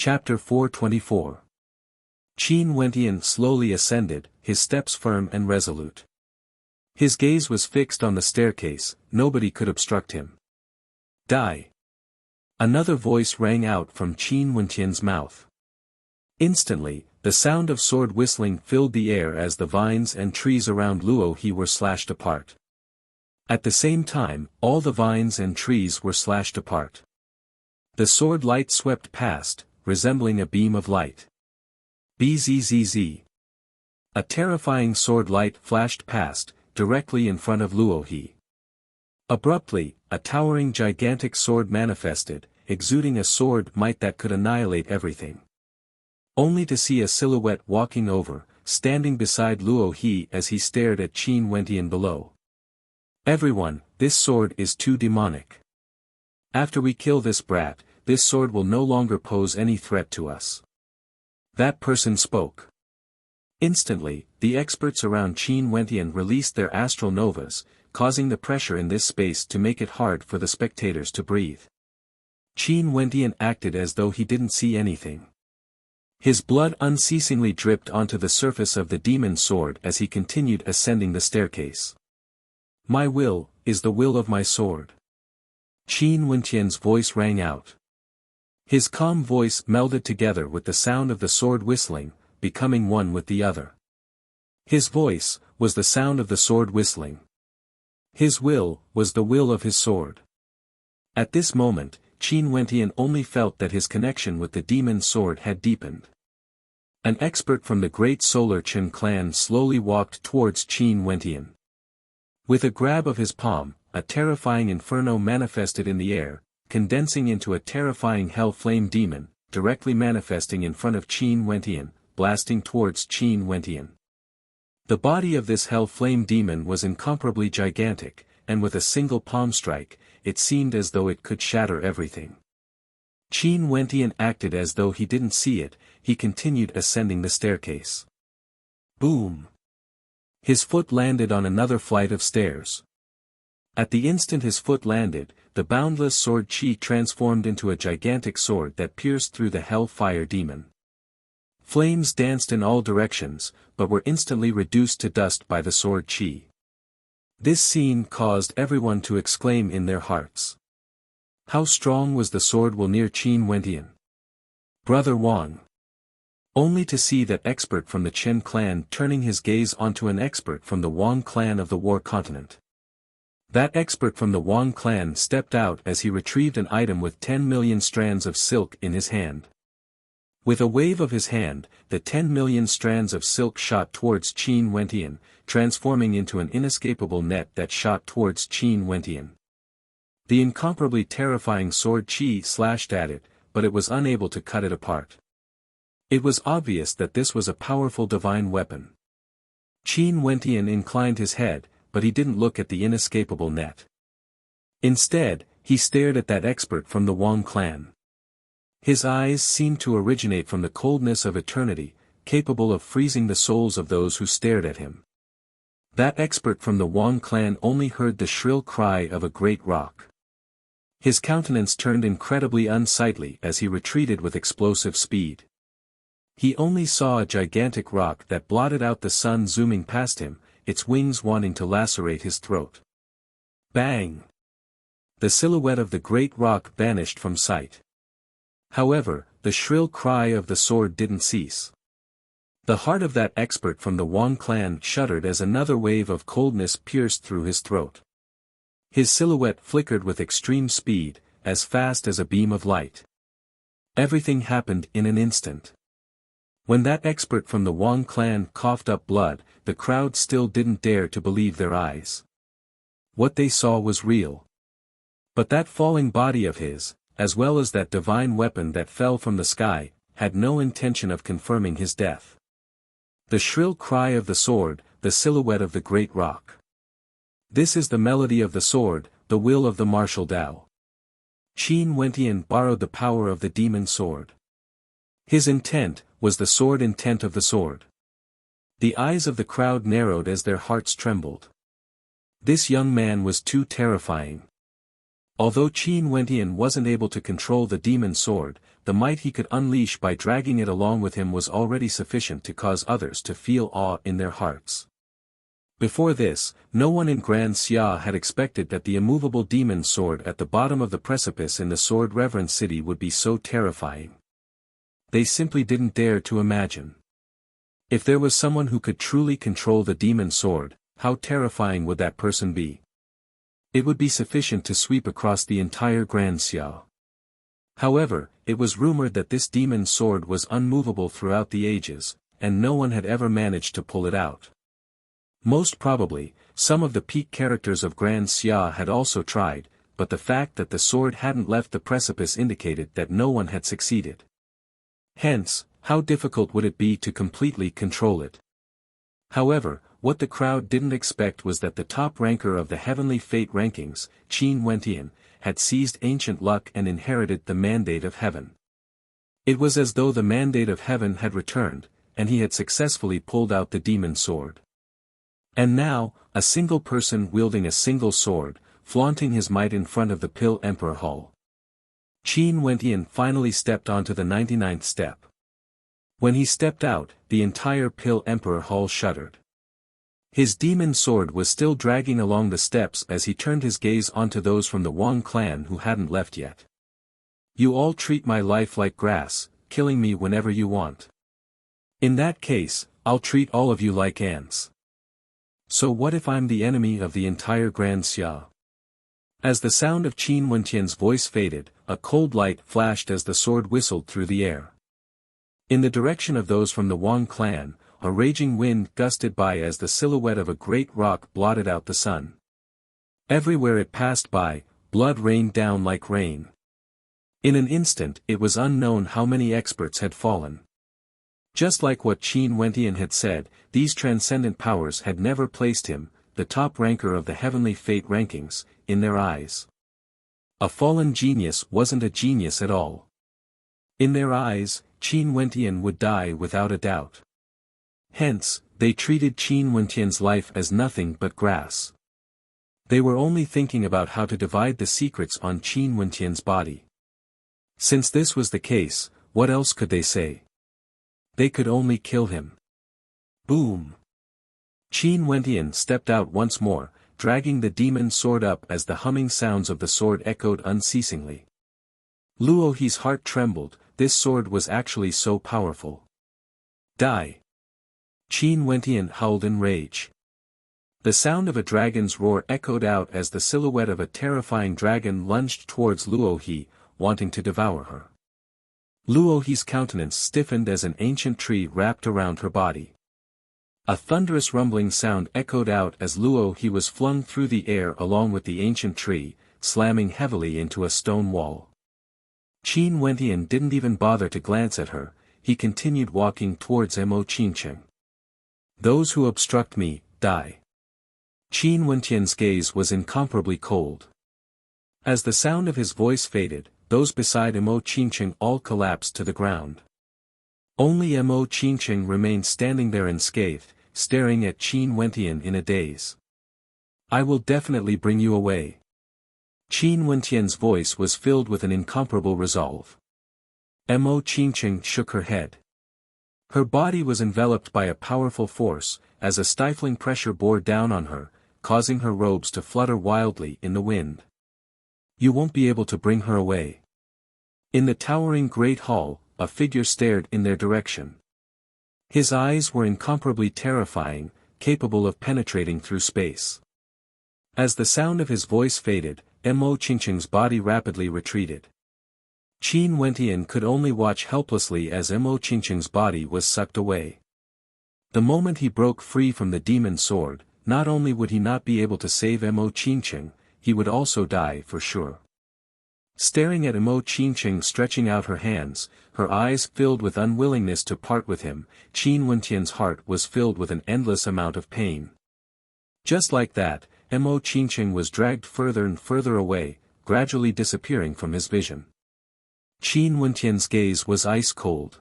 Chapter 424. Qin Wentian slowly ascended, his steps firm and resolute. His gaze was fixed on the staircase, nobody could obstruct him. Die! Another voice rang out from Qin Wentian's mouth. Instantly, the sound of sword whistling filled the air as the vines and trees around Luo He were slashed apart. At the same time, all the vines and trees were slashed apart. The sword light swept past, resembling a beam of light. Bzzz. A terrifying sword light flashed past, directly in front of Luo He. Abruptly, a towering gigantic sword manifested, exuding a sword might that could annihilate everything. Only to see a silhouette walking over, standing beside Luo He as he stared at Qin Wentian below. Everyone, this sword is too demonic. After we kill this brat, this sword will no longer pose any threat to us. That person spoke. Instantly, the experts around Qin Wentian released their astral novas, causing the pressure in this space to make it hard for the spectators to breathe. Qin Wentian acted as though he didn't see anything. His blood unceasingly dripped onto the surface of the demon sword as he continued ascending the staircase. My will, is the will of my sword. Qin Wentian's voice rang out. His calm voice melded together with the sound of the sword whistling, becoming one with the other. His voice, was the sound of the sword whistling. His will, was the will of his sword. At this moment, Qin Wentian only felt that his connection with the demon sword had deepened. An expert from the great Solar Chen clan slowly walked towards Qin Wentian. With a grab of his palm, a terrifying inferno manifested in the air, condensing into a terrifying hell flame demon, directly manifesting in front of Qin Wentian, blasting towards Qin Wentian. The body of this hell flame demon was incomparably gigantic, and with a single palm strike, it seemed as though it could shatter everything. Qin Wentian acted as though he didn't see it, he continued ascending the staircase. Boom! His foot landed on another flight of stairs. At the instant his foot landed, the boundless sword Qi transformed into a gigantic sword that pierced through the hell-fire demon. Flames danced in all directions, but were instantly reduced to dust by the sword Qi. This scene caused everyone to exclaim in their hearts. How strong was the sword will near Qin Wentian? Brother Wang. Only to see that expert from the Chen clan turning his gaze onto an expert from the Wang clan of the War Continent. That expert from the Wang clan stepped out as he retrieved an item with 10 million strands of silk in his hand. With a wave of his hand, the 10 million strands of silk shot towards Qin Wentian, transforming into an inescapable net that shot towards Qin Wentian. The incomparably terrifying sword Qi slashed at it, but it was unable to cut it apart. It was obvious that this was a powerful divine weapon. Qin Wentian inclined his head, but he didn't look at the inescapable net. Instead, he stared at that expert from the Wang clan. His eyes seemed to originate from the coldness of eternity, capable of freezing the souls of those who stared at him. That expert from the Wang clan only heard the shrill cry of a great rock. His countenance turned incredibly unsightly as he retreated with explosive speed. He only saw a gigantic rock that blotted out the sun zooming past him, its wings wanting to lacerate his throat. Bang! The silhouette of the great rock vanished from sight. However, the shrill cry of the sword didn't cease. The heart of that expert from the Wang clan shuddered as another wave of coldness pierced through his throat. His silhouette flickered with extreme speed, as fast as a beam of light. Everything happened in an instant. When that expert from the Wang clan coughed up blood, the crowd still didn't dare to believe their eyes. What they saw was real. But that falling body of his, as well as that divine weapon that fell from the sky, had no intention of confirming his death. The shrill cry of the sword, the silhouette of the great rock. This is the melody of the sword, the will of the martial Tao. Qin Wentian borrowed the power of the demon sword. His intent, was the sword intent of the sword. The eyes of the crowd narrowed as their hearts trembled. This young man was too terrifying. Although Qin Wentian wasn't able to control the demon sword, the might he could unleash by dragging it along with him was already sufficient to cause others to feel awe in their hearts. Before this, no one in Grand Xia had expected that the immovable demon sword at the bottom of the precipice in the sword-reverent city would be so terrifying. They simply didn't dare to imagine. If there was someone who could truly control the demon sword, how terrifying would that person be? It would be sufficient to sweep across the entire Grand Xia. However, it was rumored that this demon sword was unmovable throughout the ages, and no one had ever managed to pull it out. Most probably, some of the peak characters of Grand Xia had also tried, but the fact that the sword hadn't left the precipice indicated that no one had succeeded. Hence, how difficult would it be to completely control it? However, what the crowd didn't expect was that the top ranker of the heavenly fate rankings, Qin Wentian, had seized ancient luck and inherited the mandate of heaven. It was as though the mandate of heaven had returned, and he had successfully pulled out the demon sword. And now, a single person wielding a single sword, flaunting his might in front of the Pill Emperor Hall. Qin Wentian finally stepped onto the 99th step. When he stepped out, the entire Pill Emperor Hall shuddered. His demon sword was still dragging along the steps as he turned his gaze onto those from the Wang clan who hadn't left yet. You all treat my life like grass, killing me whenever you want. In that case, I'll treat all of you like ants. So what if I'm the enemy of the entire Grand Xia? As the sound of Qin Wentian's voice faded, a cold light flashed as the sword whistled through the air. In the direction of those from the Wang clan, a raging wind gusted by as the silhouette of a great rock blotted out the sun. Everywhere it passed by, blood rained down like rain. In an instant it was unknown how many experts had fallen. Just like what Qin Wentian had said, these transcendent powers had never placed him, the top ranker of the heavenly fate rankings, in their eyes. A fallen genius wasn't a genius at all. In their eyes, Qin Wentian would die without a doubt. Hence, they treated Qin Wentian's life as nothing but grass. They were only thinking about how to divide the secrets on Qin Wentian's body. Since this was the case, what else could they say? They could only kill him. Boom! Qin Wentian stepped out once more, dragging the demon sword up as the humming sounds of the sword echoed unceasingly. Luo He's heart trembled, this sword was actually so powerful. Die! Qin Wentian howled in rage. The sound of a dragon's roar echoed out as the silhouette of a terrifying dragon lunged towards Luo He, wanting to devour her. Luo He's countenance stiffened as an ancient tree wrapped around her body. A thunderous rumbling sound echoed out as Luo He was flung through the air along with the ancient tree, slamming heavily into a stone wall. Qin Wentian didn't even bother to glance at her, he continued walking towards Mo Qingcheng. Those who obstruct me, die. Qin Wentian's gaze was incomparably cold. As the sound of his voice faded, those beside Mo Qingcheng all collapsed to the ground. Only Mo Qingcheng remained standing there unscathed, staring at Qin Wentian in a daze. I will definitely bring you away. Qin Wentian's voice was filled with an incomparable resolve. Mo Qingcheng shook her head. Her body was enveloped by a powerful force, as a stifling pressure bore down on her, causing her robes to flutter wildly in the wind. You won't be able to bring her away. In the towering great hall, a figure stared in their direction. His eyes were incomparably terrifying, capable of penetrating through space. As the sound of his voice faded, Mo Qingcheng's body rapidly retreated. Qin Wentian could only watch helplessly as Mo Qingcheng's body was sucked away. The moment he broke free from the demon sword, not only would he not be able to save Mo Qingcheng, he would also die for sure. Staring at Mo Qingcheng stretching out her hands, her eyes filled with unwillingness to part with him, Qin Wentian's heart was filled with an endless amount of pain. Just like that, Mo Qingcheng was dragged further and further away, gradually disappearing from his vision. Qin Wentian's gaze was ice cold.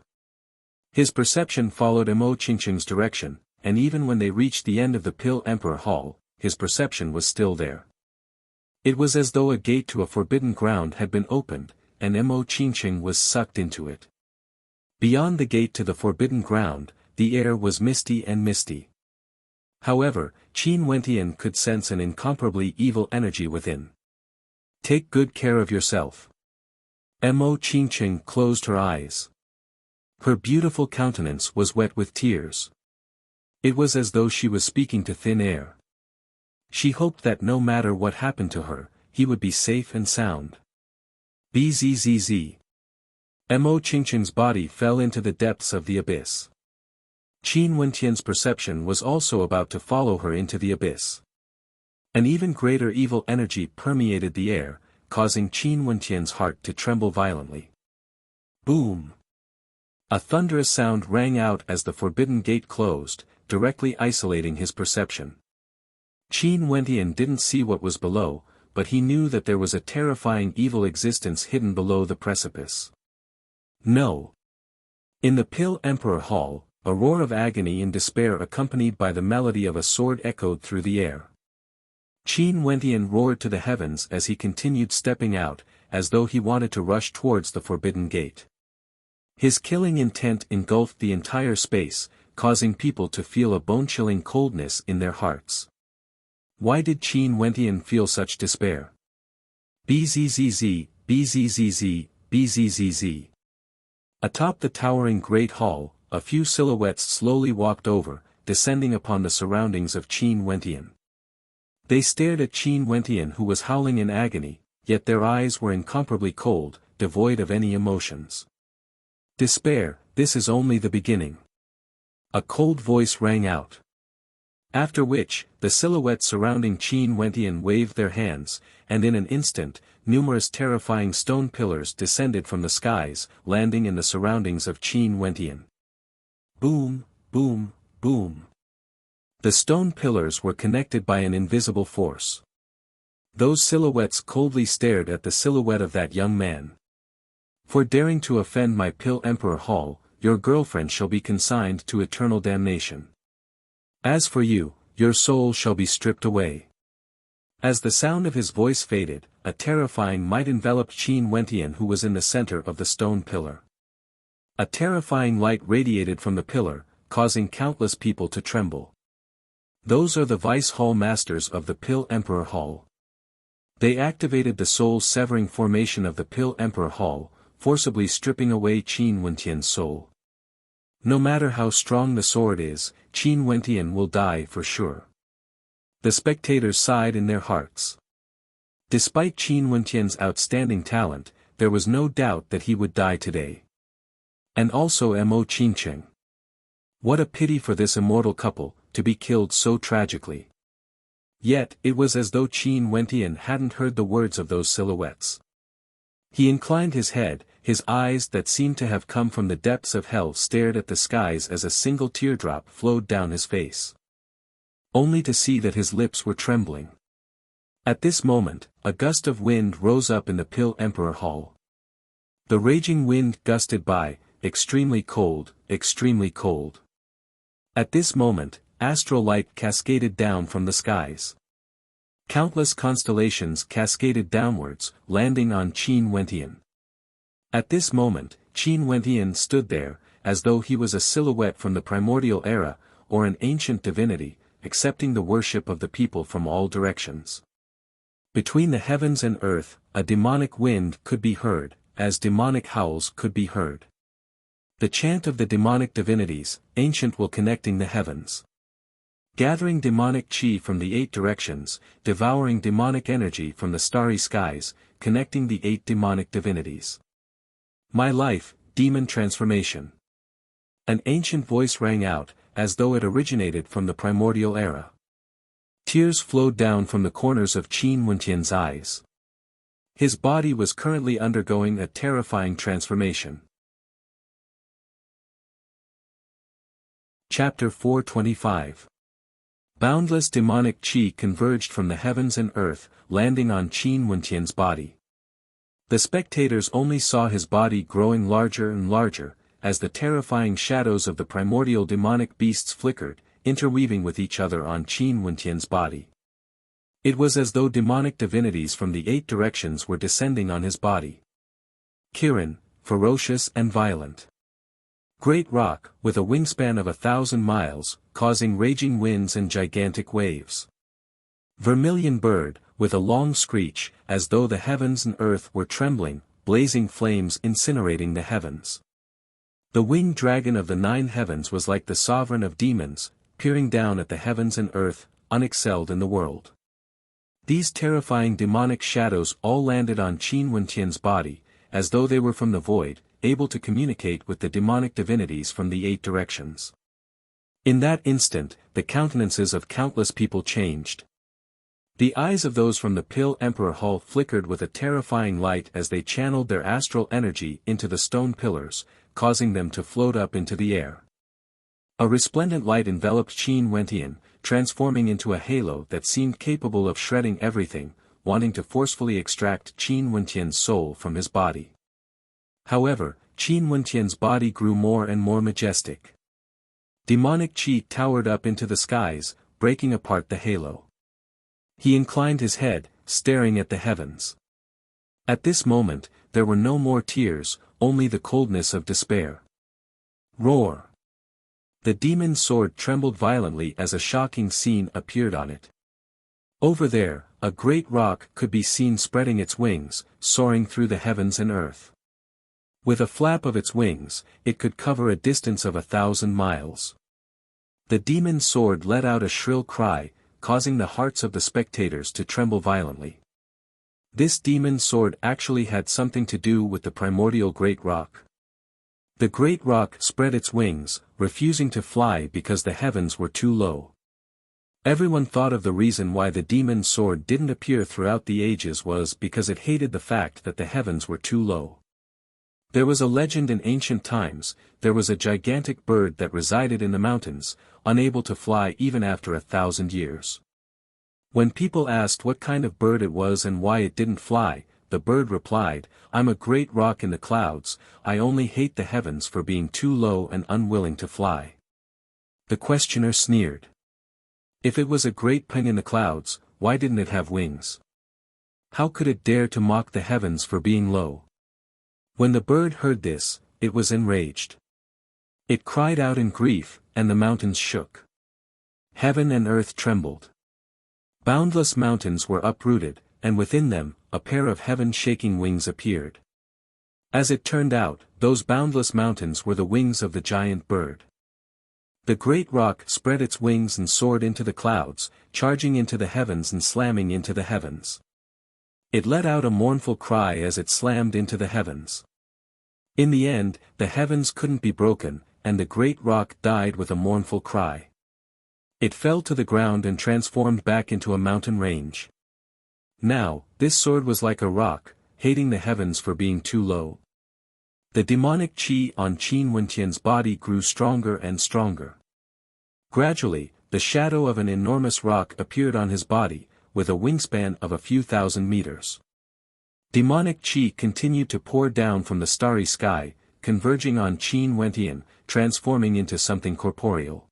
His perception followed Mo Qingcheng's direction, and even when they reached the end of the Pill Emperor Hall, his perception was still there. It was as though a gate to a forbidden ground had been opened, and Mo Qingqing was sucked into it. Beyond the gate to the forbidden ground, the air was misty and misty. However, Qin Wentian could sense an incomparably evil energy within. Take good care of yourself. Mo Qingqing closed her eyes. Her beautiful countenance was wet with tears. It was as though she was speaking to thin air. She hoped that no matter what happened to her, he would be safe and sound. Bzzz. Mo Qingqing's body fell into the depths of the abyss. Qin Wentian's perception was also about to follow her into the abyss. An even greater evil energy permeated the air, causing Qin Wentian's heart to tremble violently. Boom! A thunderous sound rang out as the forbidden gate closed, directly isolating his perception. Qin Wentian didn't see what was below, but he knew that there was a terrifying evil existence hidden below the precipice. No! In the Pill Emperor Hall, a roar of agony and despair accompanied by the melody of a sword echoed through the air. Qin Wentian roared to the heavens as he continued stepping out, as though he wanted to rush towards the forbidden gate. His killing intent engulfed the entire space, causing people to feel a bone-chilling coldness in their hearts. Why did Qin Wentian feel such despair? Bzzz, bzzz, bzzz. Atop the towering Great Hall, a few silhouettes slowly walked over, descending upon the surroundings of Qin Wentian. They stared at Qin Wentian, who was howling in agony, yet their eyes were incomparably cold, devoid of any emotions. Despair, this is only the beginning. A cold voice rang out. After which, the silhouettes surrounding Qin Wentian waved their hands, and in an instant, numerous terrifying stone pillars descended from the skies, landing in the surroundings of Qin Wentian. Boom, boom, boom. The stone pillars were connected by an invisible force. Those silhouettes coldly stared at the silhouette of that young man. For daring to offend my Pill Emperor Hall, your girlfriend shall be consigned to eternal damnation. As for you, your soul shall be stripped away. As the sound of his voice faded, a terrifying might enveloped Qin Wentian, who was in the center of the stone pillar. A terrifying light radiated from the pillar, causing countless people to tremble. Those are the Vice Hall Masters of the Pill Emperor Hall. They activated the soul-severing formation of the Pill Emperor Hall, forcibly stripping away Qin Wentian's soul. No matter how strong the sword is, Qin Wentian will die for sure. The spectators sighed in their hearts. Despite Qin Wentian's outstanding talent, there was no doubt that he would die today. And also Mo Qingqing. What a pity for this immortal couple, to be killed so tragically. Yet, it was as though Qin Wentian hadn't heard the words of those silhouettes. He inclined his head, his eyes that seemed to have come from the depths of hell stared at the skies as a single teardrop flowed down his face. Only to see that his lips were trembling. At this moment, a gust of wind rose up in the Pill Emperor Hall. The raging wind gusted by, extremely cold, extremely cold. At this moment, astral light cascaded down from the skies. Countless constellations cascaded downwards, landing on Qin Wentian. At this moment, Qin Wentian stood there, as though he was a silhouette from the primordial era, or an ancient divinity, accepting the worship of the people from all directions. Between the heavens and earth, a demonic wind could be heard, as demonic howls could be heard. The chant of the demonic divinities, ancient will connecting the heavens. Gathering demonic chi from the 8 directions, devouring demonic energy from the starry skies, connecting the 8 demonic divinities. My life, demon transformation. An ancient voice rang out, as though it originated from the primordial era. Tears flowed down from the corners of Qin Wentian's eyes. His body was currently undergoing a terrifying transformation. Chapter 425. Boundless demonic chi converged from the heavens and earth, landing on Qin Wentian's body. The spectators only saw his body growing larger and larger, as the terrifying shadows of the primordial demonic beasts flickered, interweaving with each other on Qin Wentian's body. It was as though demonic divinities from the 8 directions were descending on his body. Kirin, ferocious and violent. Great rock, with a wingspan of 1,000 miles, causing raging winds and gigantic waves. Vermilion bird, with a long screech, as though the heavens and earth were trembling, blazing flames incinerating the heavens. The winged dragon of the 9 heavens was like the sovereign of demons, peering down at the heavens and earth, unexcelled in the world. These terrifying demonic shadows all landed on Qin Wenqian's body, as though they were from the void, able to communicate with the demonic divinities from the 8 directions. In that instant, the countenances of countless people changed. The eyes of those from the Pill Emperor Hall flickered with a terrifying light as they channeled their astral energy into the stone pillars, causing them to float up into the air. A resplendent light enveloped Qin Wenqian, transforming into a halo that seemed capable of shredding everything, wanting to forcefully extract Qin Wenqian's soul from his body. However, Qin Wenqian's body grew more and more majestic. Demonic qi towered up into the skies, breaking apart the halo. He inclined his head, staring at the heavens. At this moment, there were no more tears, only the coldness of despair. Roar! The demon's sword trembled violently as a shocking scene appeared on it. Over there, a great rock could be seen spreading its wings, soaring through the heavens and earth. With a flap of its wings, it could cover a distance of 1,000 miles. The demon's sword let out a shrill cry, causing the hearts of the spectators to tremble violently. This demon's sword actually had something to do with the primordial great rock. The great rock spread its wings, refusing to fly because the heavens were too low. Everyone thought of the reason why the demon's sword didn't appear throughout the ages was because it hated the fact that the heavens were too low. There was a legend in ancient times. There was a gigantic bird that resided in the mountains, unable to fly even after 1,000 years. When people asked what kind of bird it was and why it didn't fly, the bird replied, "I'm a great rock in the clouds, I only hate the heavens for being too low and unwilling to fly." The questioner sneered. If it was a great pin in the clouds, why didn't it have wings? How could it dare to mock the heavens for being low? When the bird heard this, it was enraged. It cried out in grief, and the mountains shook. Heaven and earth trembled. Boundless mountains were uprooted, and within them, a pair of heaven-shaking wings appeared. As it turned out, those boundless mountains were the wings of the giant bird. The great rock spread its wings and soared into the clouds, charging into the heavens and slamming into the heavens. It let out a mournful cry as it slammed into the heavens. In the end, the heavens couldn't be broken, and the great rock died with a mournful cry. It fell to the ground and transformed back into a mountain range. Now, this sword was like a rock, hating the heavens for being too low. The demonic qi on Qin Wenqian's body grew stronger and stronger. Gradually, the shadow of an enormous rock appeared on his body, with a wingspan of a few thousand meters. Demonic qi continued to pour down from the starry sky, converging on Qin Wenqian, transforming into something corporeal.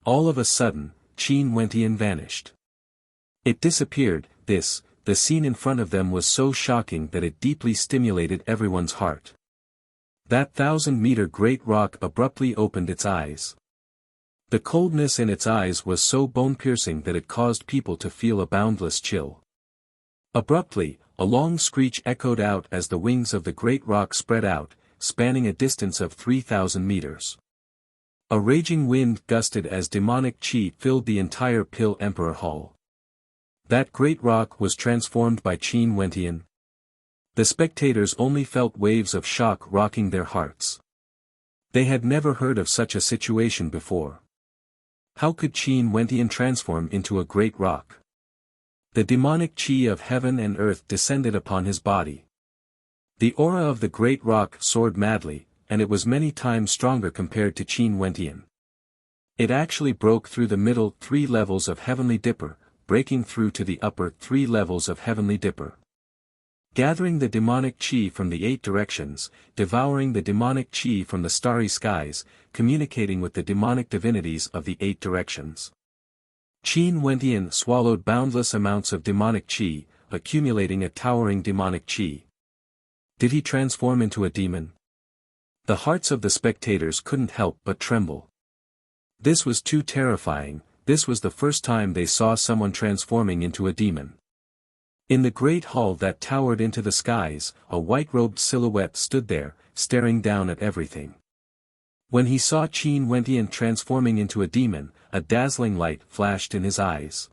All of a sudden, Qin Wenqian vanished. It disappeared. The scene in front of them was so shocking that it deeply stimulated everyone's heart. That 1,000-meter great rock abruptly opened its eyes. The coldness in its eyes was so bone-piercing that it caused people to feel a boundless chill. Abruptly, a long screech echoed out as the wings of the great rock spread out, spanning a distance of 3,000 meters. A raging wind gusted as demonic qi filled the entire Pill Emperor Hall. That great rock was transformed by Qin Wenqian. The spectators only felt waves of shock rocking their hearts. They had never heard of such a situation before. How could Qin Wenqian transform into a great rock? The demonic qi of heaven and earth descended upon his body. The aura of the great rock soared madly, and it was many times stronger compared to Qin Wenqian. It actually broke through the middle 3 levels of Heavenly Dipper, breaking through to the upper 3 levels of Heavenly Dipper. Gathering the demonic qi from the 8 directions, devouring the demonic qi from the starry skies, communicating with the demonic divinities of the 8 directions. Qin Wenqian swallowed boundless amounts of demonic qi, accumulating a towering demonic qi. Did he transform into a demon? The hearts of the spectators couldn't help but tremble. This was too terrifying. This was the first time they saw someone transforming into a demon. In the great hall that towered into the skies, a white-robed silhouette stood there, staring down at everything. When he saw Qin Wentian transforming into a demon, a dazzling light flashed in his eyes.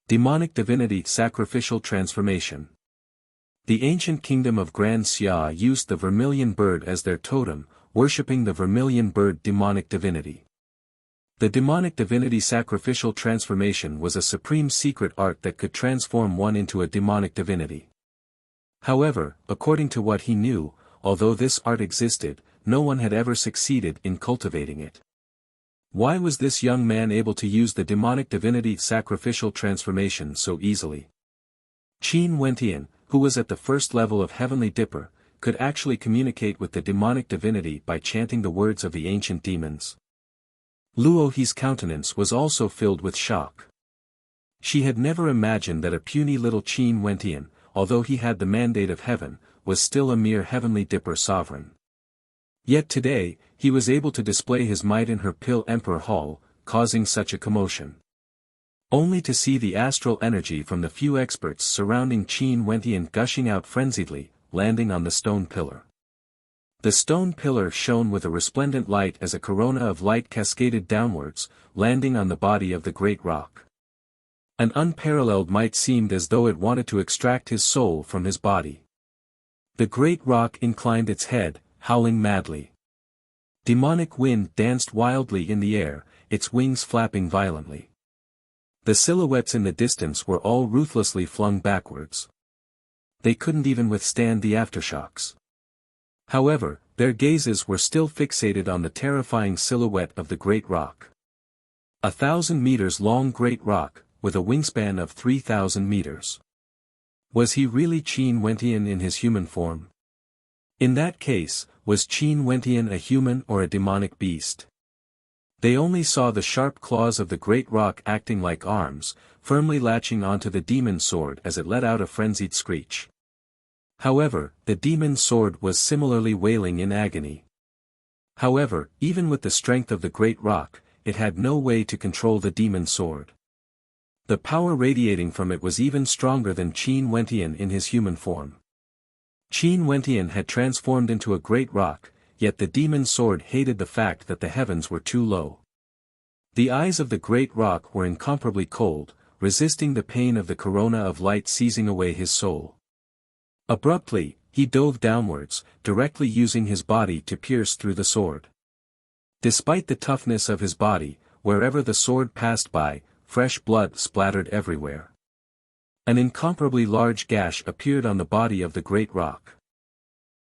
Demonic divinity sacrificial transformation. The ancient kingdom of Grand Xia used the vermilion bird as their totem, worshipping the vermilion bird demonic divinity. The demonic divinity sacrificial transformation was a supreme secret art that could transform one into a demonic divinity. However, according to what he knew, although this art existed, no one had ever succeeded in cultivating it. Why was this young man able to use the demonic divinity sacrificial transformation so easily? Qin Wentian, who was at the first level of Heavenly Dipper, could actually communicate with the demonic divinity by chanting the words of the ancient demons. Luo He's countenance was also filled with shock. She had never imagined that a puny little Qin Wentian, although he had the mandate of heaven, was still a mere Heavenly Dipper sovereign. Yet today, he was able to display his might in her Pill Emperor Hall, causing such a commotion. Only to see the astral energy from the few experts surrounding Qin Wentian gushing out frenziedly, landing on the stone pillar. The stone pillar shone with a resplendent light as a corona of light cascaded downwards, landing on the body of the great rock. An unparalleled might seemed as though it wanted to extract his soul from his body. The great rock inclined its head, howling madly. Demonic wind danced wildly in the air, its wings flapping violently. The silhouettes in the distance were all ruthlessly flung backwards. They couldn't even withstand the aftershocks. However, their gazes were still fixated on the terrifying silhouette of the great rock. 1,000 meters long great rock, with a wingspan of 3,000 meters. Was he really Qin Wentian in his human form? In that case, was Qin Wentian a human or a demonic beast? They only saw the sharp claws of the great rock acting like arms, firmly latching onto the demon's sword as it let out a frenzied screech. However, the demon's sword was similarly wailing in agony. However, even with the strength of the great rock, it had no way to control the demon's sword. The power radiating from it was even stronger than Qin Wentian in his human form. Qin Wentian had transformed into a great rock, yet the demon's sword hated the fact that the heavens were too low. The eyes of the great rock were incomparably cold, resisting the pain of the corona of light seizing away his soul. Abruptly, he dove downwards, directly using his body to pierce through the sword. Despite the toughness of his body, wherever the sword passed by, fresh blood splattered everywhere. An incomparably large gash appeared on the body of the great rock.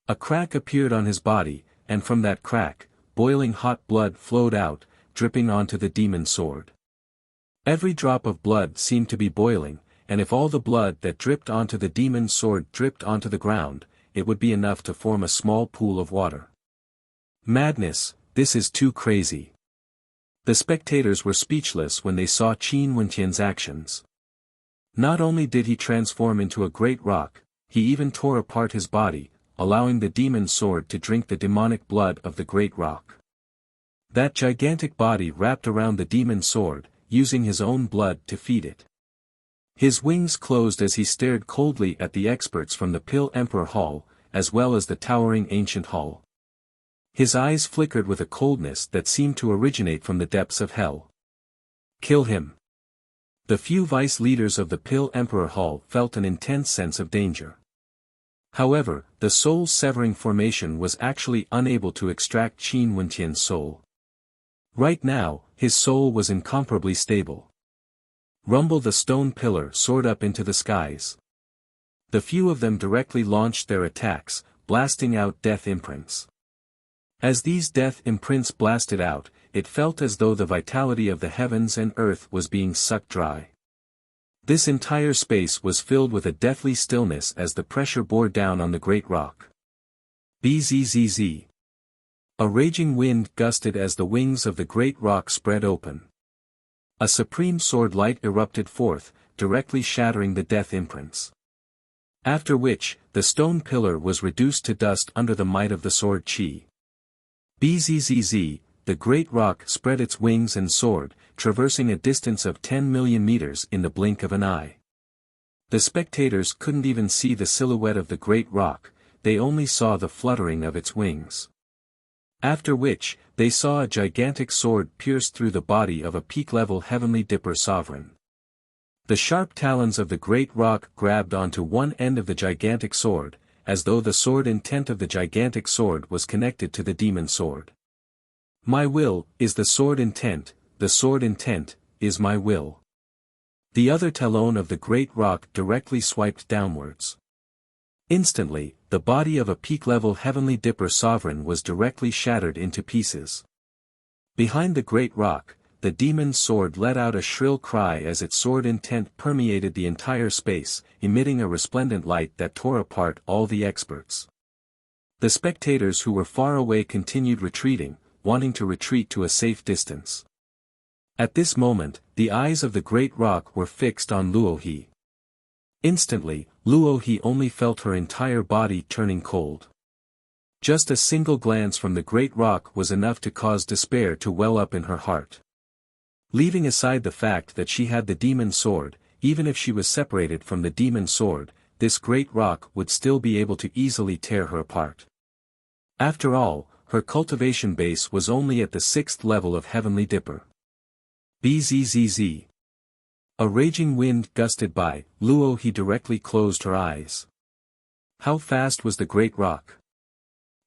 A crack appeared on his body, and from that crack, boiling hot blood flowed out, dripping onto the demon's sword. Every drop of blood seemed to be boiling, and if all the blood that dripped onto the demon's sword dripped onto the ground, it would be enough to form a small pool of water. Madness, this is too crazy. The spectators were speechless when they saw Qin Wentian's actions. Not only did he transform into a great rock, he even tore apart his body, allowing the demon's sword to drink the demonic blood of the great rock. That gigantic body wrapped around the demon's sword, using his own blood to feed it. His wings closed as he stared coldly at the experts from the Pill Emperor Hall, as well as the towering ancient hall. His eyes flickered with a coldness that seemed to originate from the depths of hell. Kill him. The few vice leaders of the Pill Emperor Hall felt an intense sense of danger. However, the soul-severing formation was actually unable to extract Qin Wentian's soul. Right now, his soul was incomparably stable. Rumble the stone pillar soared up into the skies. The few of them directly launched their attacks, blasting out death imprints. As these death imprints blasted out, it felt as though the vitality of the heavens and earth was being sucked dry. This entire space was filled with a deathly stillness as the pressure bore down on the great rock. Bzzz. A raging wind gusted as the wings of the great rock spread open. A supreme sword light erupted forth, directly shattering the death imprints. After which, the stone pillar was reduced to dust under the might of the sword Qi. Bzzz, the great rock spread its wings and soared, traversing a distance of 10 million meters in the blink of an eye. The spectators couldn't even see the silhouette of the great rock, they only saw the fluttering of its wings. After which, they saw a gigantic sword pierce through the body of a peak-level heavenly dipper sovereign. The sharp talons of the great rock grabbed onto one end of the gigantic sword, as though the sword intent of the gigantic sword was connected to the demon sword. My will is the sword intent is my will. The other talon of the great rock directly swiped downwards. Instantly, the body of a peak-level heavenly dipper sovereign was directly shattered into pieces. Behind the great rock, the demon's sword let out a shrill cry as its sword intent permeated the entire space, emitting a resplendent light that tore apart all the experts. The spectators who were far away continued retreating, wanting to retreat to a safe distance. At this moment, the eyes of the great rock were fixed on Luohi. Instantly, Luohi only felt her entire body turning cold. Just a single glance from the great rock was enough to cause despair to well up in her heart. Leaving aside the fact that she had the demon sword, even if she was separated from the demon sword, this great rock would still be able to easily tear her apart. After all, her cultivation base was only at the 6th level of Heavenly Dipper. Bzzz. A raging wind gusted by, Luohi directly closed her eyes. How fast was the great rock?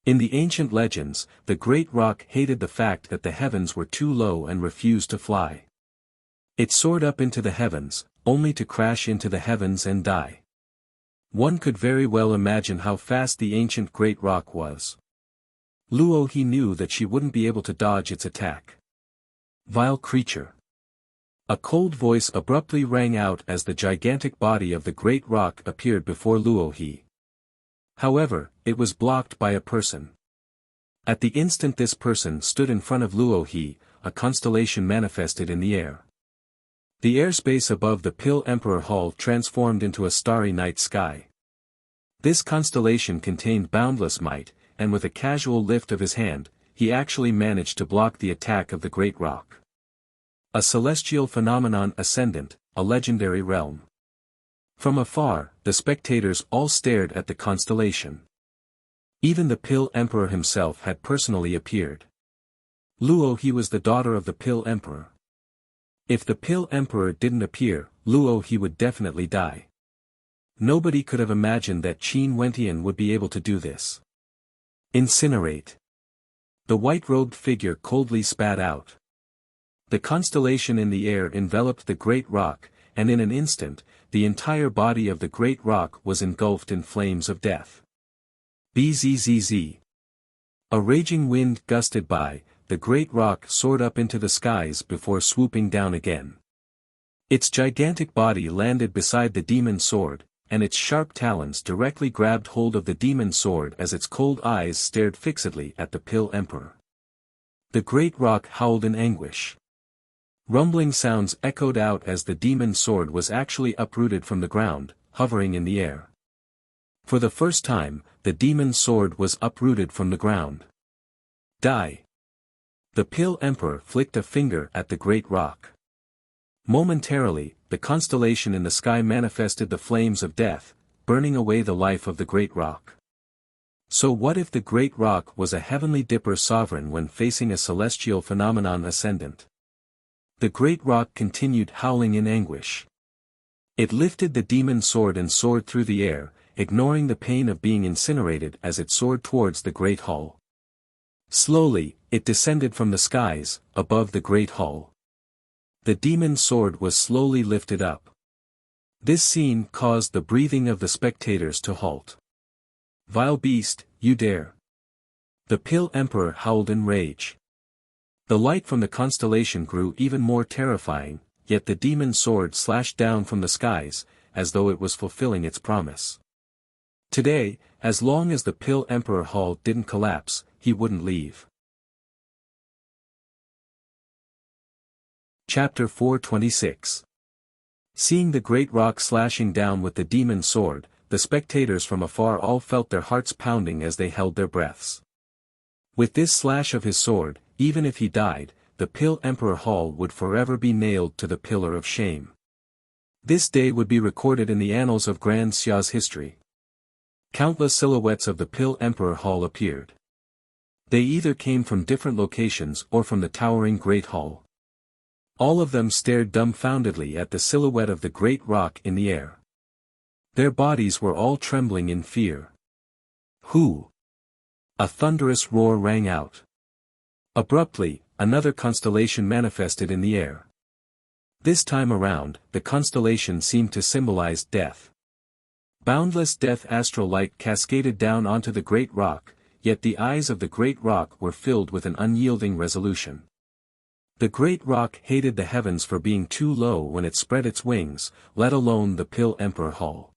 In the ancient legends, the great rock hated the fact that the heavens were too low and refused to fly. It soared up into the heavens, only to crash into the heavens and die. One could very well imagine how fast the ancient great rock was. Luohi knew that she wouldn't be able to dodge its attack. Vile creature. A cold voice abruptly rang out as the gigantic body of the great rock appeared before Luohi. However, it was blocked by a person. At the instant this person stood in front of Luohi, a constellation manifested in the air. The airspace above the Pill Emperor Hall transformed into a starry night sky. This constellation contained boundless might, and with a casual lift of his hand, he actually managed to block the attack of the great rock. A celestial phenomenon ascendant, a legendary realm. From afar, the spectators all stared at the constellation. Even the Pill Emperor himself had personally appeared. Luohi was the daughter of the Pill Emperor. If the Pill Emperor didn't appear, Luohi would definitely die. Nobody could have imagined that Qin Wentian would be able to do this. Incinerate. The white-robed figure coldly spat out. The constellation in the air enveloped the great rock, and in an instant, the entire body of the great rock was engulfed in flames of death. Bzzz. A raging wind gusted by, the great rock soared up into the skies before swooping down again. Its gigantic body landed beside the demon sword, and its sharp talons directly grabbed hold of the demon sword as its cold eyes stared fixedly at the Pill Emperor. The great rock howled in anguish. Rumbling sounds echoed out as the demon sword was actually uprooted from the ground, hovering in the air. For the first time, the demon sword was uprooted from the ground. Die. The Pill Emperor flicked a finger at the great rock. Momentarily, the constellation in the sky manifested the flames of death, burning away the life of the great rock. So what if the great rock was a heavenly dipper sovereign when facing a celestial phenomenon ascendant? The great rock continued howling in anguish. It lifted the demon sword and soared through the air, ignoring the pain of being incinerated as it soared towards the great hall. Slowly, it descended from the skies, above the great hall. The demon sword was slowly lifted up. This scene caused the breathing of the spectators to halt. Vile beast, you dare! The Pill Emperor howled in rage. The light from the constellation grew even more terrifying, yet the demon sword slashed down from the skies, as though it was fulfilling its promise. Today, as long as the Pill Emperor Hall didn't collapse, he wouldn't leave. Chapter 426. Seeing the great rock slashing down with the demon sword, the spectators from afar all felt their hearts pounding as they held their breaths. With this slash of his sword, even if he died, the Pill Emperor Hall would forever be nailed to the pillar of shame. This day would be recorded in the annals of Grand Xia's history. Countless silhouettes of the Pill Emperor Hall appeared. They either came from different locations or from the towering Great Hall. All of them stared dumbfoundedly at the silhouette of the great rock in the air. Their bodies were all trembling in fear. Who? A thunderous roar rang out. Abruptly, another constellation manifested in the air. This time around, the constellation seemed to symbolize death. Boundless death astral light cascaded down onto the great rock, yet the eyes of the great rock were filled with an unyielding resolution. The great rock hated the heavens for being too low when it spread its wings, let alone the Pill Emperor Hall.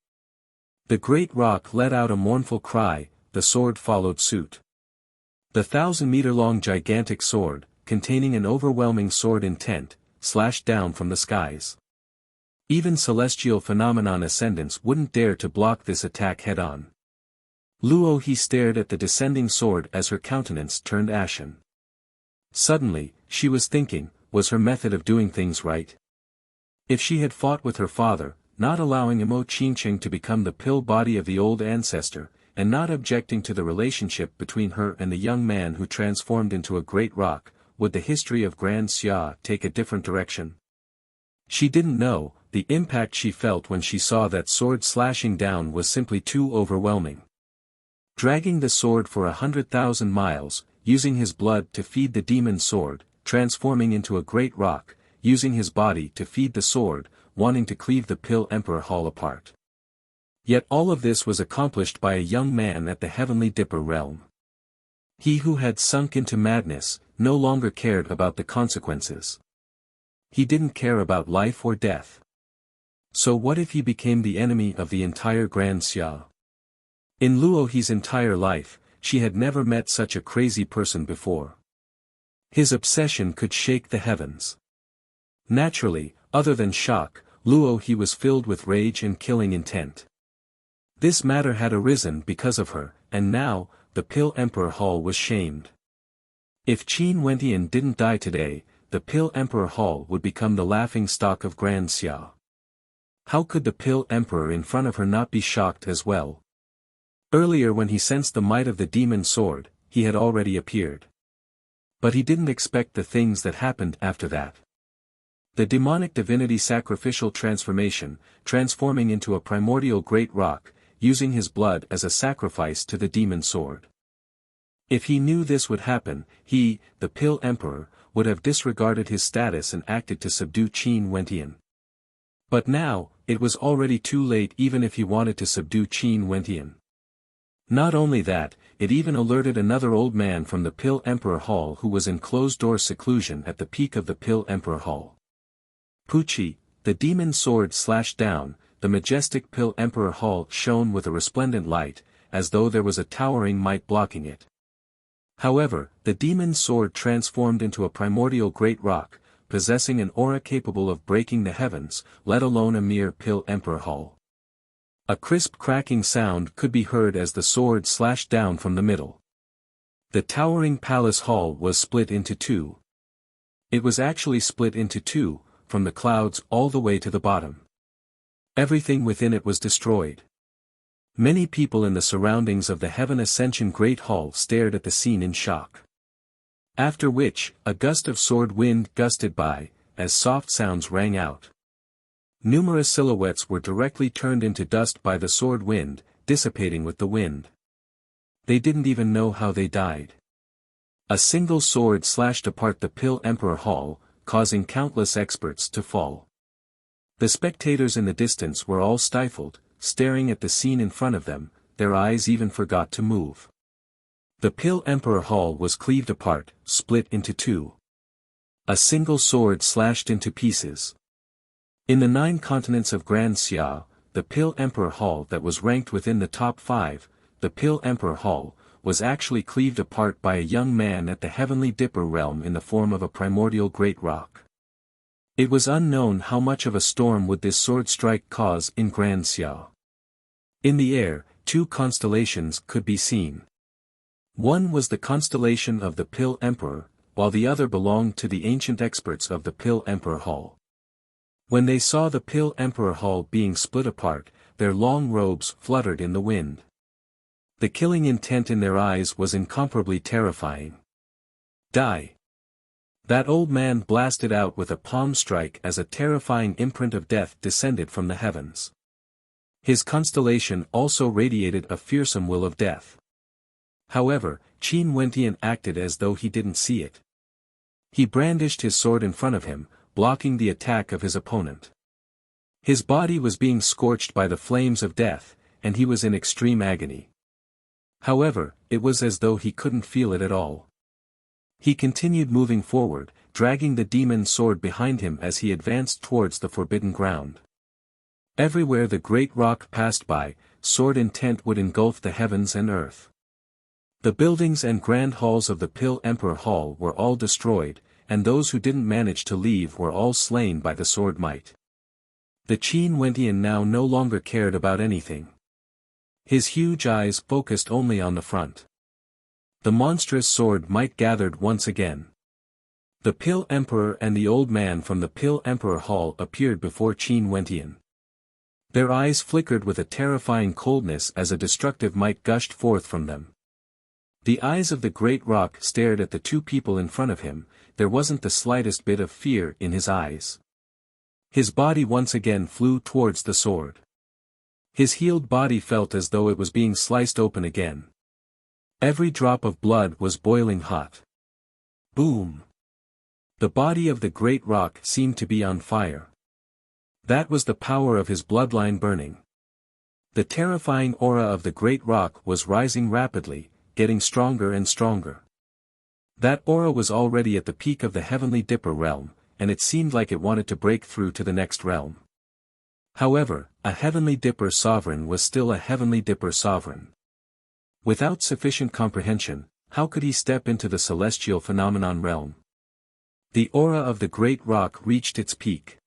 The great rock let out a mournful cry, the sword followed suit. The 1,000-meter-long gigantic sword, containing an overwhelming sword intent, slashed down from the skies. Even celestial phenomenon ascendants wouldn't dare to block this attack head-on. Luo He stared at the descending sword as her countenance turned ashen. Suddenly, she was thinking, was her method of doing things right? If she had fought with her father, not allowing Imo Qingcheng to become the pill body of the old ancestor, and not objecting to the relationship between her and the young man who transformed into a great rock, would the history of Grand Xia take a different direction? She didn't know, the impact she felt when she saw that sword slashing down was simply too overwhelming. Dragging the sword for 100,000 miles, using his blood to feed the demon sword, transforming into a great rock, using his body to feed the sword, wanting to cleave the Pill Emperor Hall apart. Yet all of this was accomplished by a young man at the Heavenly Dipper realm. He who had sunk into madness, no longer cared about the consequences. He didn't care about life or death. So what if he became the enemy of the entire Grand Xia? In Luo He's entire life, she had never met such a crazy person before. His obsession could shake the heavens. Naturally, other than shock, Luo He was filled with rage and killing intent. This matter had arisen because of her, and now, the Pill Emperor Hall was shamed. If Qin Wentian didn't die today, the Pill Emperor Hall would become the laughing stock of Grand Xia. How could the Pill Emperor in front of her not be shocked as well? Earlier when he sensed the might of the demon sword, he had already appeared. But he didn't expect the things that happened after that. The demonic divinity sacrificial transformation, transforming into a primordial great rock, using his blood as a sacrifice to the demon sword. If he knew this would happen, he, the Pill Emperor, would have disregarded his status and acted to subdue Qin Wentian. But now, it was already too late even if he wanted to subdue Qin Wentian. Not only that, it even alerted another old man from the Pill Emperor Hall who was in closed-door seclusion at the peak of the Pill Emperor Hall. Pucci, the demon sword slashed down, the majestic Pill Emperor Hall shone with a resplendent light, as though there was a towering might blocking it. However, the demon sword transformed into a primordial great rock, possessing an aura capable of breaking the heavens, let alone a mere Pill Emperor Hall. A crisp cracking sound could be heard as the sword slashed down from the middle. The towering palace hall was split into two. It was actually split into two, from the clouds all the way to the bottom. Everything within it was destroyed. Many people in the surroundings of the Heaven Ascension Great Hall stared at the scene in shock. After which, a gust of sword wind gusted by, as soft sounds rang out. Numerous silhouettes were directly turned into dust by the sword wind, dissipating with the wind. They didn't even know how they died. A single sword slashed apart the Pill Emperor Hall, causing countless experts to fall. The spectators in the distance were all stifled, staring at the scene in front of them, their eyes even forgot to move. The Pill Emperor Hall was cleaved apart, split into two. A single sword slashed into pieces. In the 9 continents of Grand Xia, the Pill Emperor Hall that was ranked within the top 5, the Pill Emperor Hall, was actually cleaved apart by a young man at the Heavenly Dipper realm in the form of a primordial great rock. It was unknown how much of a storm would this sword strike cause in Grand Xia. In the air, two constellations could be seen. One was the constellation of the Pill Emperor, while the other belonged to the ancient experts of the Pill Emperor Hall. When they saw the Pill Emperor Hall being split apart, their long robes fluttered in the wind. The killing intent in their eyes was incomparably terrifying. Die! That old man blasted out with a palm strike as a terrifying imprint of death descended from the heavens. His constellation also radiated a fearsome will of death. However, Qin Wentian acted as though he didn't see it. He brandished his sword in front of him, blocking the attack of his opponent. His body was being scorched by the flames of death, and he was in extreme agony. However, it was as though he couldn't feel it at all. He continued moving forward, dragging the demon sword behind him as he advanced towards the forbidden ground. Everywhere the great rock passed by, sword intent would engulf the heavens and earth. The buildings and grand halls of the Pill Emperor Hall were all destroyed, and those who didn't manage to leave were all slain by the sword might. The Qin Wentian now no longer cared about anything. His huge eyes focused only on the front. The monstrous sword might gathered once again. The Pill Emperor and the old man from the Pill Emperor Hall appeared before Qin Wentian. Their eyes flickered with a terrifying coldness as a destructive might gushed forth from them. The eyes of the great rock stared at the two people in front of him. There wasn't the slightest bit of fear in his eyes. His body once again flew towards the sword. His healed body felt as though it was being sliced open again. Every drop of blood was boiling hot. Boom! The body of the great rock seemed to be on fire. That was the power of his bloodline burning. The terrifying aura of the great rock was rising rapidly, getting stronger and stronger. That aura was already at the peak of the Heavenly Dipper realm, and it seemed like it wanted to break through to the next realm. However, a Heavenly Dipper sovereign was still a Heavenly Dipper sovereign. Without sufficient comprehension, how could he step into the celestial phenomenon realm? The aura of the great rock reached its peak.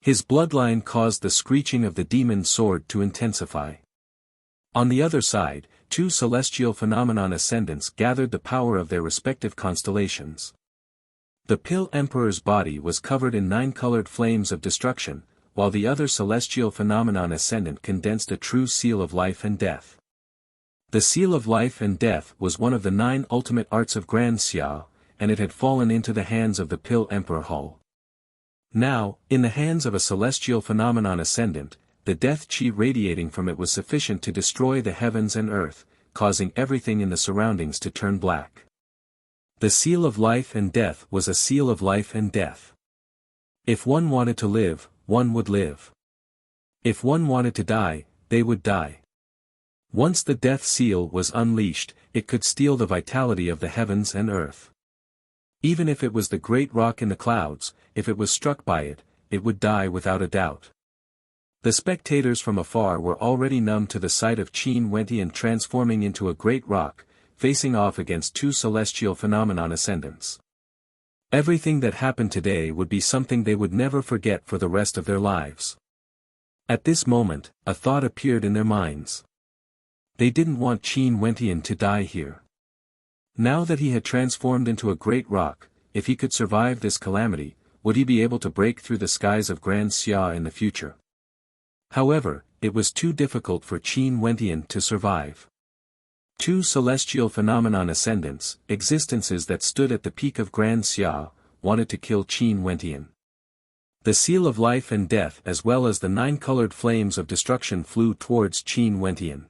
His bloodline caused the screeching of the demon sword to intensify. On the other side, two celestial phenomenon ascendants gathered the power of their respective constellations. The Pill Emperor's body was covered in 9 colored flames of destruction, while the other celestial phenomenon ascendant condensed a true seal of life and death. The seal of life and death was one of the 9 ultimate arts of Grand Xia, and it had fallen into the hands of the Pill Emperor Hall. Now, in the hands of a celestial phenomenon ascendant, the death chi radiating from it was sufficient to destroy the heavens and earth, causing everything in the surroundings to turn black. The seal of life and death was a seal of life and death. If one wanted to live, one would live. If one wanted to die, they would die. Once the death seal was unleashed, it could steal the vitality of the heavens and earth. Even if it was the great rock in the clouds, if it was struck by it, it would die without a doubt. The spectators from afar were already numb to the sight of Qin Wentian transforming into a great rock, facing off against 2 celestial phenomenon ascendants. Everything that happened today would be something they would never forget for the rest of their lives. At this moment, a thought appeared in their minds. They didn't want Qin Wentian to die here. Now that he had transformed into a great rock, if he could survive this calamity, would he be able to break through the skies of Grand Xia in the future? However, it was too difficult for Qin Wentian to survive. 2 celestial phenomenon ascendants, existences that stood at the peak of Grand Xia, wanted to kill Qin Wentian. The seal of life and death as well as the 9 colored flames of destruction flew towards Qin Wentian.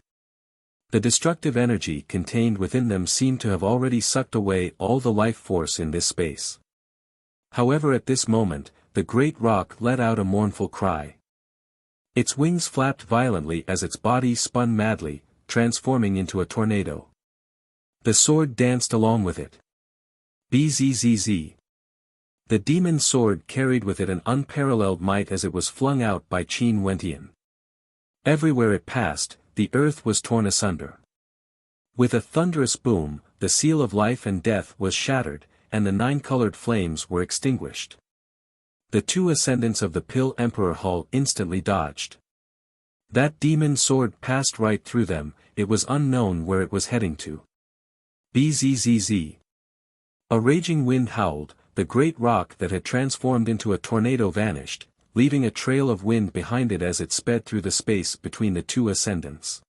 The destructive energy contained within them seemed to have already sucked away all the life force in this space. However, at this moment, the great rock let out a mournful cry. Its wings flapped violently as its body spun madly, transforming into a tornado. The sword danced along with it. Bzzz. The demon sword carried with it an unparalleled might as it was flung out by Qin Wentian. Everywhere it passed, the earth was torn asunder. With a thunderous boom, the seal of life and death was shattered, and the 9 colored flames were extinguished. The 2 ascendants of the Pill Emperor Hall instantly dodged. That demon sword passed right through them, it was unknown where it was heading to. Bzzz. A raging wind howled, the great rock that had transformed into a tornado vanished, leaving a trail of wind behind it as it sped through the space between the two ascendants.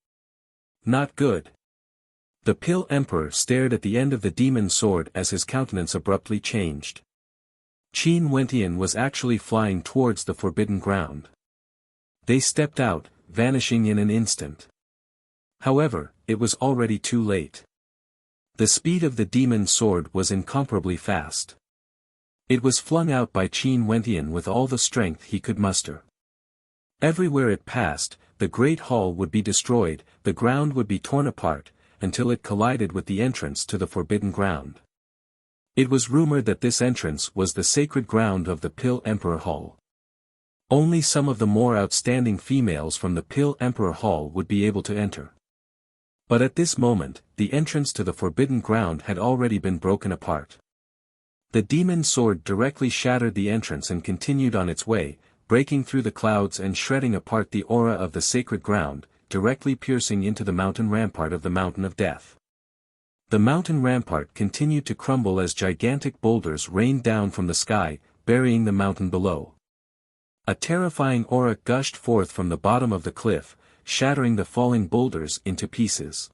Not good. The Pill Emperor stared at the end of the demon sword as his countenance abruptly changed. Qin Wentian was actually flying towards the forbidden ground. They stepped out, vanishing in an instant. However, it was already too late. The speed of the demon sword was incomparably fast. It was flung out by Qin Wentian with all the strength he could muster. Everywhere it passed, the great hall would be destroyed, the ground would be torn apart, until it collided with the entrance to the forbidden ground. It was rumored that this entrance was the sacred ground of the Pill Emperor Hall. Only some of the more outstanding females from the Pill Emperor Hall would be able to enter. But at this moment, the entrance to the forbidden ground had already been broken apart. The demon sword directly shattered the entrance and continued on its way, breaking through the clouds and shredding apart the aura of the sacred ground, directly piercing into the mountain rampart of the Mountain of Death. The mountain rampart continued to crumble as gigantic boulders rained down from the sky, burying the mountain below. A terrifying aura gushed forth from the bottom of the cliff, shattering the falling boulders into pieces.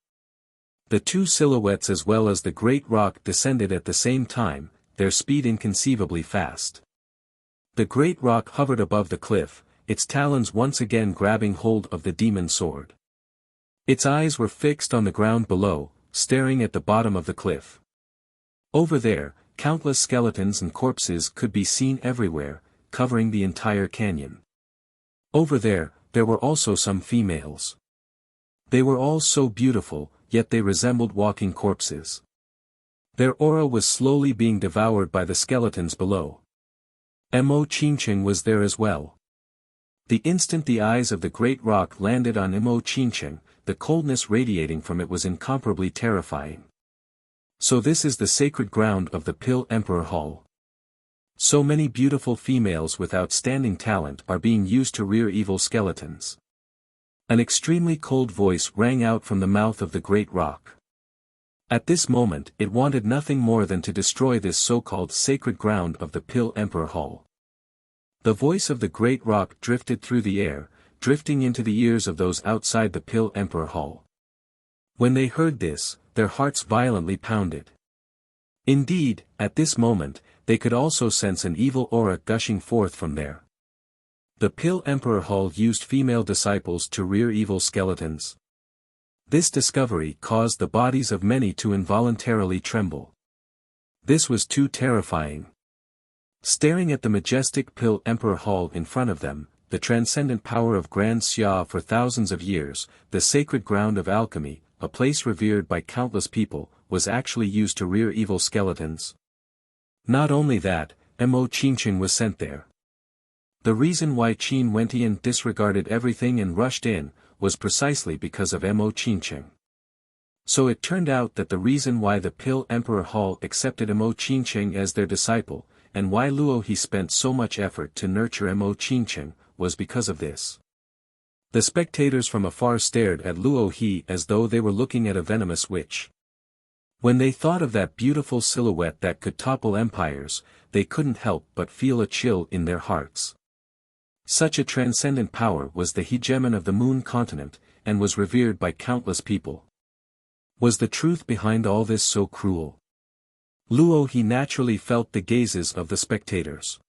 The two silhouettes as well as the great rock descended at the same time, their speed inconceivably fast. The great rock hovered above the cliff, its talons once again grabbing hold of the demon sword. Its eyes were fixed on the ground below, staring at the bottom of the cliff. Over there, countless skeletons and corpses could be seen everywhere, covering the entire canyon. Over there were also some females. They were all so beautiful, yet they resembled walking corpses. Their aura was slowly being devoured by the skeletons below. Mo Qingqing was there as well. The instant the eyes of the great rock landed on Mo Qingqing, the coldness radiating from it was incomparably terrifying. So this is the sacred ground of the Pill Emperor Hall. So many beautiful females with outstanding talent are being used to rear evil skeletons. An extremely cold voice rang out from the mouth of the great rock. At this moment it wanted nothing more than to destroy this so-called sacred ground of the Pill Emperor Hall. The voice of the great rock drifted through the air, drifting into the ears of those outside the Pill Emperor Hall. When they heard this, their hearts violently pounded. Indeed, at this moment, they could also sense an evil aura gushing forth from there. The Pill Emperor Hall used female disciples to rear evil skeletons. This discovery caused the bodies of many to involuntarily tremble. This was too terrifying. Staring at the majestic Pill Emperor Hall in front of them, the transcendent power of Grand Xia for thousands of years, the sacred ground of alchemy, a place revered by countless people, was actually used to rear evil skeletons. Not only that, Mo Qingqing was sent there. The reason why Qin Wentian disregarded everything and rushed in, was precisely because of Mo Qingqing. So it turned out that the reason why the Pill Emperor Hall accepted Mo Qingqing as their disciple, and why Luo He spent so much effort to nurture Mo Qingqing, was because of this. The spectators from afar stared at Luo He as though they were looking at a venomous witch. When they thought of that beautiful silhouette that could topple empires, they couldn't help but feel a chill in their hearts. Such a transcendent power was the hegemon of the Moon continent, and was revered by countless people. Was the truth behind all this so cruel? Luo He naturally felt the gazes of the spectators.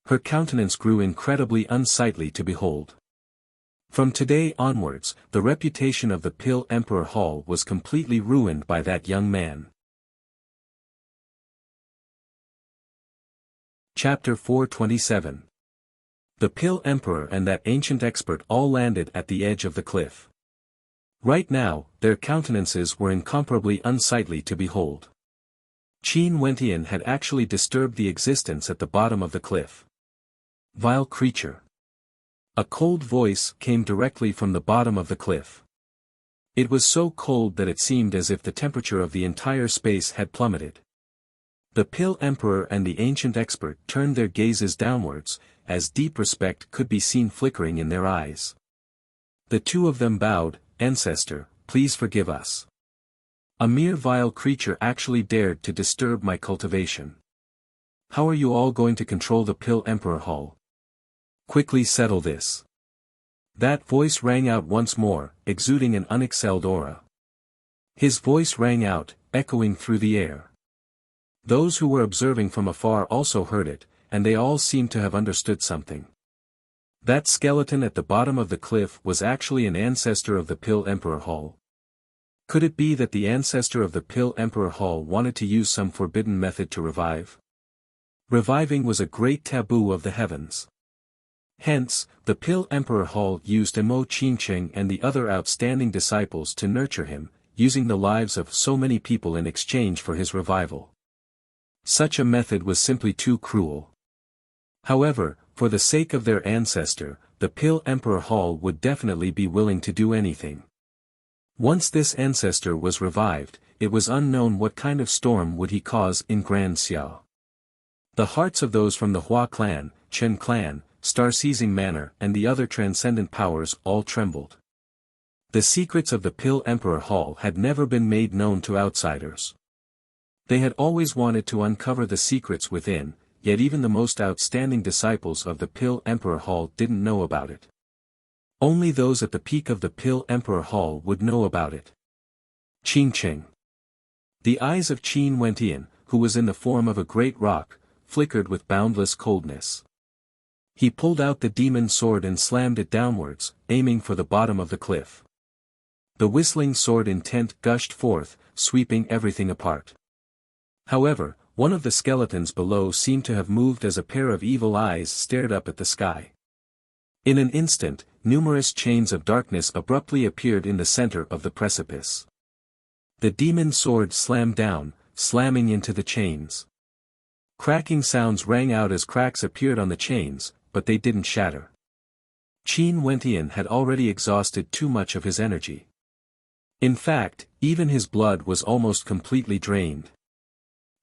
Her countenance grew incredibly unsightly to behold. From today onwards, the reputation of the Pill Emperor Hall was completely ruined by that young man. Chapter 427. The Pill Emperor and that ancient expert all landed at the edge of the cliff. Right now, their countenances were incomparably unsightly to behold. Qin Wentian had actually disturbed the existence at the bottom of the cliff. Vile creature. A cold voice came directly from the bottom of the cliff. It was so cold that it seemed as if the temperature of the entire space had plummeted. The Pill Emperor and the ancient expert turned their gazes downwards, as deep respect could be seen flickering in their eyes. The two of them bowed. "Ancestor, please forgive us. A mere vile creature actually dared to disturb my cultivation. How are you all going to control the Pill Emperor Hall? Quickly settle this." That voice rang out once more, exuding an unexcelled aura. His voice rang out, echoing through the air. Those who were observing from afar also heard it, and they all seemed to have understood something. That skeleton at the bottom of the cliff was actually an ancestor of the Pill Emperor Hall. Could it be that the ancestor of the Pill Emperor Hall wanted to use some forbidden method to revive? Reviving was a great taboo of the heavens. Hence, the Pill Emperor Hall used Emo Qingcheng and the other outstanding disciples to nurture him, using the lives of so many people in exchange for his revival. Such a method was simply too cruel. However, for the sake of their ancestor, the Pill Emperor Hall would definitely be willing to do anything. Once this ancestor was revived, it was unknown what kind of storm would he cause in Grand Xiao. The hearts of those from the Hua clan, Chen clan, Star-Seizing Manor and the other transcendent powers all trembled. The secrets of the Pill Emperor Hall had never been made known to outsiders. They had always wanted to uncover the secrets within, yet even the most outstanding disciples of the Pill Emperor Hall didn't know about it. Only those at the peak of the Pill Emperor Hall would know about it. Qingcheng. The eyes of Qin Wentian, who was in the form of a great rock, flickered with boundless coldness. He pulled out the demon sword and slammed it downwards, aiming for the bottom of the cliff. The whistling sword intent gushed forth, sweeping everything apart. However, one of the skeletons below seemed to have moved as a pair of evil eyes stared up at the sky. In an instant, numerous chains of darkness abruptly appeared in the center of the precipice. The demon sword slammed down, slamming into the chains. Cracking sounds rang out as cracks appeared on the chains, but they didn't shatter. Qin Wentian had already exhausted too much of his energy. In fact, even his blood was almost completely drained.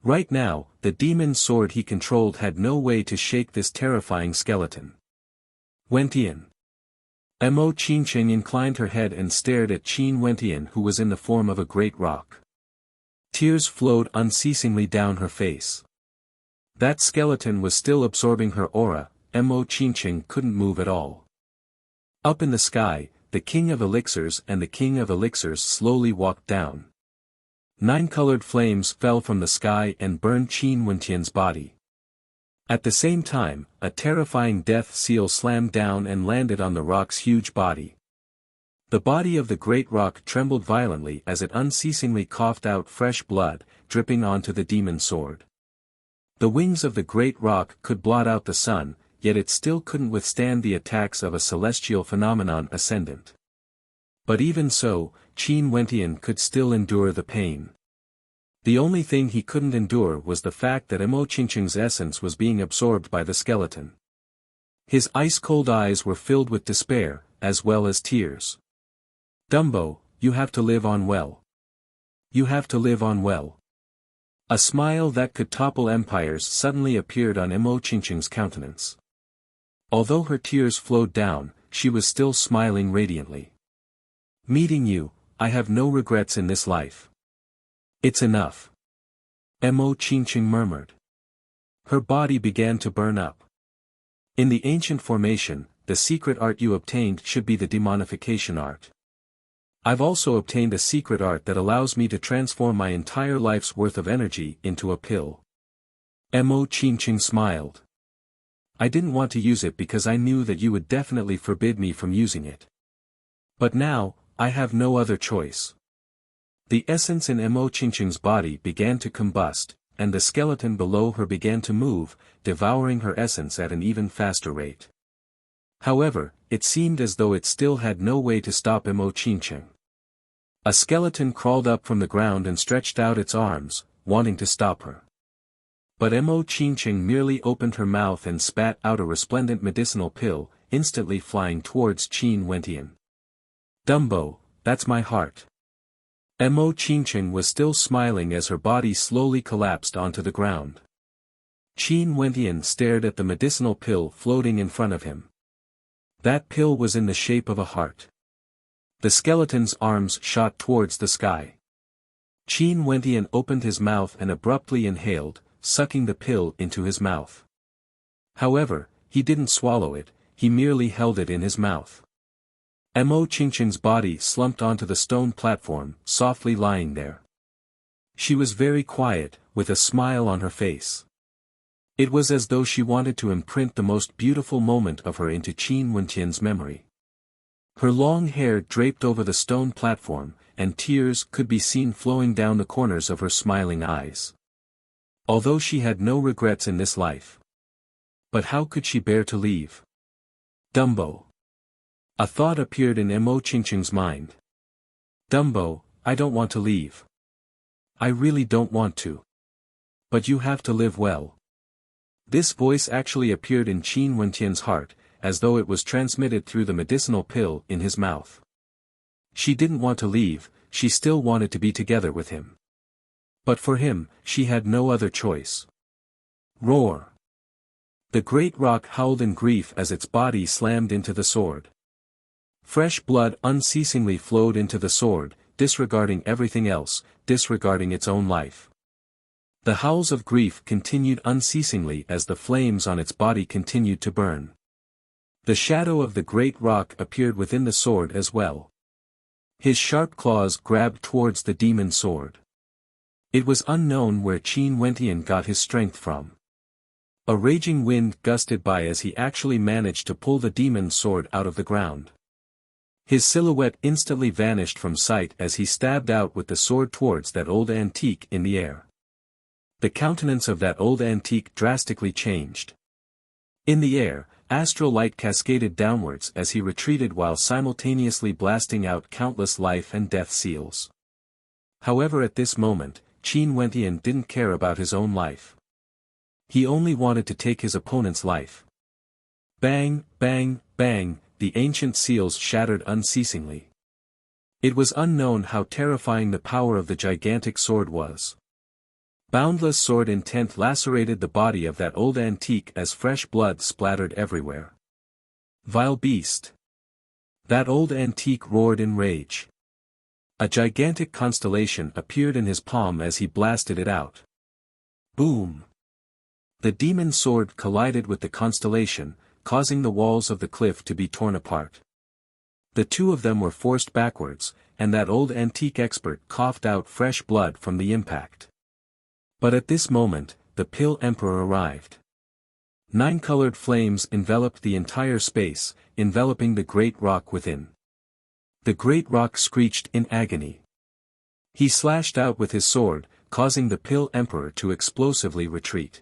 Right now, the demon sword he controlled had no way to shake this terrifying skeleton. Wentian. Emo Qingcheng inclined her head and stared at Qin Wentian, who was in the form of a great rock. Tears flowed unceasingly down her face. That skeleton was still absorbing her aura. Emo Qingcheng couldn't move at all. Up in the sky, the King of Elixirs and the King of Elixirs slowly walked down. 9 colored flames fell from the sky and burned Qin Wentian's body. At the same time, a terrifying death seal slammed down and landed on the rock's huge body. The body of the great rock trembled violently as it unceasingly coughed out fresh blood, dripping onto the demon sword. The wings of the great rock could blot out the sun, yet it still couldn't withstand the attacks of a celestial phenomenon ascendant. But even so, Qin Wentian could still endure the pain. The only thing he couldn't endure was the fact that Emo Qingcheng's essence was being absorbed by the skeleton. His ice-cold eyes were filled with despair, as well as tears. "Dumbo, you have to live on well. You have to live on well." A smile that could topple empires suddenly appeared on Emo Qingcheng's countenance. Although her tears flowed down, she was still smiling radiantly. "Meeting you, I have no regrets in this life. It's enough." Emo Qingcheng murmured. Her body began to burn up. In the ancient formation, the secret art you obtained should be the demonification art. I've also obtained a secret art that allows me to transform my entire life's worth of energy into a pill. Emo Qingcheng smiled. "I didn't want to use it because I knew that you would definitely forbid me from using it. But now, I have no other choice." The essence in Emo Qingcheng's body began to combust, and the skeleton below her began to move, devouring her essence at an even faster rate. However, it seemed as though it still had no way to stop Emo Qingcheng. A skeleton crawled up from the ground and stretched out its arms, wanting to stop her. But Emo Qingcheng merely opened her mouth and spat out a resplendent medicinal pill, instantly flying towards Qin Wentian. "Dumbo, that's my heart." Emo Qingcheng was still smiling as her body slowly collapsed onto the ground. Qin Wentian stared at the medicinal pill floating in front of him. That pill was in the shape of a heart. The skeleton's arms shot towards the sky. Qin Wentian opened his mouth and abruptly inhaled, sucking the pill into his mouth. However, he didn't swallow it, he merely held it in his mouth. Mo Qingqing's body slumped onto the stone platform, softly lying there. She was very quiet, with a smile on her face. It was as though she wanted to imprint the most beautiful moment of her into Qin Wentian's memory. Her long hair draped over the stone platform, and tears could be seen flowing down the corners of her smiling eyes. Although she had no regrets in this life. But how could she bear to leave? Dumbo. A thought appeared in Mo Qingqing's mind. Dumbo, I don't want to leave. I really don't want to. But you have to live well. This voice actually appeared in Qin Wentian's heart, as though it was transmitted through the medicinal pill in his mouth. She didn't want to leave, she still wanted to be together with him. But for him, she had no other choice. Roar! The great rock howled in grief as its body slammed into the sword. Fresh blood unceasingly flowed into the sword, disregarding everything else, disregarding its own life. The howls of grief continued unceasingly as the flames on its body continued to burn. The shadow of the great rock appeared within the sword as well. His sharp claws grabbed towards the demon sword. It was unknown where Qin Wentian got his strength from. A raging wind gusted by as he actually managed to pull the demon sword out of the ground. His silhouette instantly vanished from sight as he stabbed out with the sword towards that old antique in the air. The countenance of that old antique drastically changed. In the air, astral light cascaded downwards as he retreated while simultaneously blasting out countless life and death seals. However, at this moment, Qin Wentian didn't care about his own life. He only wanted to take his opponent's life. Bang, bang, bang, the ancient seals shattered unceasingly. It was unknown how terrifying the power of the gigantic sword was. Boundless sword intent lacerated the body of that old antique as fresh blood splattered everywhere. Vile beast! That old antique roared in rage. A gigantic constellation appeared in his palm as he blasted it out. Boom! The demon sword collided with the constellation, causing the walls of the cliff to be torn apart. The two of them were forced backwards, and that old antique expert coughed out fresh blood from the impact. But at this moment, the Pill Emperor arrived. 9 colored flames enveloped the entire space, enveloping the great rock within. The great rock screeched in agony. He slashed out with his sword, causing the Pill Emperor to explosively retreat.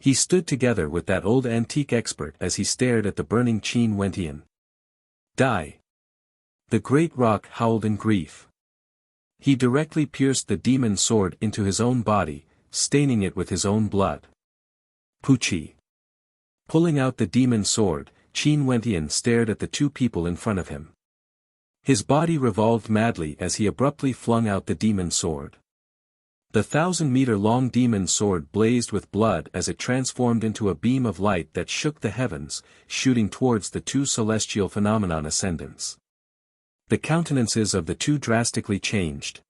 He stood together with that old antique expert as he stared at the burning Qin Wentian. Die! The great rock howled in grief. He directly pierced the demon sword into his own body, staining it with his own blood. Pucci! Pulling out the demon sword, Qin Wentian stared at the two people in front of him. His body revolved madly as he abruptly flung out the demon sword. The 1,000-meter-long demon sword blazed with blood as it transformed into a beam of light that shook the heavens, shooting towards the two celestial phenomenon ascendants. The countenances of the two drastically changed.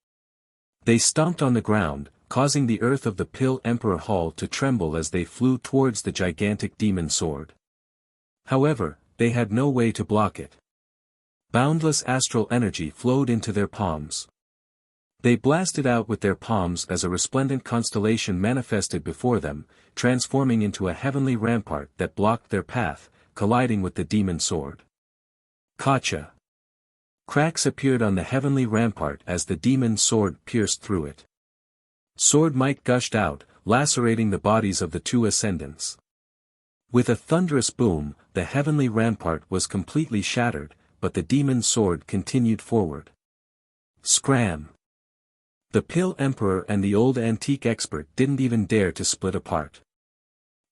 They stomped on the ground, causing the earth of the Pill Emperor Hall to tremble as they flew towards the gigantic demon sword. However, they had no way to block it. Boundless astral energy flowed into their palms. They blasted out with their palms as a resplendent constellation manifested before them, transforming into a heavenly rampart that blocked their path, colliding with the demon sword. Kacha! Cracks appeared on the heavenly rampart as the demon sword pierced through it. Sword might gushed out, lacerating the bodies of the two ascendants. With a thunderous boom, the heavenly rampart was completely shattered, but the demon sword continued forward. Scram! The Pill Emperor and the old antique expert didn't even dare to split apart.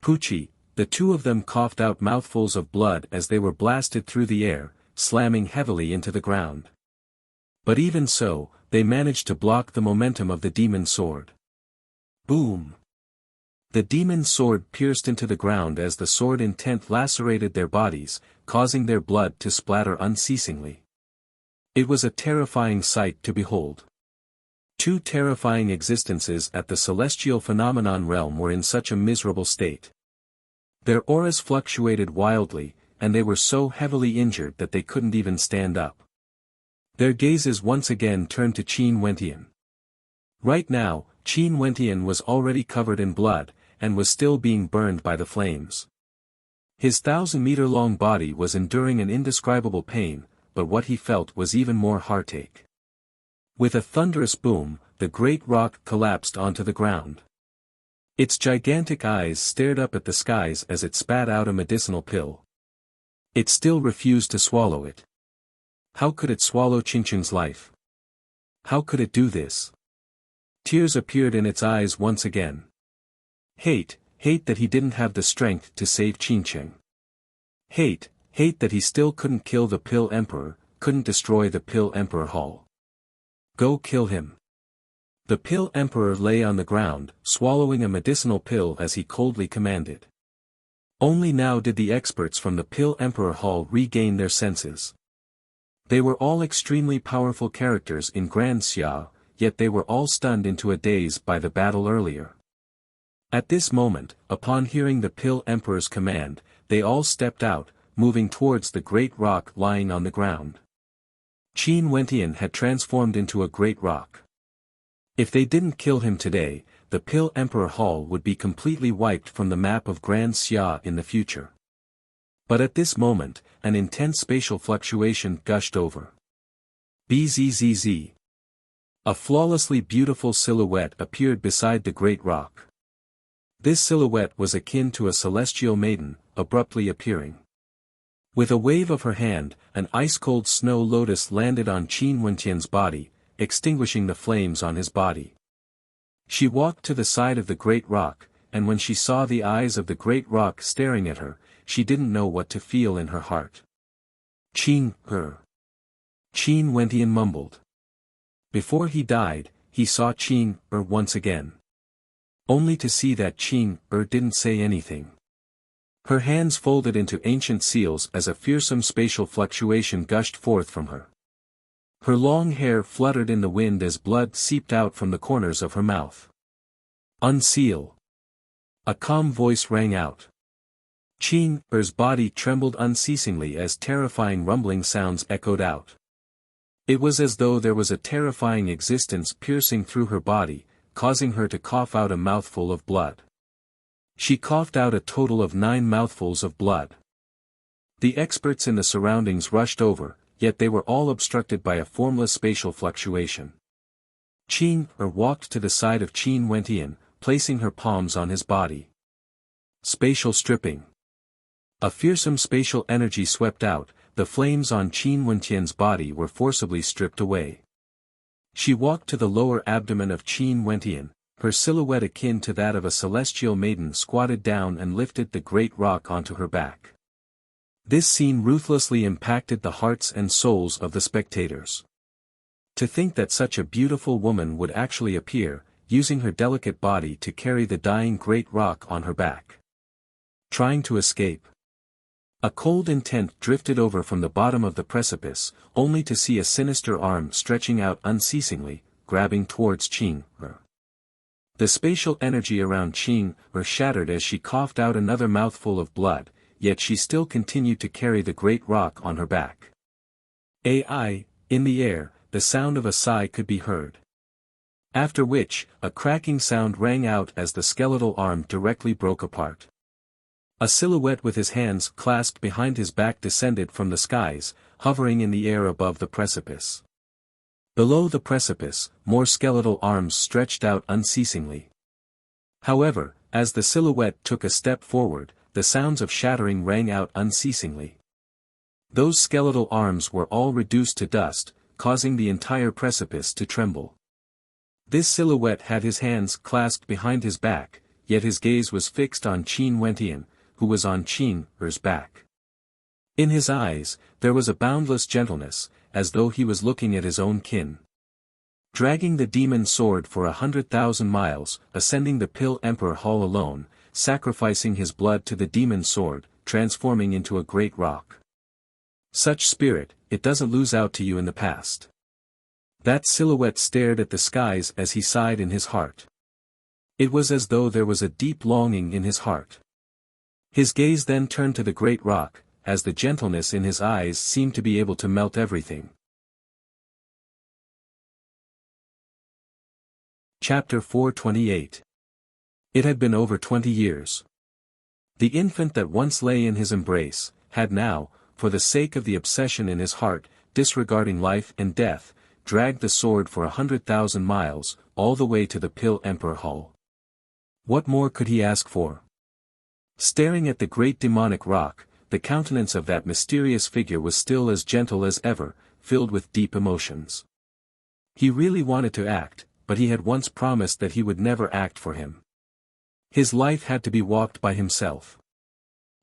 Pucci! The two of them coughed out mouthfuls of blood as they were blasted through the air, slamming heavily into the ground. But even so, they managed to block the momentum of the demon sword. Boom! The demon sword pierced into the ground as the sword intent lacerated their bodies, causing their blood to splatter unceasingly. It was a terrifying sight to behold. Two terrifying existences at the celestial phenomenon realm were in such a miserable state. Their auras fluctuated wildly, and they were so heavily injured that they couldn't even stand up. Their gazes once again turned to Qin Wentian. Right now, Qin Wentian was already covered in blood, and was still being burned by the flames. His 1,000-meter-long body was enduring an indescribable pain, but what he felt was even more heartache. With a thunderous boom, the great rock collapsed onto the ground. Its gigantic eyes stared up at the skies as it spat out a medicinal pill. It still refused to swallow it. How could it swallow Qingqing's life? How could it do this? Tears appeared in its eyes once again. Hate that he didn't have the strength to save Qingqing. Hate that he still couldn't kill the Pill Emperor, couldn't destroy the Pill Emperor Hall. Go kill him. The Pill Emperor lay on the ground, swallowing a medicinal pill as he coldly commanded. Only now did the experts from the Pill Emperor Hall regain their senses. They were all extremely powerful characters in Grand Xia, yet they were all stunned into a daze by the battle earlier. At this moment, upon hearing the Pill Emperor's command, they all stepped out, moving towards the great rock lying on the ground. Qin Wentian had transformed into a great rock. If they didn't kill him today, the Pill Emperor Hall would be completely wiped from the map of Grand Xia in the future. But at this moment, an intense spatial fluctuation gushed over. Bzzz. A flawlessly beautiful silhouette appeared beside the great rock. This silhouette was akin to a celestial maiden, abruptly appearing. With a wave of her hand, an ice-cold snow lotus landed on Qin Wentian's body, extinguishing the flames on his body. She walked to the side of the great rock, and when she saw the eyes of the great rock staring at her, she didn't know what to feel in her heart. Qin Wentian mumbled. Before he died, he saw Qin once again. Only to see that Qin didn't say anything. Her hands folded into ancient seals as a fearsome spatial fluctuation gushed forth from her. Her long hair fluttered in the wind as blood seeped out from the corners of her mouth. Unseal. A calm voice rang out. Qin's body trembled unceasingly as terrifying rumbling sounds echoed out. It was as though there was a terrifying existence piercing through her body, causing her to cough out a mouthful of blood. She coughed out a total of 9 mouthfuls of blood. The experts in the surroundings rushed over, yet they were all obstructed by a formless spatial fluctuation. Qin walked to the side of Qin Wentian, placing her palms on his body. Spatial stripping. A fearsome spatial energy swept out, the flames on Qin Wentian's body were forcibly stripped away. She walked to the lower abdomen of Qin Wentian, her silhouette akin to that of a celestial maiden squatted down and lifted the great rock onto her back. This scene ruthlessly impacted the hearts and souls of the spectators. To think that such a beautiful woman would actually appear, using her delicate body to carry the dying great rock on her back. Trying to escape. A cold intent drifted over from the bottom of the precipice, only to see a sinister arm stretching out unceasingly, grabbing towards Qin. The spatial energy around Qin shattered as she coughed out another mouthful of blood, yet she still continued to carry the great rock on her back. In the air, the sound of a sigh could be heard. After which, a cracking sound rang out as the skeletal arm directly broke apart. A silhouette with his hands clasped behind his back descended from the skies, hovering in the air above the precipice. Below the precipice, more skeletal arms stretched out unceasingly. However, as the silhouette took a step forward, the sounds of shattering rang out unceasingly. Those skeletal arms were all reduced to dust, causing the entire precipice to tremble. This silhouette had his hands clasped behind his back, yet his gaze was fixed on Qin Wentian, who was on Qin's back. In his eyes, there was a boundless gentleness, as though he was looking at his own kin. Dragging the demon sword for 100,000 miles, ascending the Pill Emperor Hall alone, sacrificing his blood to the demon sword, transforming into a great rock. Such spirit, it doesn't lose out to you in the past. That silhouette stared at the skies as he sighed in his heart. It was as though there was a deep longing in his heart. His gaze then turned to the great rock, as the gentleness in his eyes seemed to be able to melt everything. Chapter 428. It had been over 20 years. The infant that once lay in his embrace, had now, for the sake of the obsession in his heart, disregarding life and death, dragged the sword for 100,000 miles, all the way to the Pill Emperor Hall. What more could he ask for? Staring at the great demonic rock, the countenance of that mysterious figure was still as gentle as ever, filled with deep emotions. He really wanted to act, but he had once promised that he would never act for him. His life had to be walked by himself.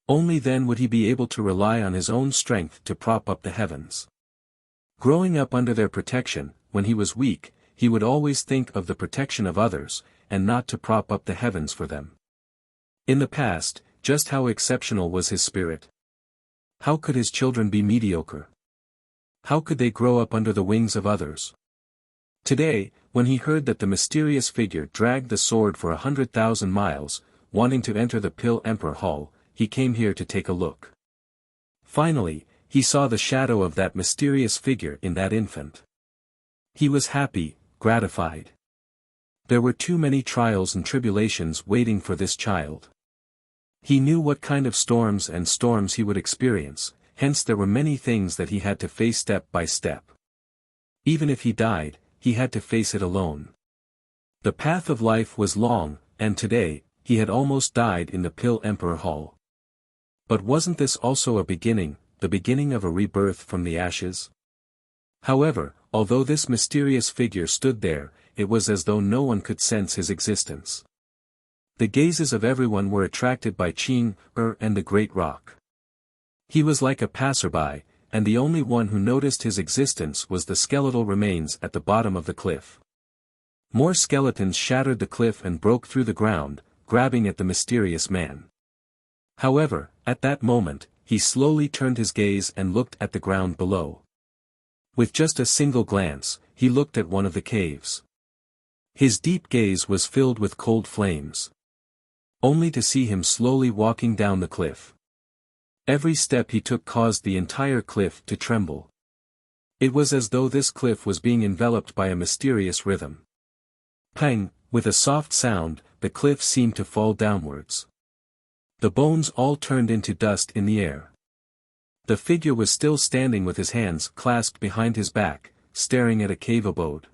Only then would he be able to rely on his own strength to prop up the heavens. Growing up under their protection, when he was weak, he would always think of the protection of others, and not to prop up the heavens for them. In the past, just how exceptional was his spirit? How could his children be mediocre? How could they grow up under the wings of others? Today, when he heard that the mysterious figure dragged the sword for 100,000 miles, wanting to enter the Pill Emperor Hall, he came here to take a look. Finally, he saw the shadow of that mysterious figure in that infant. He was happy, gratified. There were too many trials and tribulations waiting for this child. He knew what kind of storms he would experience, hence there were many things that he had to face step by step. Even if he died, he had to face it alone. The path of life was long, and today, he had almost died in the Pill Emperor Hall. But wasn't this also a beginning, the beginning of a rebirth from the ashes? However, although this mysterious figure stood there, it was as though no one could sense his existence. The gazes of everyone were attracted by Qing, and the great rock. He was like a passerby, and the only one who noticed his existence was the skeletal remains at the bottom of the cliff. More skeletons shattered the cliff and broke through the ground, grabbing at the mysterious man. However, at that moment, he slowly turned his gaze and looked at the ground below. With just a single glance, he looked at one of the caves. His deep gaze was filled with cold flames. Only to see him slowly walking down the cliff. Every step he took caused the entire cliff to tremble. It was as though this cliff was being enveloped by a mysterious rhythm. Pang, with a soft sound, the cliff seemed to fall downwards. The bones all turned into dust in the air. The figure was still standing with his hands clasped behind his back, staring at a cave abode.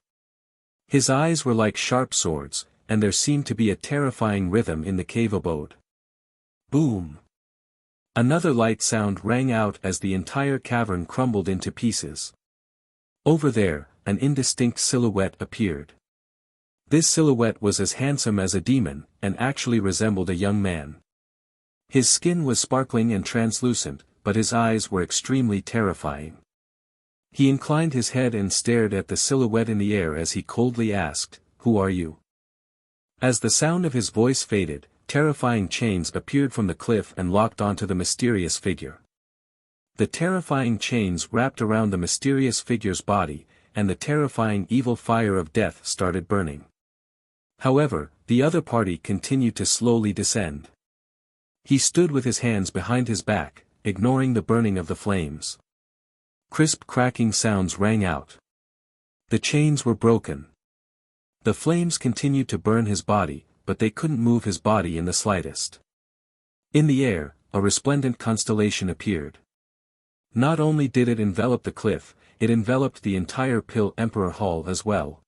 His eyes were like sharp swords, and there seemed to be a terrifying rhythm in the cave abode. Boom! Another light sound rang out as the entire cavern crumbled into pieces. Over there, an indistinct silhouette appeared. This silhouette was as handsome as a demon, and actually resembled a young man. His skin was sparkling and translucent, but his eyes were extremely terrifying. He inclined his head and stared at the silhouette in the air as he coldly asked, "Who are you?" As the sound of his voice faded, terrifying chains appeared from the cliff and locked onto the mysterious figure. The terrifying chains wrapped around the mysterious figure's body, and the terrifying evil fire of death started burning. However, the other party continued to slowly descend. He stood with his hands behind his back, ignoring the burning of the flames. Crisp cracking sounds rang out. The chains were broken. The flames continued to burn his body, but they couldn't move his body in the slightest. In the air, a resplendent constellation appeared. Not only did it envelop the cliff, it enveloped the entire Pill Emperor Hall as well.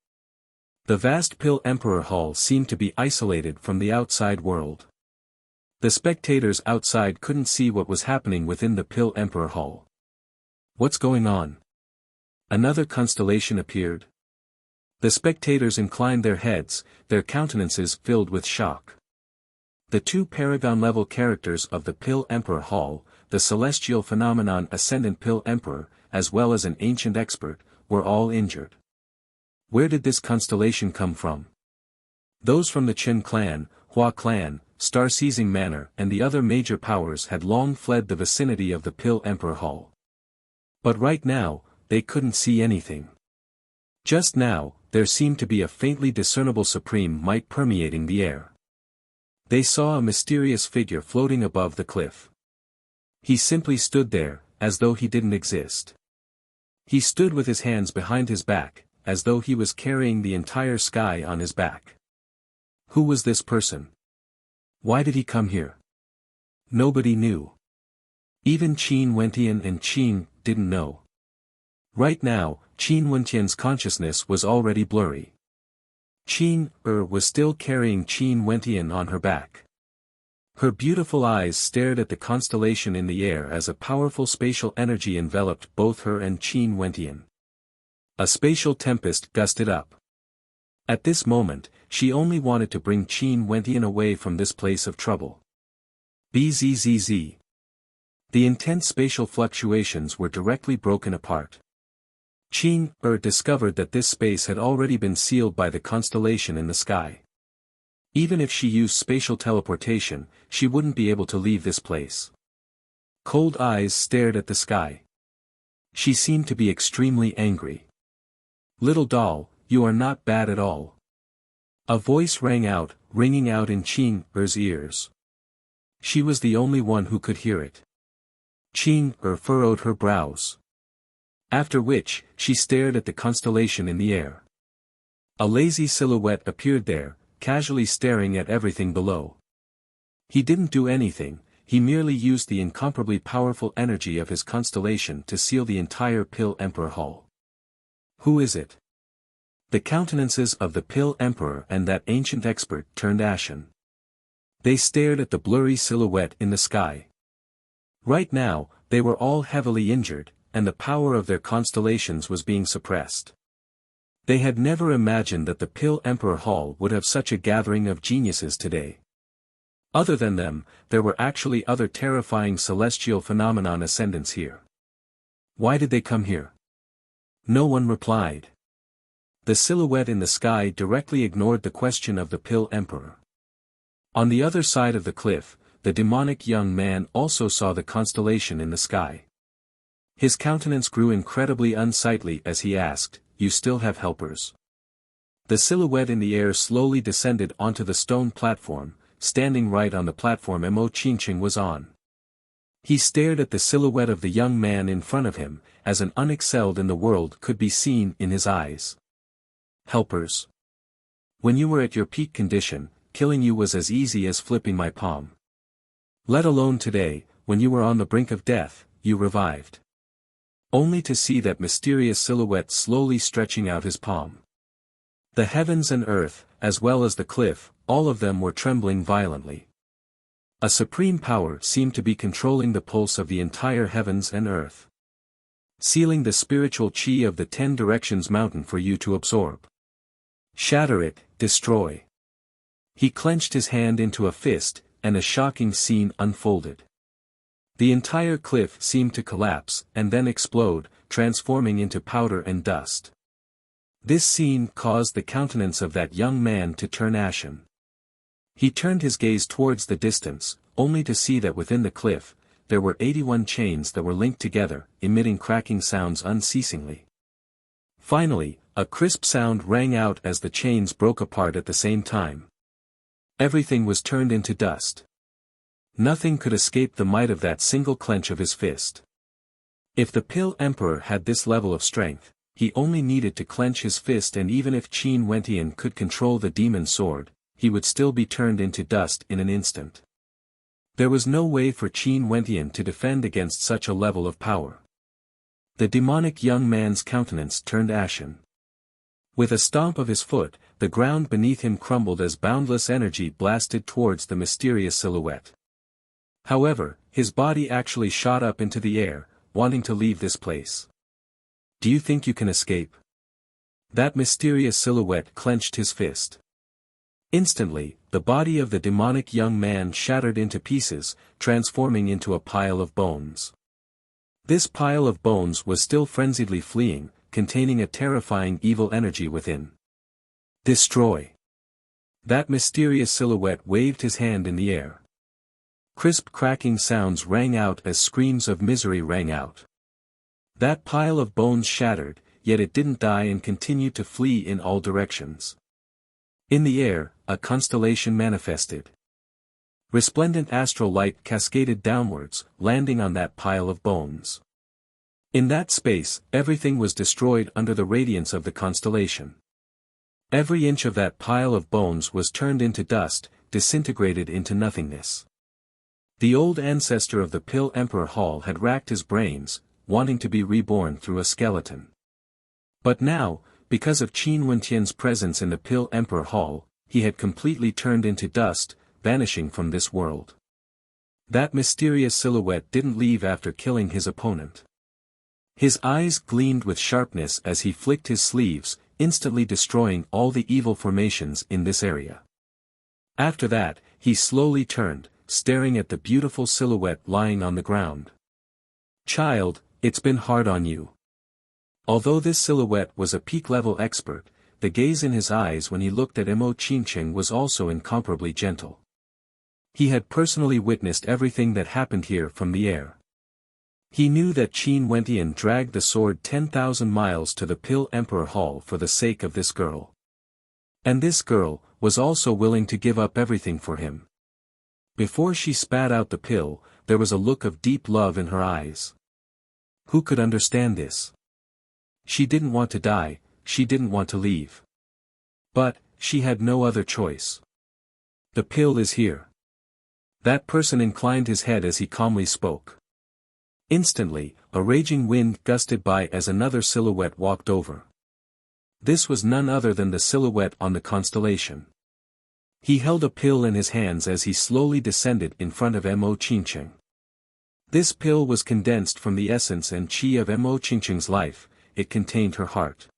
The vast Pill Emperor Hall seemed to be isolated from the outside world. The spectators outside couldn't see what was happening within the Pill Emperor Hall. What's going on? Another constellation appeared. The spectators inclined their heads, their countenances filled with shock. The two paragon-level characters of the Pill Emperor Hall, the celestial phenomenon Ascendant Pill Emperor, as well as an ancient expert, were all injured. Where did this constellation come from? Those from the Qin clan, Hua clan, Star-Seizing Manor and the other major powers had long fled the vicinity of the Pill Emperor Hall. But right now, they couldn't see anything. Just now, there seemed to be a faintly discernible supreme might permeating the air. They saw a mysterious figure floating above the cliff. He simply stood there, as though he didn't exist. He stood with his hands behind his back, as though he was carrying the entire sky on his back. Who was this person? Why did he come here? Nobody knew. Even Qin Wentian and Qin didn't know. Right now, Qin Wentian's consciousness was already blurry. Qin was still carrying Qin Wentian on her back. Her beautiful eyes stared at the constellation in the air as a powerful spatial energy enveloped both her and Qin Wentian. A spatial tempest gusted up. At this moment, she only wanted to bring Qin Wentian away from this place of trouble. Bzzz. The intense spatial fluctuations were directly broken apart. Qin discovered that this space had already been sealed by the constellation in the sky. Even if she used spatial teleportation, she wouldn't be able to leave this place. Cold eyes stared at the sky. She seemed to be extremely angry. "Little doll, you are not bad at all." A voice rang out, ringing out in Qin ears. She was the only one who could hear it. Qin furrowed her brows. After which, she stared at the constellation in the air. A lazy silhouette appeared there, casually staring at everything below. He didn't do anything, he merely used the incomparably powerful energy of his constellation to seal the entire Pill Emperor Hall. Who is it? The countenances of the Pill Emperor and that ancient expert turned ashen. They stared at the blurry silhouette in the sky. Right now, they were all heavily injured, and the power of their constellations was being suppressed. They had never imagined that the Pill Emperor Hall would have such a gathering of geniuses today. Other than them, there were actually other terrifying celestial phenomenon ascendants here. Why did they come here? No one replied. The silhouette in the sky directly ignored the question of the Pill Emperor. On the other side of the cliff, the demonic young man also saw the constellation in the sky. His countenance grew incredibly unsightly as he asked, "You still have helpers?" The silhouette in the air slowly descended onto the stone platform, standing right on the platform Mo Qingqing was on. He stared at the silhouette of the young man in front of him, as an unexcelled in the world could be seen in his eyes. Helpers. When you were at your peak condition, killing you was as easy as flipping my palm. Let alone today, when you were on the brink of death, you revived. Only to see that mysterious silhouette slowly stretching out his palm. The heavens and earth, as well as the cliff, all of them were trembling violently. A supreme power seemed to be controlling the pulse of the entire heavens and earth. Sealing the spiritual chi of the 10 directions mountain for you to absorb. Shatter it, destroy. He clenched his hand into a fist, and a shocking scene unfolded. The entire cliff seemed to collapse, and then explode, transforming into powder and dust. This scene caused the countenance of that young man to turn ashen. He turned his gaze towards the distance, only to see that within the cliff, there were 81 chains that were linked together, emitting cracking sounds unceasingly. Finally, a crisp sound rang out as the chains broke apart at the same time. Everything was turned into dust. Nothing could escape the might of that single clench of his fist. If the Pill Emperor had this level of strength, he only needed to clench his fist, and even if Qin Wentian could control the demon sword, he would still be turned into dust in an instant. There was no way for Qin Wentian to defend against such a level of power. The demonic young man's countenance turned ashen. With a stomp of his foot, the ground beneath him crumbled as boundless energy blasted towards the mysterious silhouette. However, his body actually shot up into the air, wanting to leave this place. Do you think you can escape? That mysterious silhouette clenched his fist. Instantly, the body of the demonic young man shattered into pieces, transforming into a pile of bones. This pile of bones was still frenziedly fleeing, containing a terrifying evil energy within. Destroy. That mysterious silhouette waved his hand in the air. Crisp cracking sounds rang out as screams of misery rang out. That pile of bones shattered, yet it didn't die and continued to flee in all directions. In the air, a constellation manifested. Resplendent astral light cascaded downwards, landing on that pile of bones. In that space, everything was destroyed under the radiance of the constellation. Every inch of that pile of bones was turned into dust, disintegrated into nothingness. The old ancestor of the Pill Emperor Hall had racked his brains, wanting to be reborn through a skeleton. But now, because of Qin Wentian's presence in the Pill Emperor Hall, he had completely turned into dust, vanishing from this world. That mysterious silhouette didn't leave after killing his opponent. His eyes gleamed with sharpness as he flicked his sleeves, instantly destroying all the evil formations in this area. After that, he slowly turned, staring at the beautiful silhouette lying on the ground. "Child, it's been hard on you." Although this silhouette was a peak-level expert, the gaze in his eyes when he looked at Mo Qingqing was also incomparably gentle. He had personally witnessed everything that happened here from the air. He knew that Qin Wentian dragged the sword 10,000 miles to the Pill Emperor Hall for the sake of this girl. And this girl was also willing to give up everything for him. Before she spat out the pill, there was a look of deep love in her eyes. Who could understand this? She didn't want to die, she didn't want to leave. But, she had no other choice. The pill is here. That person inclined his head as he calmly spoke. Instantly, a raging wind gusted by as another silhouette walked over. This was none other than the silhouette on the constellation. He held a pill in his hands as he slowly descended in front of Mo Qingqing. This pill was condensed from the essence and chi of Mo Qingqing's life, it contained her heart.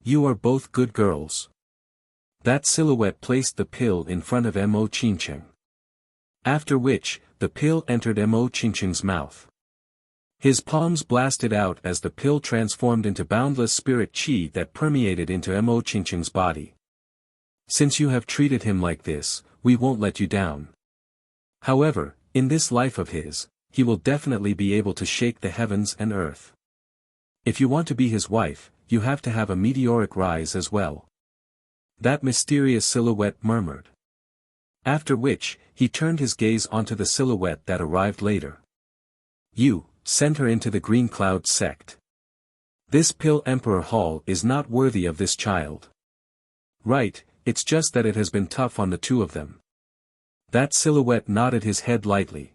"You are both good girls." That silhouette placed the pill in front of Mo Qingqing. After which, the pill entered Mo Qingqing's mouth. His palms blasted out as the pill transformed into boundless spirit chi that permeated into Mo Qingqing's body. "Since you have treated him like this, we won't let you down. However, in this life of his, he will definitely be able to shake the heavens and earth. If you want to be his wife, you have to have a meteoric rise as well." That mysterious silhouette murmured. After which, he turned his gaze onto the silhouette that arrived later. "You, send her into the Green Cloud sect. This Pill Emperor Hall is not worthy of this child." "Right, it's just that it has been tough on the two of them." That silhouette nodded his head lightly.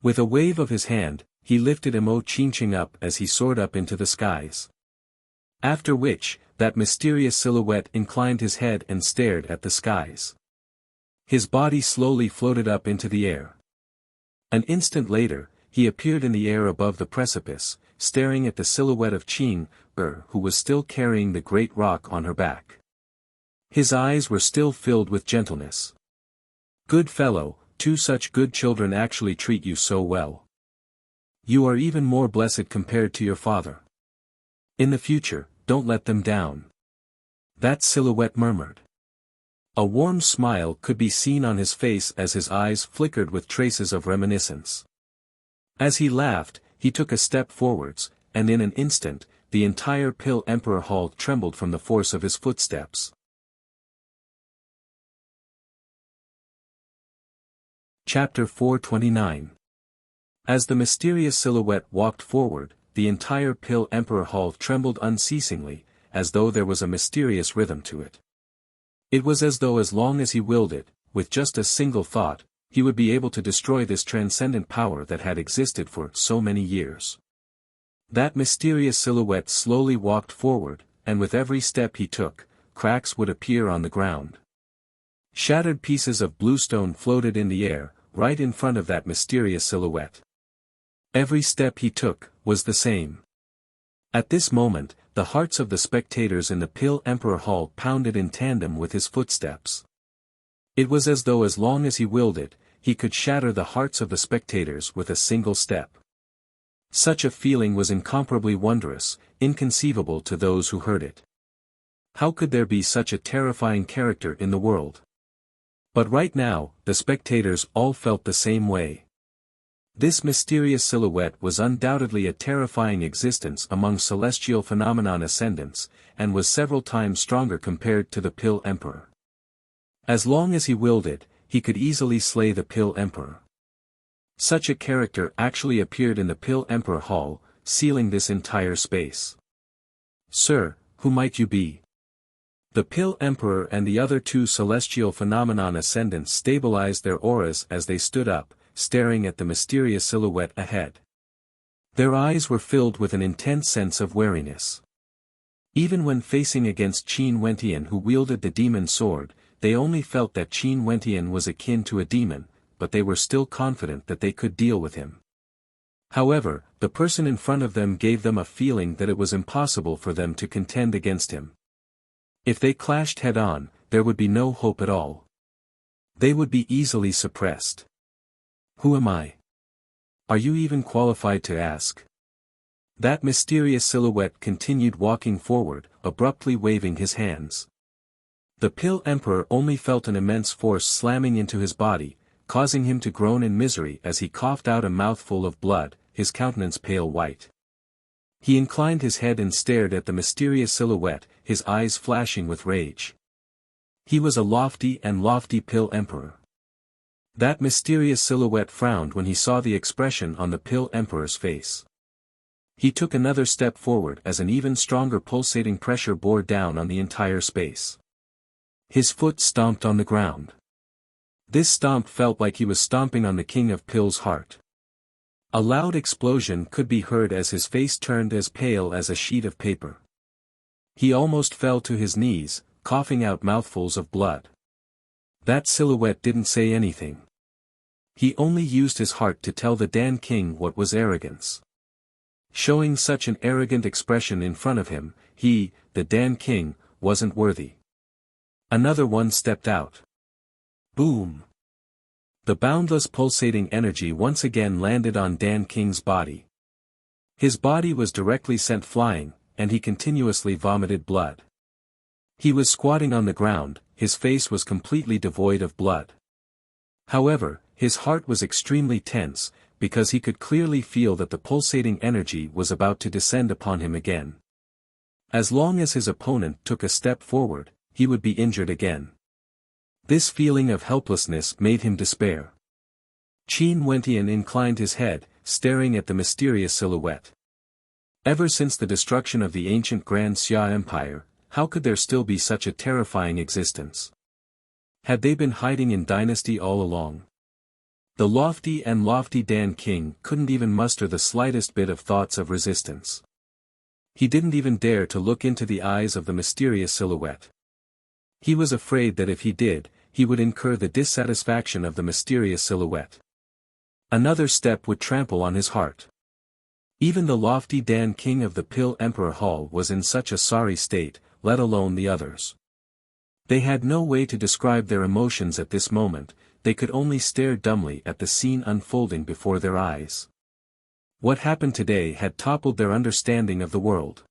With a wave of his hand, he lifted Mo Qingqing up as he soared up into the skies. After which, that mysterious silhouette inclined his head and stared at the skies. His body slowly floated up into the air. An instant later, he appeared in the air above the precipice, staring at the silhouette of Qing, who was still carrying the great rock on her back. His eyes were still filled with gentleness. "Good fellow, two such good children actually treat you so well. You are even more blessed compared to your father. In the future, don't let them down." That silhouette murmured. A warm smile could be seen on his face as his eyes flickered with traces of reminiscence. As he laughed, he took a step forwards, and in an instant, the entire Pill Emperor Hall trembled from the force of his footsteps. Chapter 429. As the mysterious silhouette walked forward, the entire Pill Emperor Hall trembled unceasingly, as though there was a mysterious rhythm to it. It was as though as long as he willed it, with just a single thought, he would be able to destroy this transcendent power that had existed for so many years. That mysterious silhouette slowly walked forward, and with every step he took, cracks would appear on the ground. Shattered pieces of bluestone floated in the air, right in front of that mysterious silhouette. Every step he took was the same. At this moment, the hearts of the spectators in the Pill Emperor Hall pounded in tandem with his footsteps. It was as though as long as he willed it, he could shatter the hearts of the spectators with a single step. Such a feeling was incomparably wondrous, inconceivable to those who heard it. How could there be such a terrifying character in the world? But right now, the spectators all felt the same way. This mysterious silhouette was undoubtedly a terrifying existence among celestial phenomenon ascendants, and was several times stronger compared to the Pill Emperor. As long as he willed it, he could easily slay the Pill Emperor. Such a character actually appeared in the Pill Emperor Hall, sealing this entire space. "Sir, who might you be?" The Pill Emperor and the other two celestial phenomenon ascendants stabilized their auras as they stood up, staring at the mysterious silhouette ahead. Their eyes were filled with an intense sense of wariness. Even when facing against Qin Wentian, who wielded the demon sword, they only felt that Qin Wentian was akin to a demon, but they were still confident that they could deal with him. However, the person in front of them gave them a feeling that it was impossible for them to contend against him. If they clashed head-on, there would be no hope at all. They would be easily suppressed. "Who am I? Are you even qualified to ask?" That mysterious silhouette continued walking forward, abruptly waving his hands. The Pill Emperor only felt an immense force slamming into his body, causing him to groan in misery as he coughed out a mouthful of blood, his countenance pale white. He inclined his head and stared at the mysterious silhouette, his eyes flashing with rage. He was a lofty Pill Emperor. That mysterious silhouette frowned when he saw the expression on the Pill Emperor's face. He took another step forward as an even stronger pulsating pressure bore down on the entire space. His foot stomped on the ground. This stomp felt like he was stomping on the King of Pill's heart. A loud explosion could be heard as his face turned as pale as a sheet of paper. He almost fell to his knees, coughing out mouthfuls of blood. That silhouette didn't say anything. He only used his heart to tell the Dan King what was arrogance. Showing such an arrogant expression in front of him, he, the Dan King, wasn't worthy. Another one stepped out. Boom! The boundless pulsating energy once again landed on Dan King's body. His body was directly sent flying, and he continuously vomited blood. He was squatting on the ground, his face was completely devoid of blood. However, his heart was extremely tense, because he could clearly feel that the pulsating energy was about to descend upon him again. As long as his opponent took a step forward, he would be injured again. This feeling of helplessness made him despair. Qin Wentian inclined his head, staring at the mysterious silhouette. Ever since the destruction of the ancient Grand Xia Empire, how could there still be such a terrifying existence? Had they been hiding in dynasty all along? The lofty Dan King couldn't even muster the slightest bit of thoughts of resistance. He didn't even dare to look into the eyes of the mysterious silhouette. He was afraid that if he did, he would incur the dissatisfaction of the mysterious silhouette. Another step would trample on his heart. Even the lofty Dan King of the Pill Emperor Hall was in such a sorry state, let alone the others. They had no way to describe their emotions at this moment, they could only stare dumbly at the scene unfolding before their eyes. What happened today had toppled their understanding of the world.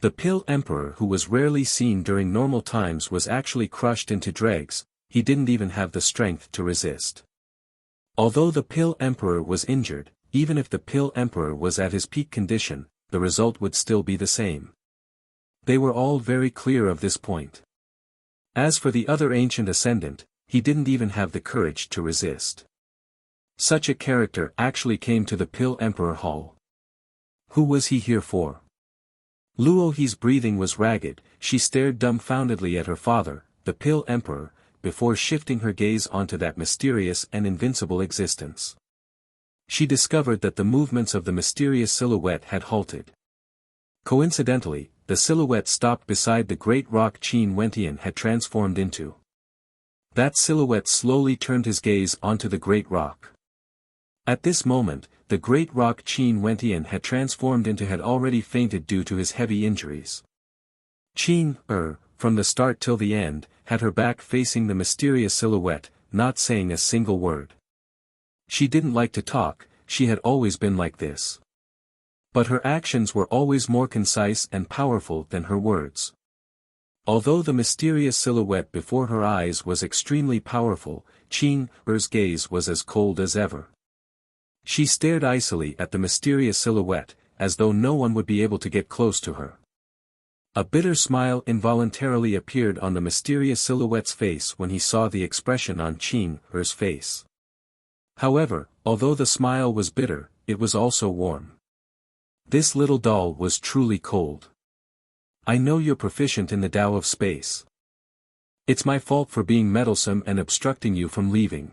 The Pill Emperor, who was rarely seen during normal times, was actually crushed into dregs. He didn't even have the strength to resist. Although the Pill Emperor was injured, even if the Pill Emperor was at his peak condition, the result would still be the same. They were all very clear of this point. As for the other ancient ascendant, he didn't even have the courage to resist. Such a character actually came to the Pill Emperor Hall. Who was he here for? Luo He's breathing was ragged, she stared dumbfoundedly at her father, the Pill Emperor, before shifting her gaze onto that mysterious and invincible existence. She discovered that the movements of the mysterious silhouette had halted. Coincidentally, the silhouette stopped beside the great rock Qin Wentian had transformed into. That silhouette slowly turned his gaze onto the great rock. At this moment, the great rock Qin Wentian had transformed into had already fainted due to his heavy injuries. Qin, from the start till the end, had her back facing the mysterious silhouette, not saying a single word. She didn't like to talk, she had always been like this. But her actions were always more concise and powerful than her words. Although the mysterious silhouette before her eyes was extremely powerful, Qin Er's gaze was as cold as ever. She stared icily at the mysterious silhouette, as though no one would be able to get close to her. A bitter smile involuntarily appeared on the mysterious silhouette's face when he saw the expression on Qin Er's face. However, although the smile was bitter, it was also warm. This little doll was truly cold. I know you're proficient in the Tao of space. It's my fault for being meddlesome and obstructing you from leaving.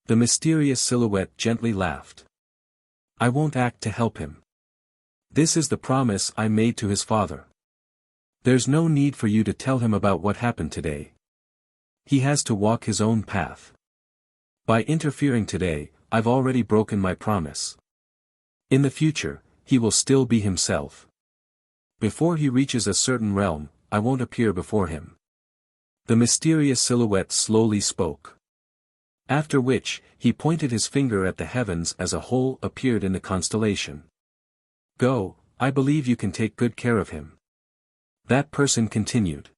The mysterious silhouette gently laughed. I won't act to help him. This is the promise I made to his father. There's no need for you to tell him about what happened today. He has to walk his own path. By interfering today, I've already broken my promise. In the future, he will still be himself. Before he reaches a certain realm, I won't appear before him. The mysterious silhouette slowly spoke. After which, he pointed his finger at the heavens as a hole appeared in the constellation. Go, I believe you can take good care of him. That person continued.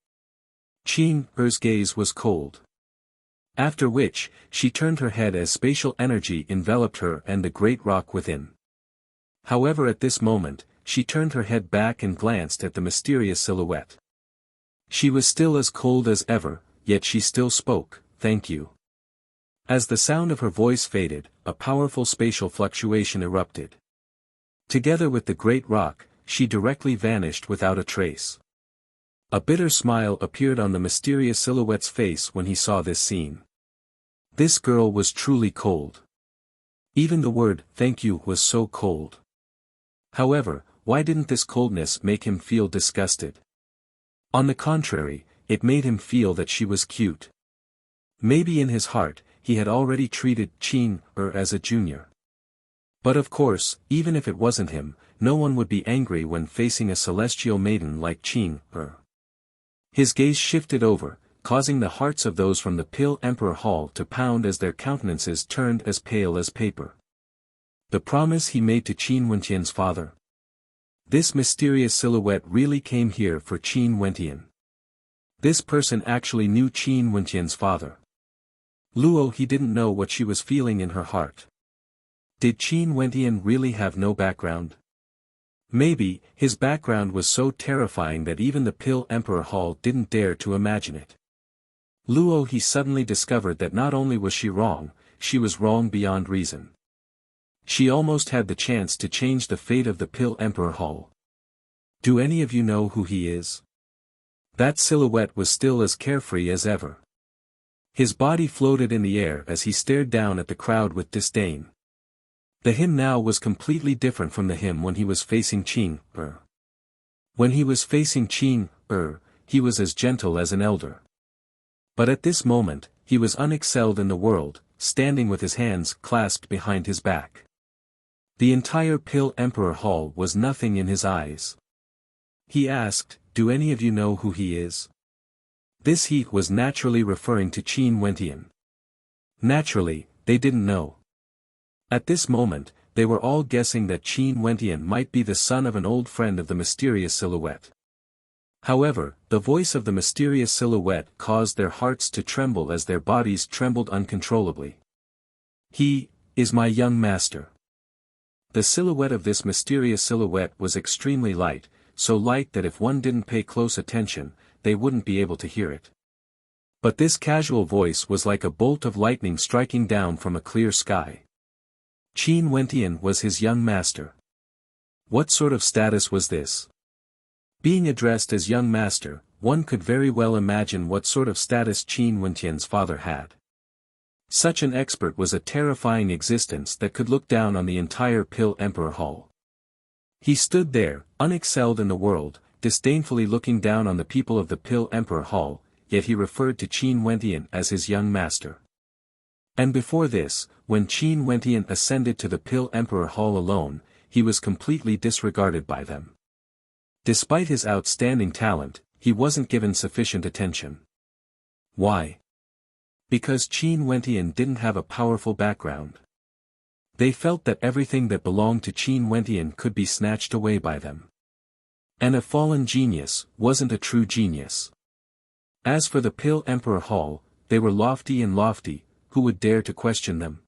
Qin Er's gaze was cold. After which, she turned her head as spatial energy enveloped her and the great rock within. However, at this moment, she turned her head back and glanced at the mysterious silhouette. She was still as cold as ever, yet she still spoke, "Thank you." As the sound of her voice faded, a powerful spatial fluctuation erupted. Together with the great rock, she directly vanished without a trace. A bitter smile appeared on the mysterious silhouette's face when he saw this scene. This girl was truly cold. Even the word, "thank you," was so cold. However, why didn't this coldness make him feel disgusted? On the contrary, it made him feel that she was cute. Maybe in his heart, he had already treated Qin Er as a junior. But of course, even if it wasn't him, no one would be angry when facing a celestial maiden like Qin Er. His gaze shifted over, causing the hearts of those from the Pill Emperor Hall to pound as their countenances turned as pale as paper. The promise he made to Qin Wentian's father. This mysterious silhouette really came here for Qin Wentian. This person actually knew Qin Wentian's father. Luo, he didn't know what she was feeling in her heart. Did Qin Wentian really have no background? Maybe, his background was so terrifying that even the Pill Emperor Hall didn't dare to imagine it. Luo, he suddenly discovered that not only was she wrong, she was wrong beyond reason. She almost had the chance to change the fate of the Pill Emperor Hall. Do any of you know who he is? That silhouette was still as carefree as ever. His body floated in the air as he stared down at the crowd with disdain. The him now was completely different from the him when he was facing Qin Er. When he was facing Qin Er, he was as gentle as an elder. But at this moment, he was unexcelled in the world, standing with his hands clasped behind his back. The entire Pill Emperor Hall was nothing in his eyes. He asked, "Do any of you know who he is?" This he was naturally referring to Qin Wentian. Naturally, they didn't know. At this moment, they were all guessing that Qin Wentian might be the son of an old friend of the mysterious silhouette. However, the voice of the mysterious silhouette caused their hearts to tremble as their bodies trembled uncontrollably. He is my young master. The silhouette of this mysterious silhouette was extremely light, so light that if one didn't pay close attention, they wouldn't be able to hear it. But this casual voice was like a bolt of lightning striking down from a clear sky. Qin Wentian was his young master. What sort of status was this? Being addressed as young master, one could very well imagine what sort of status Qin Wentian's father had. Such an expert was a terrifying existence that could look down on the entire Pill Emperor Hall. He stood there, unexcelled in the world, disdainfully looking down on the people of the Pill Emperor Hall, yet he referred to Qin Wentian as his young master. And before this, when Qin Wentian ascended to the Pill Emperor Hall alone, he was completely disregarded by them. Despite his outstanding talent, he wasn't given sufficient attention. Why? Because Qin Wentian didn't have a powerful background. They felt that everything that belonged to Qin Wentian could be snatched away by them. And a fallen genius wasn't a true genius. As for the Pill Emperor Hall, they were lofty and lofty, who would dare to question them?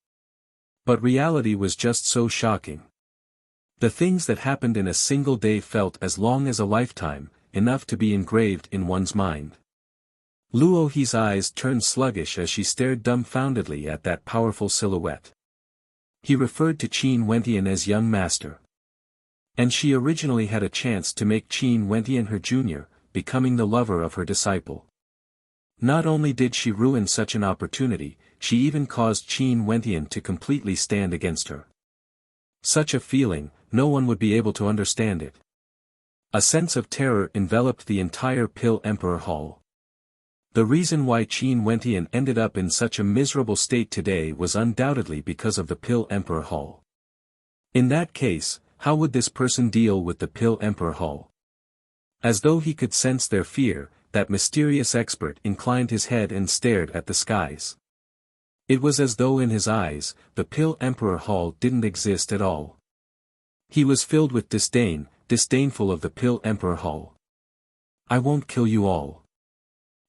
But reality was just so shocking. The things that happened in a single day felt as long as a lifetime, enough to be engraved in one's mind. Luo He's eyes turned sluggish as she stared dumbfoundedly at that powerful silhouette. He referred to Qin Wentian as young master. And she originally had a chance to make Qin Wentian her junior, becoming the lover of her disciple. Not only did she ruin such an opportunity, she even caused Qin Wentian to completely stand against her. Such a feeling, no one would be able to understand it. A sense of terror enveloped the entire Pill Emperor Hall. The reason why Qin Wentian ended up in such a miserable state today was undoubtedly because of the Pill Emperor Hall. In that case, how would this person deal with the Pill Emperor Hall? As though he could sense their fear, that mysterious expert inclined his head and stared at the skies. It was as though in his eyes, the Pill Emperor Hall didn't exist at all. He was filled with disdain, disdainful of the Pill Emperor Hall. "I won't kill you all."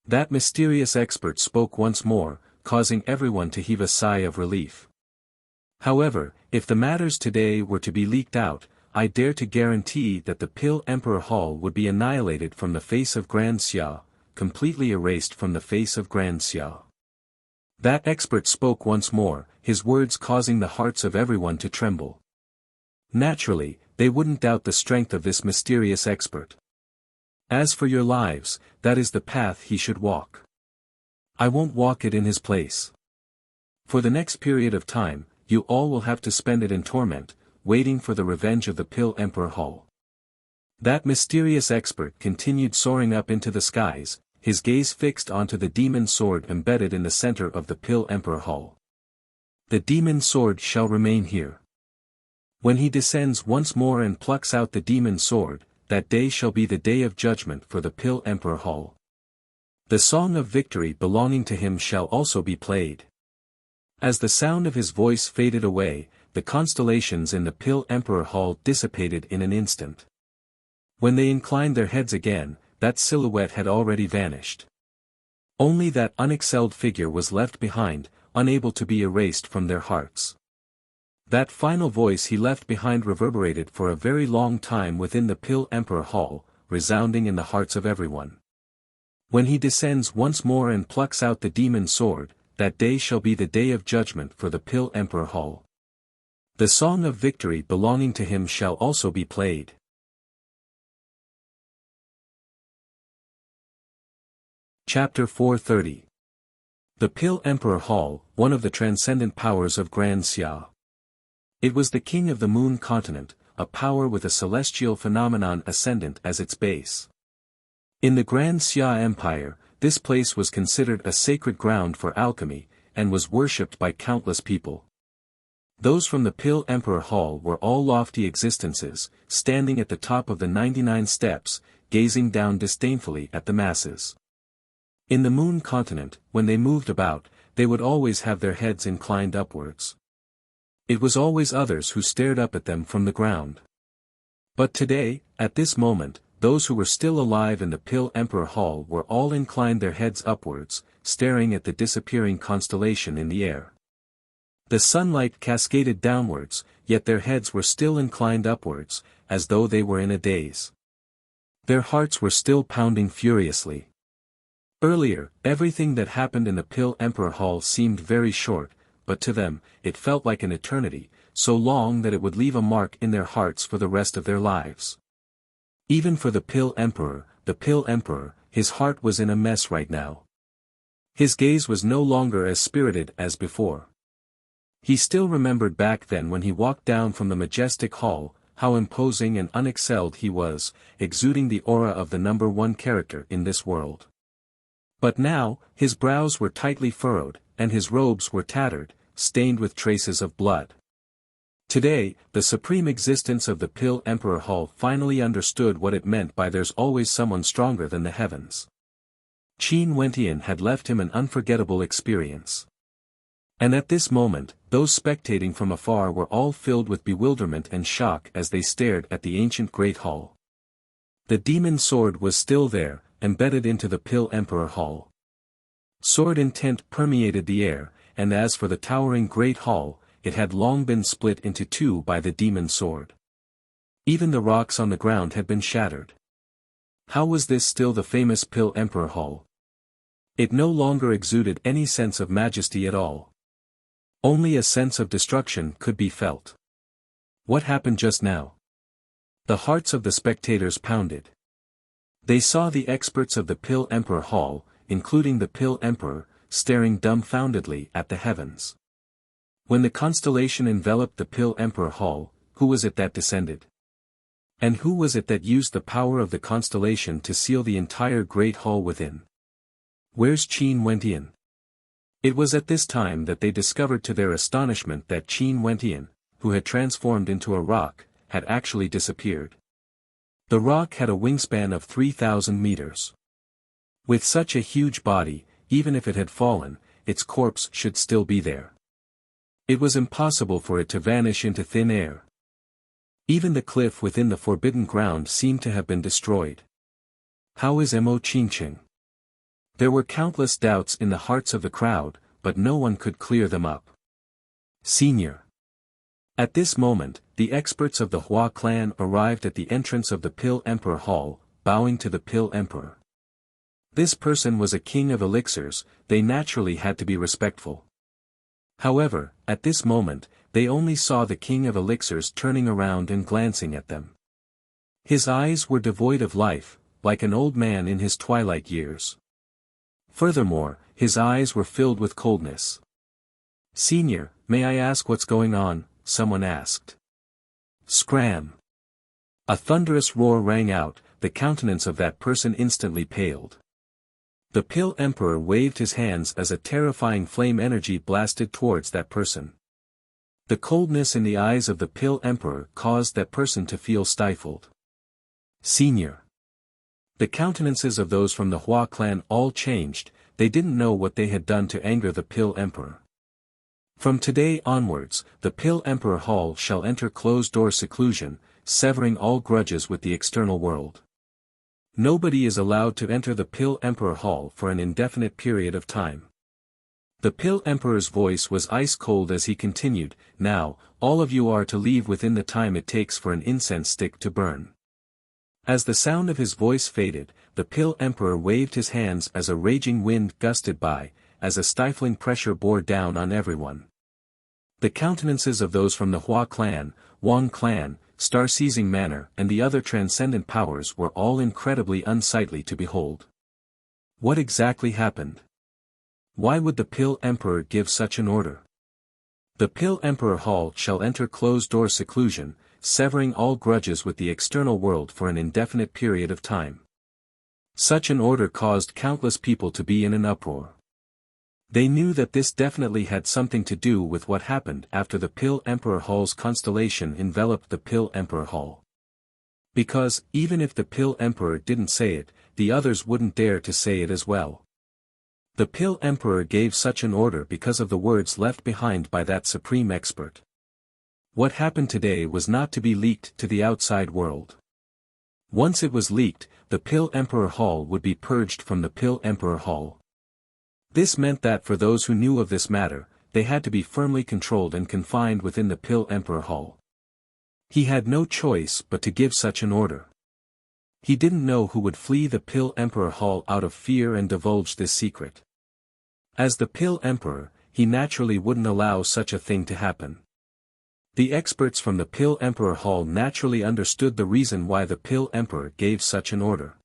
That mysterious expert spoke once more, causing everyone to heave a sigh of relief. However, if the matters today were to be leaked out, I dare to guarantee that the Pill Emperor Hall would be annihilated from the face of Grand Xia, completely erased from the face of Grand Xia. That expert spoke once more, his words causing the hearts of everyone to tremble. Naturally, they wouldn't doubt the strength of this mysterious expert. As for your lives, that is the path he should walk. I won't walk it in his place. For the next period of time, you all will have to spend it in torment, waiting for the revenge of the Pill Emperor Hall. That mysterious expert continued soaring up into the skies, his gaze fixed onto the demon sword embedded in the center of the Pill Emperor Hall. The demon sword shall remain here. When he descends once more and plucks out the demon sword, that day shall be the day of judgment for the Pill Emperor Hall. The song of victory belonging to him shall also be played. As the sound of his voice faded away, the constellations in the Pill Emperor Hall dissipated in an instant. When they inclined their heads again, that silhouette had already vanished. Only that unexcelled figure was left behind, unable to be erased from their hearts. That final voice he left behind reverberated for a very long time within the Pill Emperor Hall, resounding in the hearts of everyone. When he descends once more and plucks out the demon sword, that day shall be the day of judgment for the Pill Emperor Hall. The song of victory belonging to him shall also be played. Chapter 430. The Pill Emperor Hall, one of the transcendent powers of Grand Xia. It was the king of the Moon continent, a power with a celestial phenomenon ascendant as its base. In the Grand Xia Empire, this place was considered a sacred ground for alchemy, and was worshipped by countless people. Those from the Pill Emperor Hall were all lofty existences, standing at the top of the 99 steps, gazing down disdainfully at the masses. In the Moon continent, when they moved about, they would always have their heads inclined upwards. It was always others who stared up at them from the ground. But today, at this moment, those who were still alive in the Pill Emperor Hall were all inclined their heads upwards, staring at the disappearing constellation in the air. The sunlight cascaded downwards, yet their heads were still inclined upwards, as though they were in a daze. Their hearts were still pounding furiously. Earlier, everything that happened in the Pill Emperor Hall seemed very short, but to them, it felt like an eternity, so long that it would leave a mark in their hearts for the rest of their lives. Even for the Pill Emperor, his heart was in a mess right now. His gaze was no longer as spirited as before. He still remembered back then when he walked down from the majestic hall, how imposing and unexcelled he was, exuding the aura of the number one character in this world. But now, his brows were tightly furrowed, and his robes were tattered, stained with traces of blood. Today, the supreme existence of the Pill Emperor Hall finally understood what it meant by "there's always someone stronger than the heavens." Qin Wentian had left him an unforgettable experience. And at this moment, those spectating from afar were all filled with bewilderment and shock as they stared at the ancient Great Hall. The demon sword was still there, embedded into the Pill Emperor Hall. Sword intent permeated the air, and as for the towering Great Hall, it had long been split into two by the demon sword. Even the rocks on the ground had been shattered. How was this still the famous Pill Emperor Hall? It no longer exuded any sense of majesty at all. Only a sense of destruction could be felt. What happened just now? The hearts of the spectators pounded. They saw the experts of the Pill Emperor Hall, including the Pill Emperor, staring dumbfoundedly at the heavens. When the constellation enveloped the Pill Emperor Hall, who was it that descended? And who was it that used the power of the constellation to seal the entire great hall within? Where's Qin Wentian? It was at this time that they discovered to their astonishment that Qin Wentian, who had transformed into a rock, had actually disappeared. The rock had a wingspan of 3,000 meters. With such a huge body, even if it had fallen, its corpse should still be there. It was impossible for it to vanish into thin air. Even the cliff within the forbidden ground seemed to have been destroyed. How is Mo Qingqing? There were countless doubts in the hearts of the crowd, but no one could clear them up. Senior. At this moment, the experts of the Hua clan arrived at the entrance of the Pill Emperor Hall, bowing to the Pill Emperor. This person was a king of elixirs, they naturally had to be respectful. However, at this moment, they only saw the king of elixirs turning around and glancing at them. His eyes were devoid of life, like an old man in his twilight years. Furthermore, his eyes were filled with coldness. Senior, may I ask what's going on? Someone asked. Scram! A thunderous roar rang out, the countenance of that person instantly paled. The Pill Emperor waved his hands as a terrifying flame energy blasted towards that person. The coldness in the eyes of the Pill Emperor caused that person to feel stifled. Senior. The countenances of those from the Hua clan all changed, they didn't know what they had done to anger the Pill Emperor. From today onwards, the Pill Emperor Hall shall enter closed-door seclusion, severing all grudges with the external world. Nobody is allowed to enter the Pill Emperor Hall for an indefinite period of time. The Pill Emperor's voice was ice-cold as he continued, now, all of you are to leave within the time it takes for an incense stick to burn. As the sound of his voice faded, the Pill Emperor waved his hands as a raging wind gusted by, as a stifling pressure bore down on everyone. The countenances of those from the Hua clan, Wang clan, Star-Seizing Manor and the other transcendent powers were all incredibly unsightly to behold. What exactly happened? Why would the Pill Emperor give such an order? The Pill Emperor Hall shall enter closed-door seclusion, severing all grudges with the external world for an indefinite period of time. Such an order caused countless people to be in an uproar. They knew that this definitely had something to do with what happened after the Pill Emperor Hall's constellation enveloped the Pill Emperor Hall. Because, even if the Pill Emperor didn't say it, the others wouldn't dare to say it as well. The Pill Emperor gave such an order because of the words left behind by that supreme expert. What happened today was not to be leaked to the outside world. Once it was leaked, the Pill Emperor Hall would be purged from the Pill Emperor Hall. This meant that for those who knew of this matter, they had to be firmly controlled and confined within the Pill Emperor Hall. He had no choice but to give such an order. He didn't know who would flee the Pill Emperor Hall out of fear and divulge this secret. As the Pill Emperor, he naturally wouldn't allow such a thing to happen. The experts from the Pill Emperor Hall naturally understood the reason why the Pill Emperor gave such an order.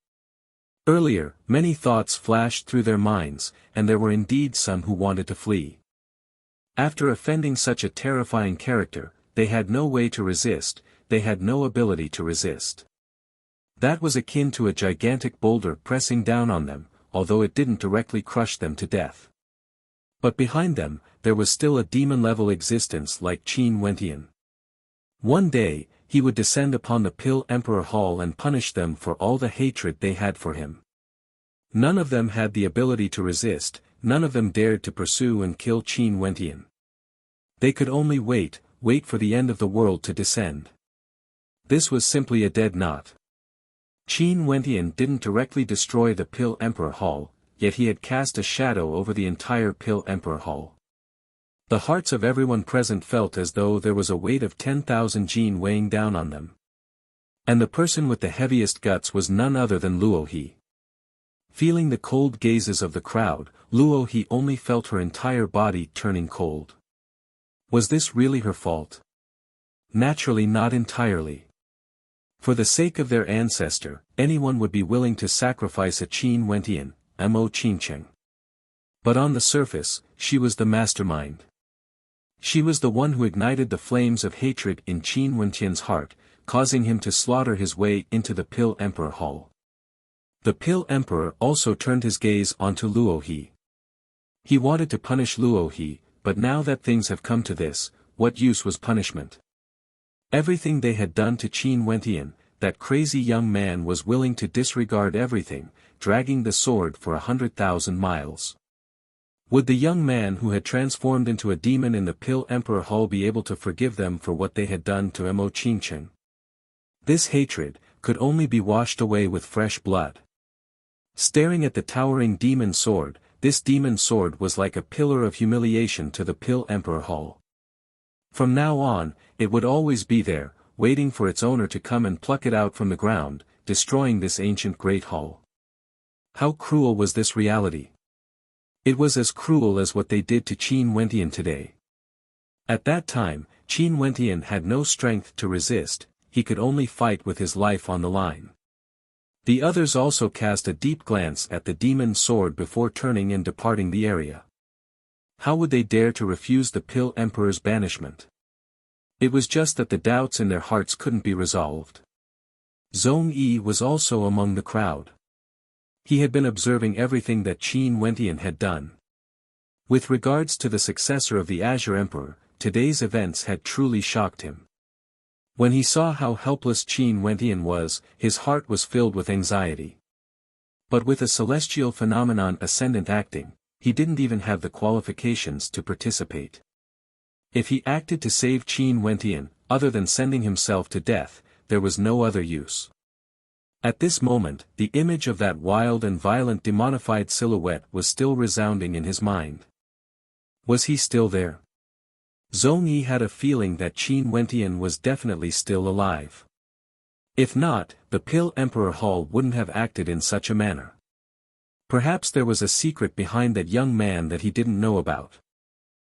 Earlier, many thoughts flashed through their minds, and there were indeed some who wanted to flee. After offending such a terrifying character, they had no way to resist, they had no ability to resist. That was akin to a gigantic boulder pressing down on them, although it didn't directly crush them to death. But behind them, there was still a demon-level existence like Qin Wentian. One day, he would descend upon the Pill Emperor Hall and punish them for all the hatred they had for him. None of them had the ability to resist, none of them dared to pursue and kill Qin Wentian. They could only wait for the end of the world to descend. This was simply a dead knot. Qin Wentian didn't directly destroy the Pill Emperor Hall, yet he had cast a shadow over the entire Pill Emperor Hall. The hearts of everyone present felt as though there was a weight of 10,000 jin weighing down on them. And the person with the heaviest guts was none other than Luo He. Feeling the cold gazes of the crowd, Luo He only felt her entire body turning cold. Was this really her fault? Naturally not entirely. For the sake of their ancestor, anyone would be willing to sacrifice a Qin Wentian, Mo Qincheng. But on the surface, she was the mastermind. She was the one who ignited the flames of hatred in Qin Wentian's heart, causing him to slaughter his way into the Pill Emperor Hall. The Pill Emperor also turned his gaze onto Luo He. He wanted to punish Luo He, but now that things have come to this, what use was punishment? Everything they had done to Qin Wentian, that crazy young man was willing to disregard everything, dragging the sword for 100,000 miles. Would the young man who had transformed into a demon in the Pill Emperor Hall be able to forgive them for what they had done to Mo Qincheng? This hatred could only be washed away with fresh blood. Staring at the towering demon sword, this demon sword was like a pillar of humiliation to the Pill Emperor Hall. From now on, it would always be there, waiting for its owner to come and pluck it out from the ground, destroying this ancient great hall. How cruel was this reality? It was as cruel as what they did to Qin Wentian today. At that time, Qin Wentian had no strength to resist, he could only fight with his life on the line. The others also cast a deep glance at the demon sword before turning and departing the area. How would they dare to refuse the Pill Emperor's banishment? It was just that the doubts in their hearts couldn't be resolved. Zhong Yi was also among the crowd. He had been observing everything that Qin Wentian had done. With regards to the successor of the Azure Emperor, today's events had truly shocked him. When he saw how helpless Qin Wentian was, his heart was filled with anxiety. But with a celestial phenomenon ascendant acting, he didn't even have the qualifications to participate. If he acted to save Qin Wentian, other than sending himself to death, there was no other use. At this moment, the image of that wild and violent demonified silhouette was still resounding in his mind. Was he still there? Zhong Yi had a feeling that Qin Wentian was definitely still alive. If not, the Pill Emperor Hall wouldn't have acted in such a manner. Perhaps there was a secret behind that young man that he didn't know about.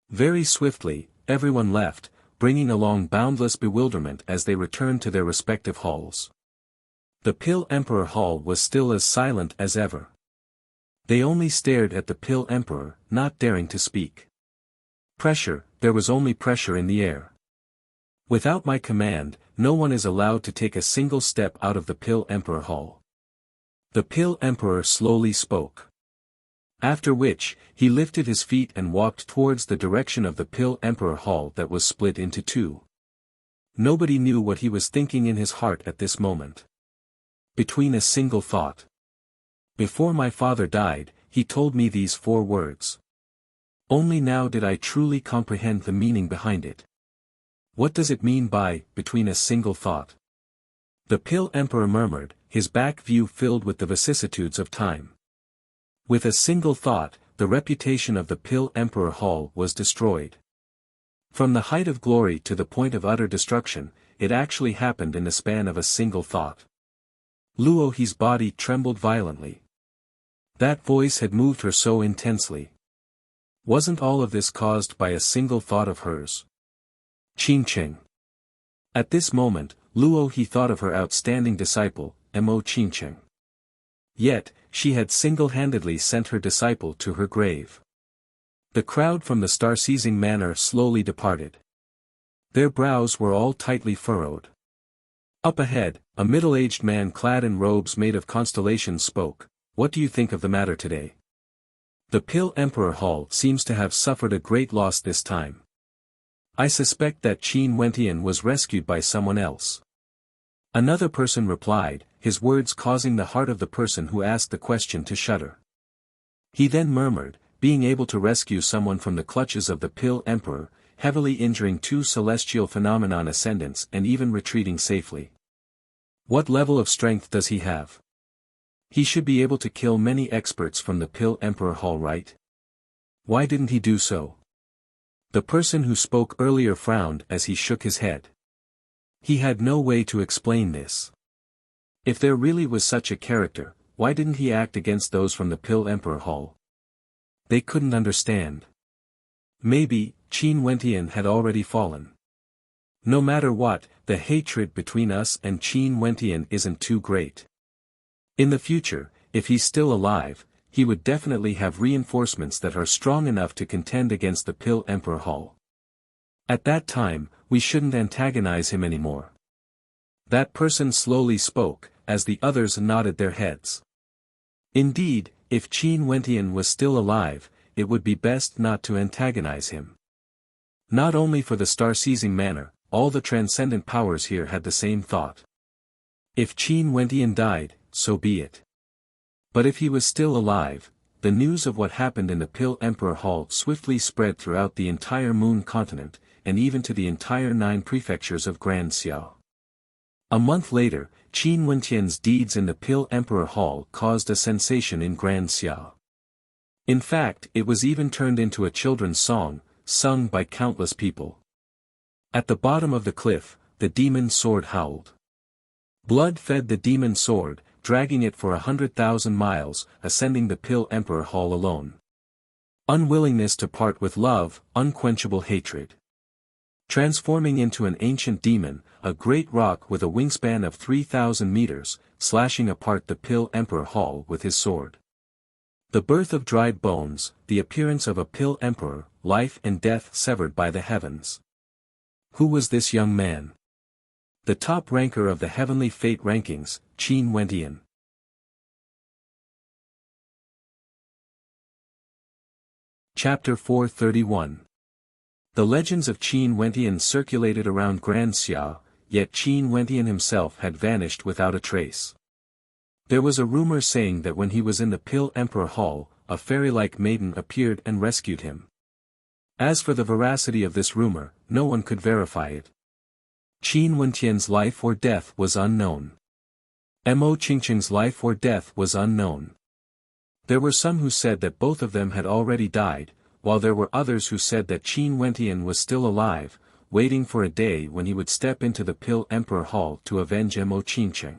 Very swiftly, everyone left, bringing along boundless bewilderment as they returned to their respective halls. The Pill Emperor Hall was still as silent as ever. They only stared at the Pill Emperor, not daring to speak. Pressure, there was only pressure in the air. Without my command, no one is allowed to take a single step out of the Pill Emperor Hall. The Pill Emperor slowly spoke. After which, he lifted his feet and walked towards the direction of the Pill Emperor Hall that was split into two. Nobody knew what he was thinking in his heart at this moment. Between a single thought. Before my father died, he told me these 4 words. Only now did I truly comprehend the meaning behind it. What does it mean by, between a single thought? The Pill Emperor murmured, his back view filled with the vicissitudes of time. With a single thought, the reputation of the Pill Emperor Hall was destroyed. From the height of glory to the point of utter destruction, it actually happened in the span of a single thought. Luo He's body trembled violently. That voice had moved her so intensely. Wasn't all of this caused by a single thought of hers? Qincheng. At this moment, Luo He thought of her outstanding disciple, Mo Qincheng. Yet, she had single-handedly sent her disciple to her grave. The crowd from the star-seizing manor slowly departed. Their brows were all tightly furrowed. Up ahead, a middle-aged man clad in robes made of constellations spoke. What do you think of the matter today? The Pill Emperor Hall seems to have suffered a great loss this time. I suspect that Qin Wentian was rescued by someone else. Another person replied, his words causing the heart of the person who asked the question to shudder. He then murmured, being able to rescue someone from the clutches of the Pill Emperor, heavily injuring 2 celestial phenomenon ascendants and even retreating safely. What level of strength does he have? He should be able to kill many experts from the Pill Emperor Hall, right? Why didn't he do so? The person who spoke earlier frowned as he shook his head. He had no way to explain this. If there really was such a character, why didn't he act against those from the Pill Emperor Hall? They couldn't understand. Maybe, Qin Wentian had already fallen. No matter what, the hatred between us and Qin Wentian isn't too great. In the future, if he's still alive, he would definitely have reinforcements that are strong enough to contend against the Pill Emperor Hall. At that time, we shouldn't antagonize him anymore. That person slowly spoke, as the others nodded their heads. Indeed, if Qin Wentian was still alive, it would be best not to antagonize him. Not only for the star-seizing manner, all the transcendent powers here had the same thought. If Qin Wentian died, so be it. But if he was still alive, the news of what happened in the Pill Emperor Hall swiftly spread throughout the entire Moon continent, and even to the entire 9 prefectures of Grand Xiao. A month later, Qin Wentian's deeds in the Pill Emperor Hall caused a sensation in Grand Xiao. In fact, it was even turned into a children's song, sung by countless people. At the bottom of the cliff, the demon sword howled. Blood fed the demon sword, dragging it for 100,000 miles, ascending the Pill Emperor Hall alone. Unwillingness to part with love, unquenchable hatred. Transforming into an ancient demon, a great rock with a wingspan of 3,000 meters, slashing apart the Pill Emperor Hall with his sword. The birth of dried bones, the appearance of a Pill Emperor, life and death severed by the heavens. Who was this young man? The top ranker of the heavenly fate rankings, Qin Wentian. Chapter 431. The legends of Qin Wentian circulated around Grand Xiao, yet Qin Wentian himself had vanished without a trace. There was a rumor saying that when he was in the Pill Emperor Hall, a fairy-like maiden appeared and rescued him. As for the veracity of this rumor, no one could verify it. Qin Wentian's life or death was unknown. Mo Qingqing's life or death was unknown. There were some who said that both of them had already died, while there were others who said that Qin Wentian was still alive, waiting for a day when he would step into the Pill Emperor Hall to avenge Mo Qingqing.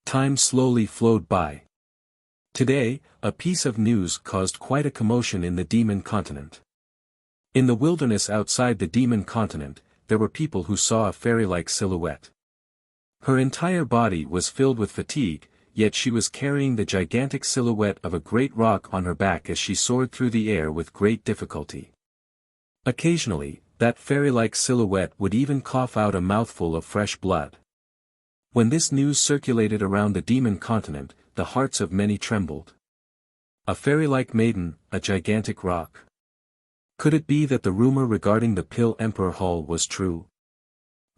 Time slowly flowed by. Today, a piece of news caused quite a commotion in the Demon Continent. In the wilderness outside the Demon Continent, there were people who saw a fairy-like silhouette. Her entire body was filled with fatigue, yet she was carrying the gigantic silhouette of a great rock on her back as she soared through the air with great difficulty. Occasionally, that fairy-like silhouette would even cough out a mouthful of fresh blood. When this news circulated around the Demon Continent, the hearts of many trembled. A fairy-like maiden, a gigantic rock. Could it be that the rumor regarding the Pill Emperor Hall was true?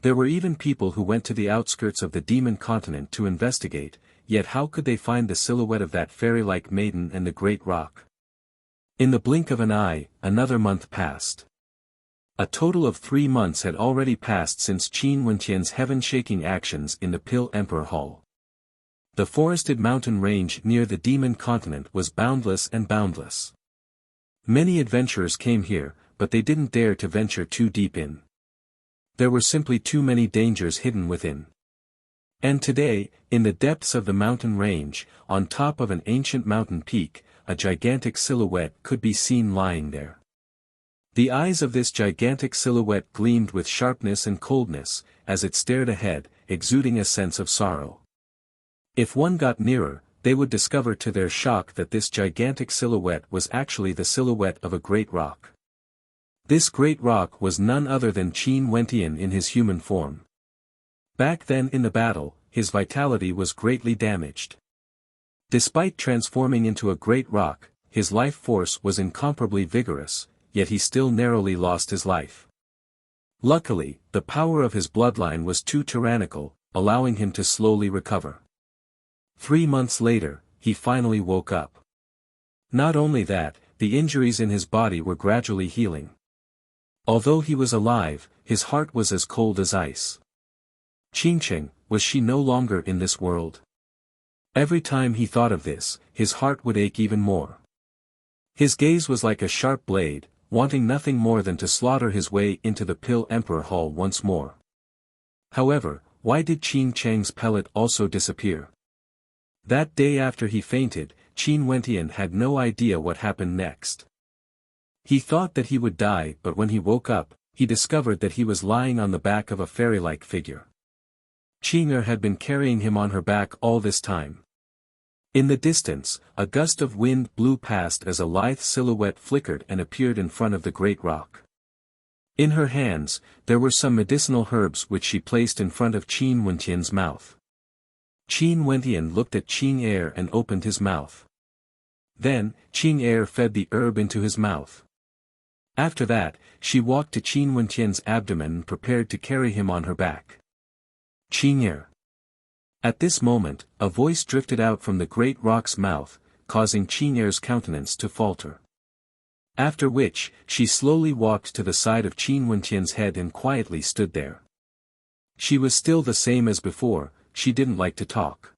There were even people who went to the outskirts of the Demon Continent to investigate, yet how could they find the silhouette of that fairy-like maiden and the great rock? In the blink of an eye, another month passed. A total of 3 months had already passed since Qin Wentian's heaven-shaking actions in the Pill Emperor Hall. The forested mountain range near the Demon Continent was boundless and boundless. Many adventurers came here, but they didn't dare to venture too deep in. There were simply too many dangers hidden within. And today, in the depths of the mountain range, on top of an ancient mountain peak, a gigantic silhouette could be seen lying there. The eyes of this gigantic silhouette gleamed with sharpness and coldness, as it stared ahead, exuding a sense of sorrow. If one got nearer, they would discover to their shock that this gigantic silhouette was actually the silhouette of a great rock. This great rock was none other than Qin Wentian in his human form. Back then in the battle, his vitality was greatly damaged. Despite transforming into a great rock, his life force was incomparably vigorous, yet he still narrowly lost his life. Luckily, the power of his bloodline was too tyrannical, allowing him to slowly recover. 3 months later, he finally woke up. Not only that, the injuries in his body were gradually healing. Although he was alive, his heart was as cold as ice. Qingqing, was she no longer in this world? Every time he thought of this, his heart would ache even more. His gaze was like a sharp blade, wanting nothing more than to slaughter his way into the Pill Emperor Hall once more. However, why did Qin Cheng's pellet also disappear? That day after he fainted, Qin Wentian had no idea what happened next. He thought that he would die, but when he woke up, he discovered that he was lying on the back of a fairy-like figure. Qing'er had been carrying him on her back all this time. In the distance, a gust of wind blew past as a lithe silhouette flickered and appeared in front of the great rock. In her hands, there were some medicinal herbs which she placed in front of Qin Wentian's mouth. Qin Wentian looked at Qing'er and opened his mouth. Then, Qing'er fed the herb into his mouth. After that, she walked to Qin Wentian's abdomen and prepared to carry him on her back. Qing'er. At this moment, a voice drifted out from the great rock's mouth, causing Qing'er's countenance to falter. After which, she slowly walked to the side of Qin Wentian's head and quietly stood there. She was still the same as before, she didn't like to talk.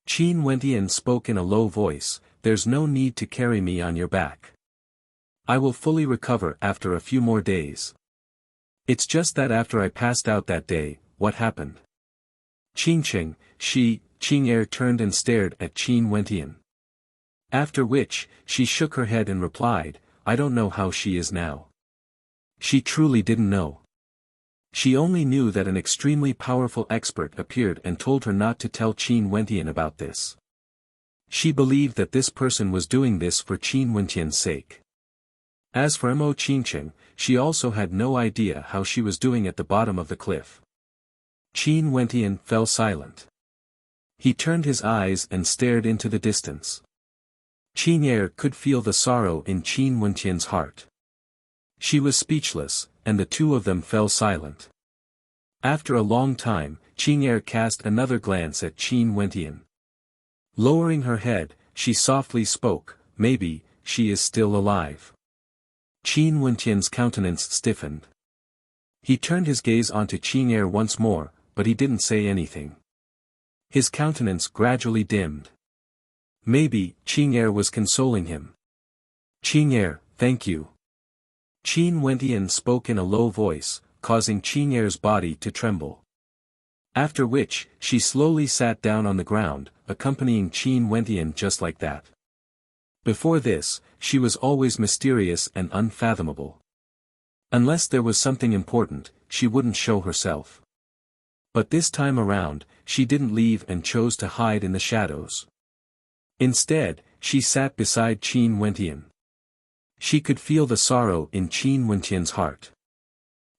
Qin Wentian spoke in a low voice, "There's no need to carry me on your back. I will fully recover after a few more days. It's just that after I passed out that day, what happened?" Qingcheng, Qing'er turned and stared at Qin Wentian. After which, she shook her head and replied, "I don't know how she is now." She truly didn't know. She only knew that an extremely powerful expert appeared and told her not to tell Qin Wentian about this. She believed that this person was doing this for Qin Wentian's sake. As for Mo Qingcheng, she also had no idea how she was doing at the bottom of the cliff. Qin Wentian fell silent. He turned his eyes and stared into the distance. Qing'er could feel the sorrow in Qin Wentian's heart. She was speechless, and the two of them fell silent. After a long time, Qing'er cast another glance at Qin Wentian. Lowering her head, she softly spoke, "Maybe, she is still alive." Qin Wentian's countenance stiffened. He turned his gaze onto Qing'er once more, but he didn't say anything. His countenance gradually dimmed. Maybe, Qing'er was consoling him. "Qing'er, thank you." Qin Wentian spoke in a low voice, causing Qing'er's body to tremble. After which, she slowly sat down on the ground, accompanying Qin Wentian just like that. Before this, she was always mysterious and unfathomable. Unless there was something important, she wouldn't show herself. But this time around, she didn't leave and chose to hide in the shadows. Instead, she sat beside Qin Wentian. She could feel the sorrow in Qin Wentian's heart.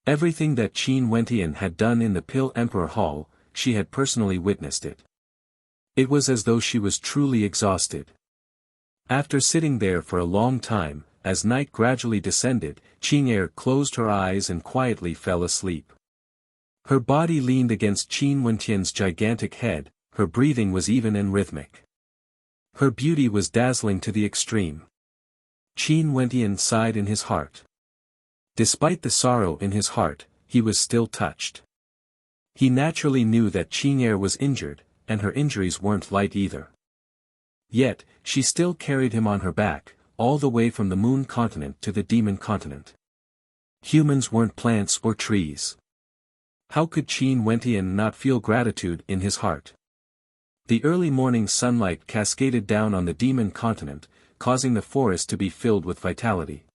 Everything that Qin Wentian had done in the Pill Emperor Hall, she had personally witnessed it. It was as though she was truly exhausted. After sitting there for a long time, as night gradually descended, Qing'er closed her eyes and quietly fell asleep. Her body leaned against Qin Wentian's gigantic head, her breathing was even and rhythmic. Her beauty was dazzling to the extreme. Qin Wentian sighed in his heart. Despite the sorrow in his heart, he was still touched. He naturally knew that Qing'er was injured, and her injuries weren't light either. Yet, she still carried him on her back, all the way from the Moon Continent to the Demon Continent. Humans weren't plants or trees. How could Qin Wentian not feel gratitude in his heart? The early morning sunlight cascaded down on the Demon Continent, causing the forest to be filled with vitality.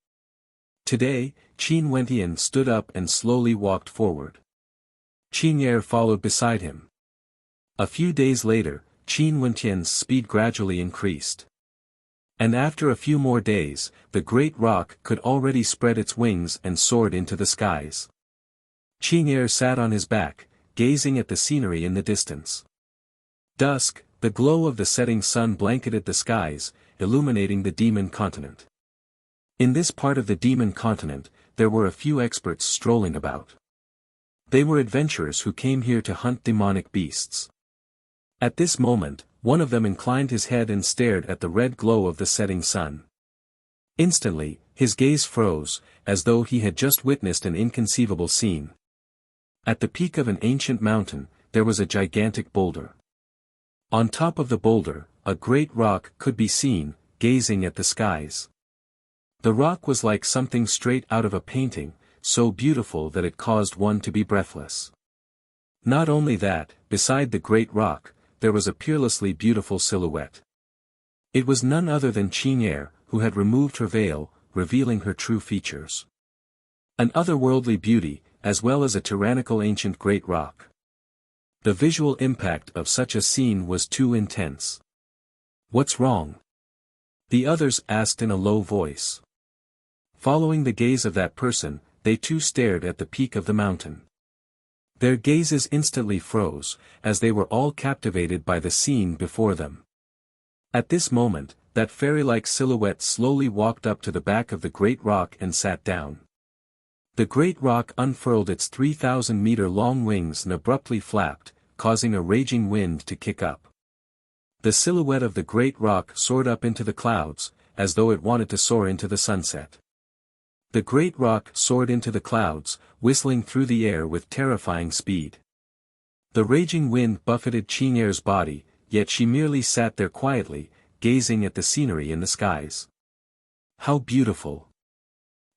Today, Qin Wentian stood up and slowly walked forward. Qing'er followed beside him. A few days later, Qin Wentian's speed gradually increased. And after a few more days, the great rock could already spread its wings and soared into the skies. Qing'er sat on his back, gazing at the scenery in the distance. Dusk, the glow of the setting sun blanketed the skies, illuminating the Demon Continent. In this part of the Demon Continent, there were a few experts strolling about. They were adventurers who came here to hunt demonic beasts. At this moment, one of them inclined his head and stared at the red glow of the setting sun. Instantly, his gaze froze, as though he had just witnessed an inconceivable scene. At the peak of an ancient mountain, there was a gigantic boulder. On top of the boulder, a great rock could be seen, gazing at the skies. The rock was like something straight out of a painting, so beautiful that it caused one to be breathless. Not only that, beside the great rock, there was a peerlessly beautiful silhouette. It was none other than Qing'er, who had removed her veil, revealing her true features. An otherworldly beauty, as well as a tyrannical ancient great rock. The visual impact of such a scene was too intense. "What's wrong?" the others asked in a low voice. Following the gaze of that person, they too stared at the peak of the mountain. Their gazes instantly froze, as they were all captivated by the scene before them. At this moment, that fairy-like silhouette slowly walked up to the back of the great rock and sat down. The great rock unfurled its 3,000-meter-long wings and abruptly flapped, causing a raging wind to kick up. The silhouette of the great rock soared up into the clouds, as though it wanted to soar into the sunset. The great rock soared into the clouds, whistling through the air with terrifying speed. The raging wind buffeted Qing'er's body, yet she merely sat there quietly, gazing at the scenery in the skies. How beautiful!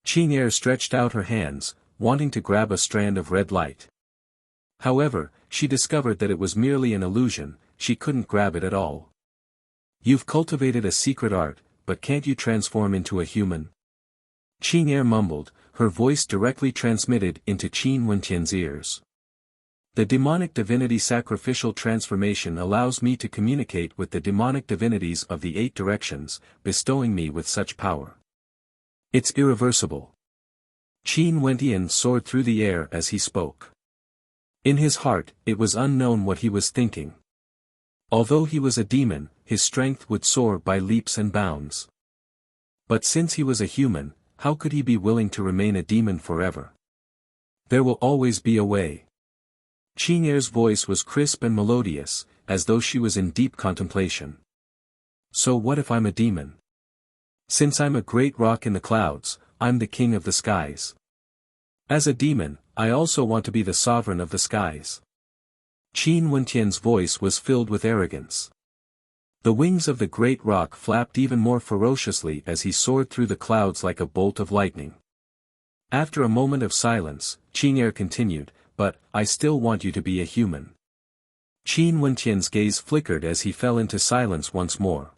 Qing'er stretched out her hands, wanting to grab a strand of red light. However, she discovered that it was merely an illusion, she couldn't grab it at all. "You've cultivated a secret art, but can't you transform into a human?" Qing'er mumbled, her voice directly transmitted into Qin Wentian's ears. "The demonic divinity sacrificial transformation allows me to communicate with the demonic divinities of the 8 directions, bestowing me with such power. It's irreversible." Qin Wentian soared through the air as he spoke. In his heart, it was unknown what he was thinking. Although he was a demon, his strength would soar by leaps and bounds. But since he was a human, how could he be willing to remain a demon forever? "There will always be a way." Qing'er's voice was crisp and melodious, as though she was in deep contemplation. "So what if I'm a demon? Since I'm a great rock in the clouds, I'm the king of the skies. As a demon, I also want to be the sovereign of the skies." Qin Wentian's voice was filled with arrogance. The wings of the great rock flapped even more ferociously as he soared through the clouds like a bolt of lightning. After a moment of silence, Qing'er continued, "But, I still want you to be a human." Qin Wentian's gaze flickered as he fell into silence once more.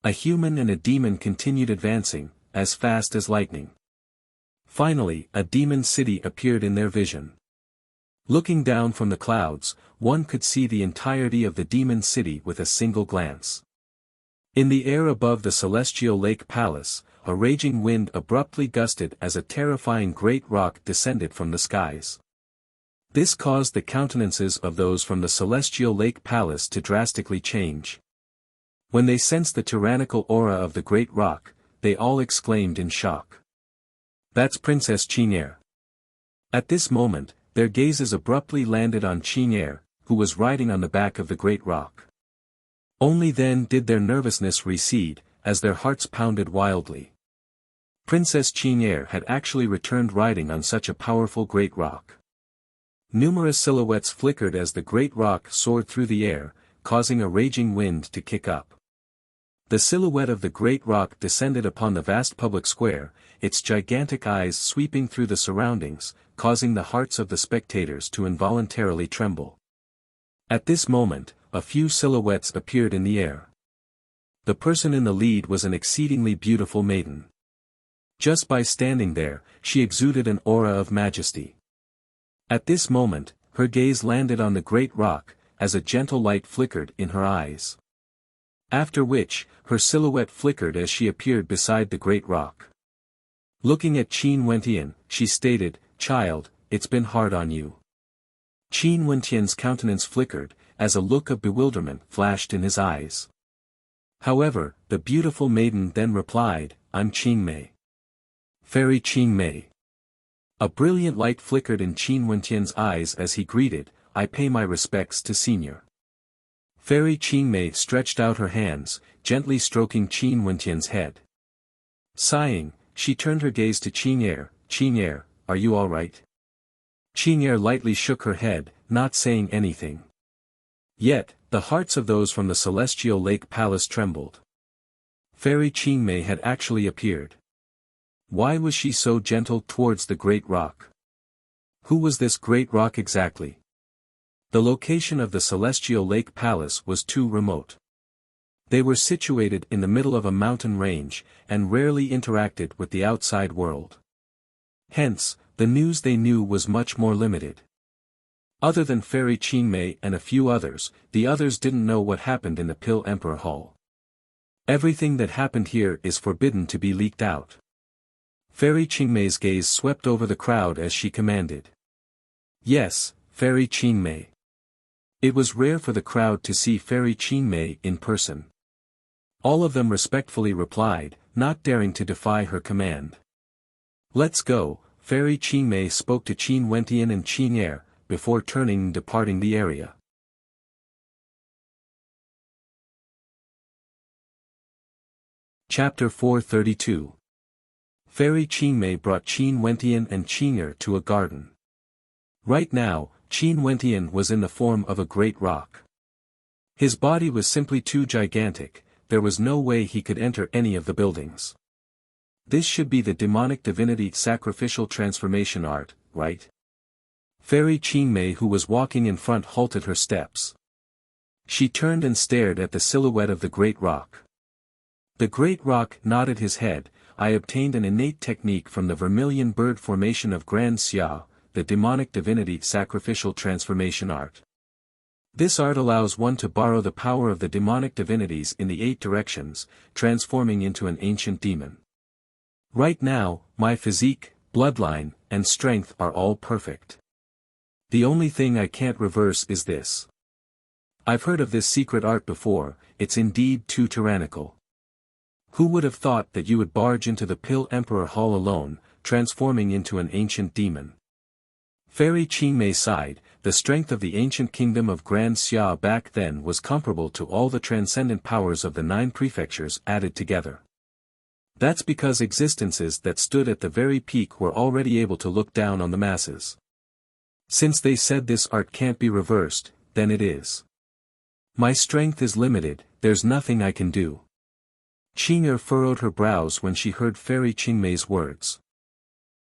A human and a demon continued advancing, as fast as lightning. Finally, a demon city appeared in their vision. Looking down from the clouds, one could see the entirety of the demon city with a single glance. In the air above the celestial lake palace, a raging wind abruptly gusted as a terrifying great rock descended from the skies. This caused the countenances of those from the celestial lake palace to drastically change. When they sensed the tyrannical aura of the great rock, they all exclaimed in shock. "That's Princess Qing'er." At this moment, their gazes abruptly landed on Qing'er, who was riding on the back of the great rock. Only then did their nervousness recede, as their hearts pounded wildly. Princess Qing'er had actually returned riding on such a powerful great rock. Numerous silhouettes flickered as the great rock soared through the air, causing a raging wind to kick up. The silhouette of the great rock descended upon the vast public square, its gigantic eyes sweeping through the surroundings, causing the hearts of the spectators to involuntarily tremble. At this moment, a few silhouettes appeared in the air. The person in the lead was an exceedingly beautiful maiden. Just by standing there, she exuded an aura of majesty. At this moment, her gaze landed on the great rock, as a gentle light flickered in her eyes. After which, her silhouette flickered as she appeared beside the great rock. Looking at Qin Wentian, she stated, "Child, it's been hard on you." Qin Wentian's countenance flickered, as a look of bewilderment flashed in his eyes. However, the beautiful maiden then replied, "I'm Qingmei. Fairy Qingmei." A brilliant light flickered in Qin Wentian's eyes as he greeted, "I pay my respects to Senior." Fairy Qingmei stretched out her hands, gently stroking Qin Wentian's head. Sighing, she turned her gaze to Qing'er. "Qing'er, are you all right?" Qing'er lightly shook her head, not saying anything. Yet, the hearts of those from the celestial lake palace trembled. Fairy Qingmei had actually appeared. Why was she so gentle towards the great rock? Who was this great rock exactly? The location of the celestial lake palace was too remote. They were situated in the middle of a mountain range, and rarely interacted with the outside world. Hence, the news they knew was much more limited. Other than Fairy Qingmei and a few others, the others didn't know what happened in the Pill Emperor Hall. Everything that happened here is forbidden to be leaked out. Fairy Qingmei's gaze swept over the crowd as she commanded. Yes, Fairy Qingmei. It was rare for the crowd to see Fairy Qingmei in person. All of them respectfully replied, not daring to defy her command. Let's go, Fairy Qingmei spoke to Qin Wentian and Qin Er, before turning and departing the area. Chapter 432. Fairy Qingmei brought Qin Wentian and Qin Er to a garden. Right now, Qin Wentian was in the form of a great rock. His body was simply too gigantic, there was no way he could enter any of the buildings. This should be the demonic divinity sacrificial transformation art, right? Fairy Qingmei, who was walking in front, halted her steps. She turned and stared at the silhouette of the great rock. The great rock nodded his head. I obtained an innate technique from the vermilion bird formation of Grand Xia, the demonic divinity sacrificial transformation art. This art allows one to borrow the power of the demonic divinities in the 8 directions, transforming into an ancient demon. Right now, my physique, bloodline, and strength are all perfect. The only thing I can't reverse is this. I've heard of this secret art before, it's indeed too tyrannical. Who would have thought that you would barge into the Pill Emperor Hall alone, transforming into an ancient demon? Fairy Qingmei sighed. The strength of the ancient kingdom of Grand Xia back then was comparable to all the transcendent powers of the 9 prefectures added together. That's because existences that stood at the very peak were already able to look down on the masses. Since they said this art can't be reversed, then it is. My strength is limited, there's nothing I can do. Qin Er furrowed her brows when she heard Fairy Qingmei's words.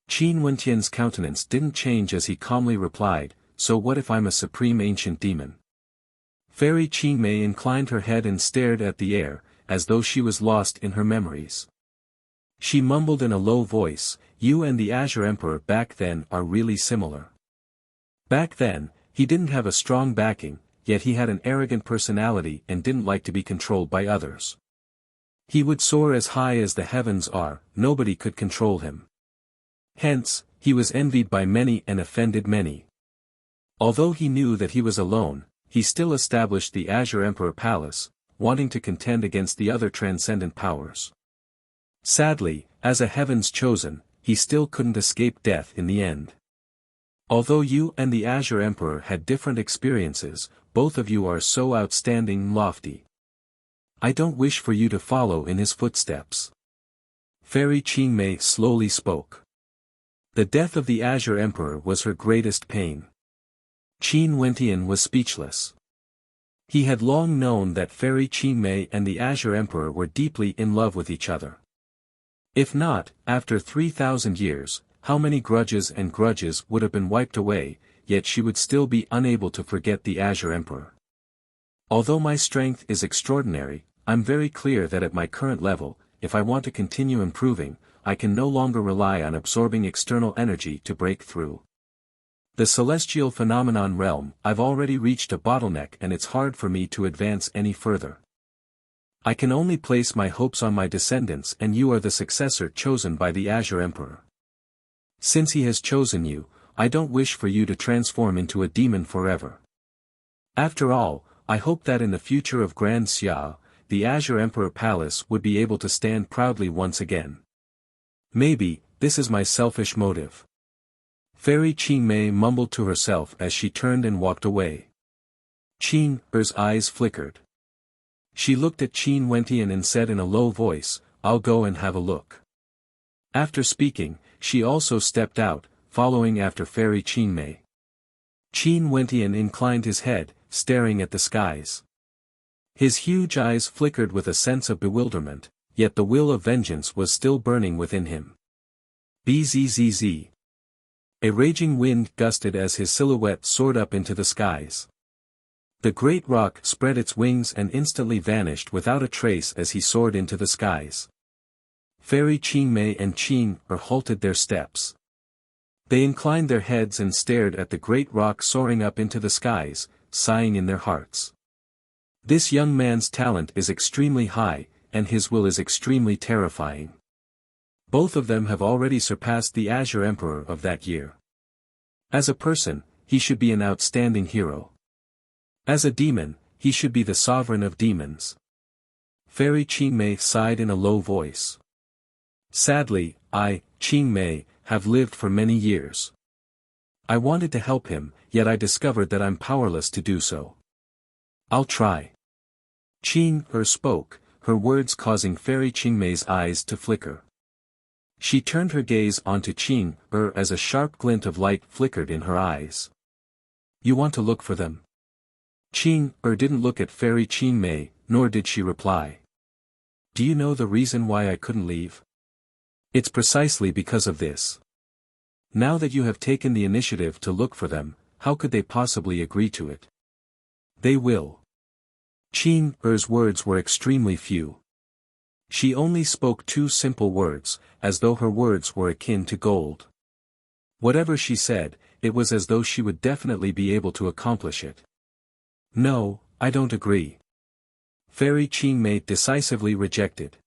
Qin Wentian's countenance didn't change as he calmly replied, so what if I'm a supreme ancient demon? Fairy Qingmei inclined her head and stared at the air, as though she was lost in her memories. She mumbled in a low voice, you and the Azure Emperor back then are really similar. Back then, he didn't have a strong backing, yet he had an arrogant personality and didn't like to be controlled by others. He would soar as high as the heavens are, nobody could control him. Hence, he was envied by many and offended many. Although he knew that he was alone, he still established the Azure Emperor Palace, wanting to contend against the other transcendent powers. Sadly, as a heaven's chosen, he still couldn't escape death in the end. Although you and the Azure Emperor had different experiences, both of you are so outstanding and lofty. I don't wish for you to follow in his footsteps. Fairy Qingmei slowly spoke. The death of the Azure Emperor was her greatest pain. Qin Wentian was speechless. He had long known that Fairy Qingmei and the Azure Emperor were deeply in love with each other. If not, after 3,000 years, how many grudges would have been wiped away, yet she would still be unable to forget the Azure Emperor. Although my strength is extraordinary, I'm very clear that at my current level, if I want to continue improving, I can no longer rely on absorbing external energy to break through. The celestial phenomenon realm, I've already reached a bottleneck and it's hard for me to advance any further. I can only place my hopes on my descendants, and you are the successor chosen by the Azure Emperor. Since he has chosen you, I don't wish for you to transform into a demon forever. After all, I hope that in the future of Grand Xia, the Azure Emperor Palace would be able to stand proudly once again. Maybe, this is my selfish motive. Fairy Qingmei mumbled to herself as she turned and walked away. Qin Er's eyes flickered. She looked at Qin Wentian and said in a low voice, I'll go and have a look. After speaking, she also stepped out, following after Fairy Qingmei. Qin Wentian inclined his head, staring at the skies. His huge eyes flickered with a sense of bewilderment, yet the will of vengeance was still burning within him. Bzzz. A raging wind gusted as his silhouette soared up into the skies. The great rock spread its wings and instantly vanished without a trace as he soared into the skies. Fairy Qingmei and Qing halted their steps. They inclined their heads and stared at the great rock soaring up into the skies, sighing in their hearts. This young man's talent is extremely high, and his will is extremely terrifying. Both of them have already surpassed the Azure Emperor of that year. As a person, he should be an outstanding hero. As a demon, he should be the sovereign of demons. Fairy Qingmei sighed in a low voice. Sadly, I, Qingmei, have lived for many years. I wanted to help him, yet I discovered that I'm powerless to do so. I'll try. Qing spoke, her words causing Fairy Qingmei's eyes to flicker. She turned her gaze onto Qing as a sharp glint of light flickered in her eyes. You want to look for them? Qing didn't look at Fairy Qingmei, nor did she reply. Do you know the reason why I couldn't leave? It's precisely because of this. Now that you have taken the initiative to look for them, how could they possibly agree to it? They will. Qing's words were extremely few. She only spoke two simple words, as though her words were akin to gold. Whatever she said, it was as though she would definitely be able to accomplish it. No, I don't agree. Fairy Qingmei decisively rejected.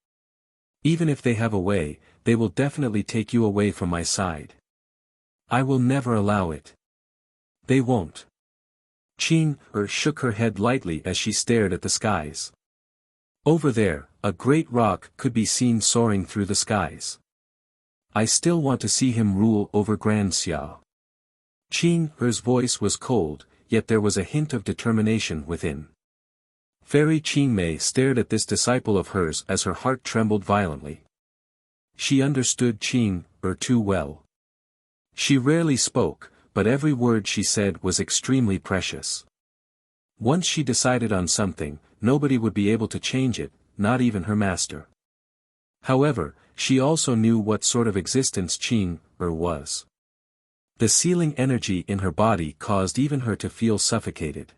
Even if they have a way, they will definitely take you away from my side. I will never allow it. They won't. Qing shook her head lightly as she stared at the skies. Over there, a great rock could be seen soaring through the skies. I still want to see him rule over Grand Xiao. Qing's voice was cold, yet there was a hint of determination within. Fairy Qingmei stared at this disciple of hers as her heart trembled violently. She understood Qing too well. She rarely spoke, but every word she said was extremely precious. Once she decided on something, nobody would be able to change it, not even her master. However, she also knew what sort of existence Qing was. The sealing energy in her body caused even her to feel suffocated.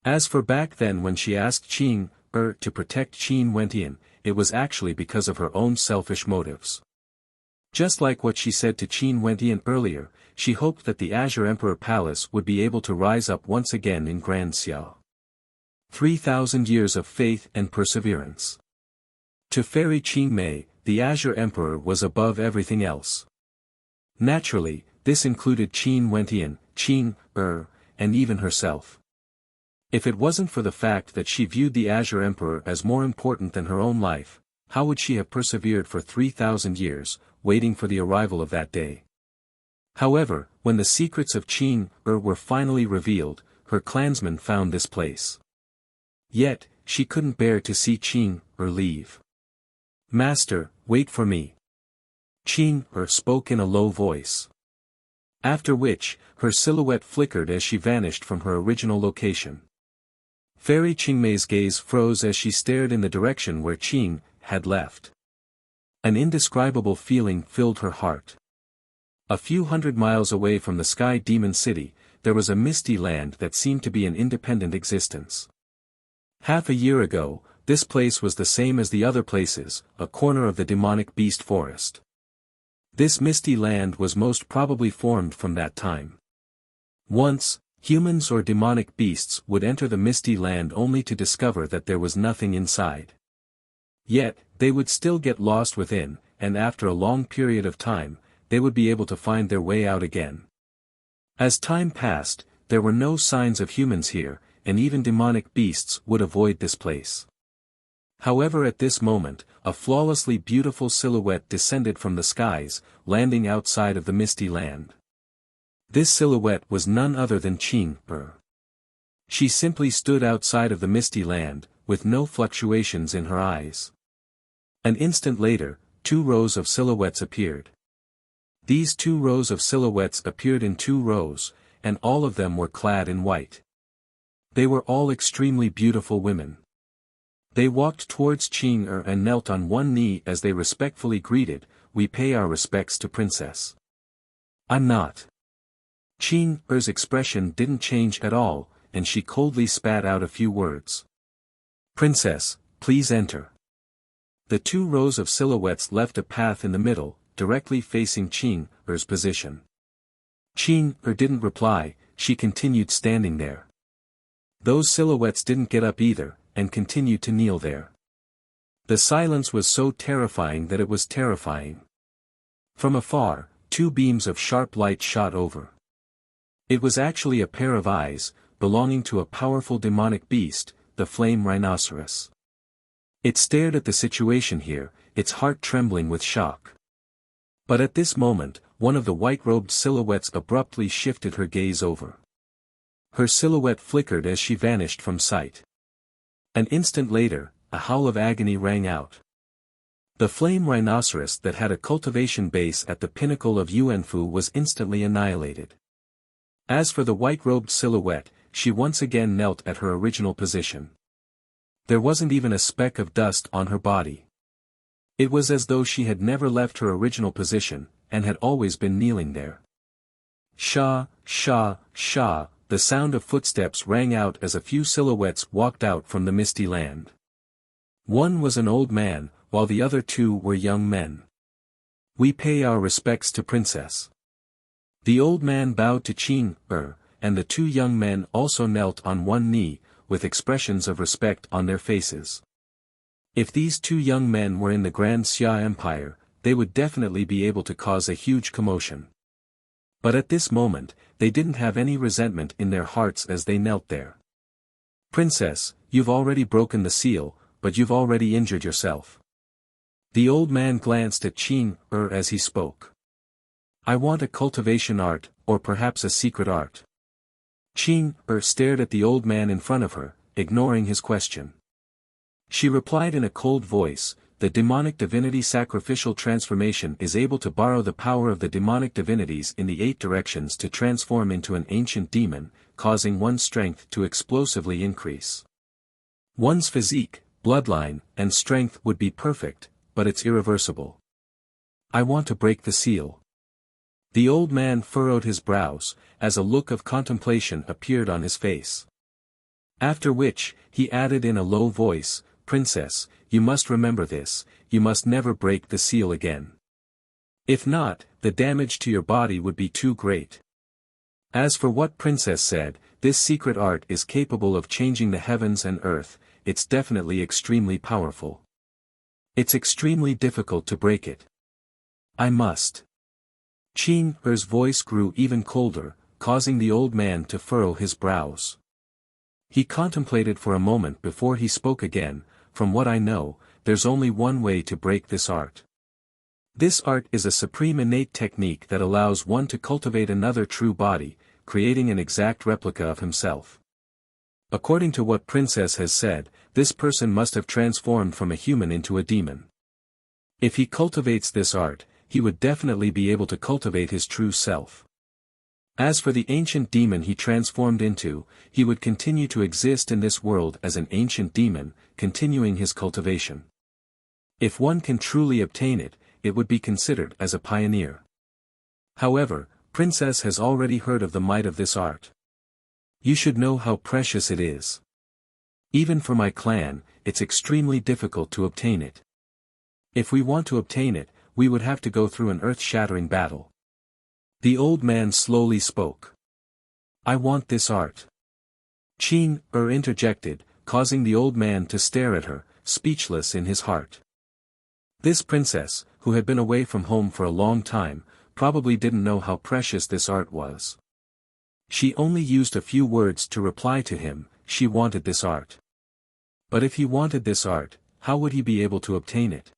As for back then when she asked Qing to protect Qin Wentian, it was actually because of her own selfish motives. Just like what she said to Qin Wentian earlier, she hoped that the Azure Emperor Palace would be able to rise up once again in Grand Xiao. 3,000 years of faith and perseverance. To Fairy Qingmei, the Azure Emperor was above everything else. Naturally, this included Qin Wentian, Qing and even herself. If it wasn't for the fact that she viewed the Azure Emperor as more important than her own life, how would she have persevered for 3,000 years, waiting for the arrival of that day? However, when the secrets of Qing were finally revealed, her clansmen found this place. Yet, she couldn't bear to see Qing leave. Master, wait for me. Qing spoke in a low voice. After which, her silhouette flickered as she vanished from her original location. Fairy Qingmei's gaze froze as she stared in the direction where Qing had left. An indescribable feeling filled her heart. A few hundred miles away from the Sky Demon City, there was a misty land that seemed to be an independent existence. Half a year ago, this place was the same as the other places, a corner of the demonic beast forest. This misty land was most probably formed from that time. Once, humans or demonic beasts would enter the misty land only to discover that there was nothing inside. Yet, they would still get lost within, and after a long period of time, they would be able to find their way out again. As time passed, there were no signs of humans here, and even demonic beasts would avoid this place. However, at this moment, a flawlessly beautiful silhouette descended from the skies, landing outside of the misty land. This silhouette was none other than Qing. She simply stood outside of the misty land, with no fluctuations in her eyes. An instant later, 2 rows of silhouettes appeared. These 2 rows of silhouettes appeared in 2 rows, and all of them were clad in white. They were all extremely beautiful women. They walked towards Qing and knelt on one knee as they respectfully greeted, we pay our respects to Princess. I'm not. Qin Er's expression didn't change at all, and she coldly spat out a few words. Princess, please enter. The 2 rows of silhouettes left a path in the middle, directly facing Qin Er's position. Qin Er didn't reply, she continued standing there. Those silhouettes didn't get up either, and continued to kneel there. The silence was so terrifying that it was terrifying. From afar, 2 beams of sharp light shot over. It was actually a pair of eyes, belonging to a powerful demonic beast, the flame rhinoceros. It stared at the situation here, its heart trembling with shock. But at this moment, one of the white-robed silhouettes abruptly shifted her gaze over. Her silhouette flickered as she vanished from sight. An instant later, a howl of agony rang out. The flame rhinoceros that had a cultivation base at the pinnacle of Yuanfu was instantly annihilated. As for the white-robed silhouette, she once again knelt at her original position. There wasn't even a speck of dust on her body. It was as though she had never left her original position, and had always been kneeling there. Sha, sha, sha, the sound of footsteps rang out as a few silhouettes walked out from the misty land. One was an old man, while the other 2 were young men. We pay our respects to Princess. The old man bowed to Qin Er, and the 2 young men also knelt on one knee, with expressions of respect on their faces. If these 2 young men were in the Grand Xia Empire, they would definitely be able to cause a huge commotion. But at this moment, they didn't have any resentment in their hearts as they knelt there. Princess, you've already broken the seal, but you've already injured yourself. The old man glanced at Qin Er as he spoke. I want a cultivation art, or perhaps a secret art. Qin Er stared at the old man in front of her, ignoring his question. She replied in a cold voice, the demonic divinity sacrificial transformation is able to borrow the power of the demonic divinities in the 8 directions to transform into an ancient demon, causing one's strength to explosively increase. One's physique, bloodline, and strength would be perfect, but it's irreversible. I want to break the seal. The old man furrowed his brows, as a look of contemplation appeared on his face. After which, he added in a low voice, Princess, you must remember this, you must never break the seal again. If not, the damage to your body would be too great. As for what Princess said, this secret art is capable of changing the heavens and earth, it's definitely extremely powerful. It's extremely difficult to break it. I must. Qin Er's voice grew even colder, causing the old man to furrow his brows. He contemplated for a moment before he spoke again. From what I know, there's only one way to break this art. This art is a supreme innate technique that allows one to cultivate another true body, creating an exact replica of himself. According to what Princess has said, this person must have transformed from a human into a demon. If he cultivates this art, he would definitely be able to cultivate his true self. As for the ancient demon he transformed into, he would continue to exist in this world as an ancient demon, continuing his cultivation. If one can truly obtain it, it would be considered as a pioneer. However, Princess has already heard of the might of this art. You should know how precious it is. Even for my clan, it's extremely difficult to obtain it. If we want to obtain it, we would have to go through an earth-shattering battle. The old man slowly spoke. I want this art. Qin Er interjected, causing the old man to stare at her, speechless in his heart. This princess, who had been away from home for a long time, probably didn't know how precious this art was. She only used a few words to reply to him, she wanted this art. But if he wanted this art, how would he be able to obtain it?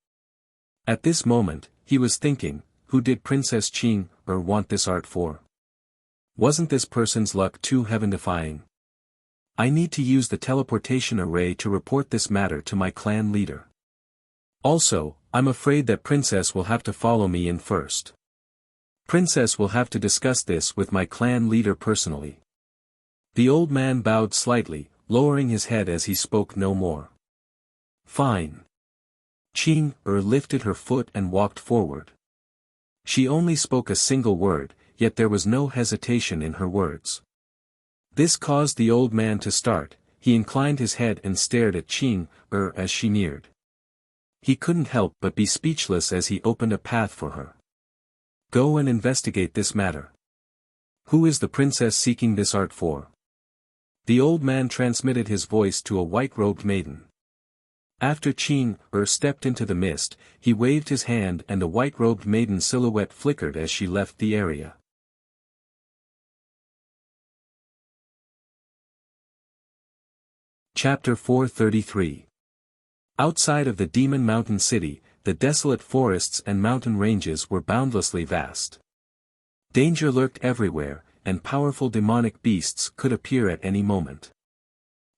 At this moment, he was thinking, who did Princess Qin Er want this art for? Wasn't this person's luck too heaven-defying? I need to use the teleportation array to report this matter to my clan leader. Also, I'm afraid that Princess will have to follow me in first. Princess will have to discuss this with my clan leader personally. The old man bowed slightly, lowering his head as he spoke no more. Fine. Qin Er lifted her foot and walked forward. She only spoke a single word, yet there was no hesitation in her words. This caused the old man to start. He inclined his head and stared at Qing as she neared. He couldn't help but be speechless as he opened a path for her. Go and investigate this matter. Who is the princess seeking this art for? The old man transmitted his voice to a white-robed maiden. After Qing stepped into the mist, he waved his hand and a white-robed maiden's silhouette flickered as she left the area. Chapter 433. Outside of the Demon Mountain City, the desolate forests and mountain ranges were boundlessly vast. Danger lurked everywhere, and powerful demonic beasts could appear at any moment.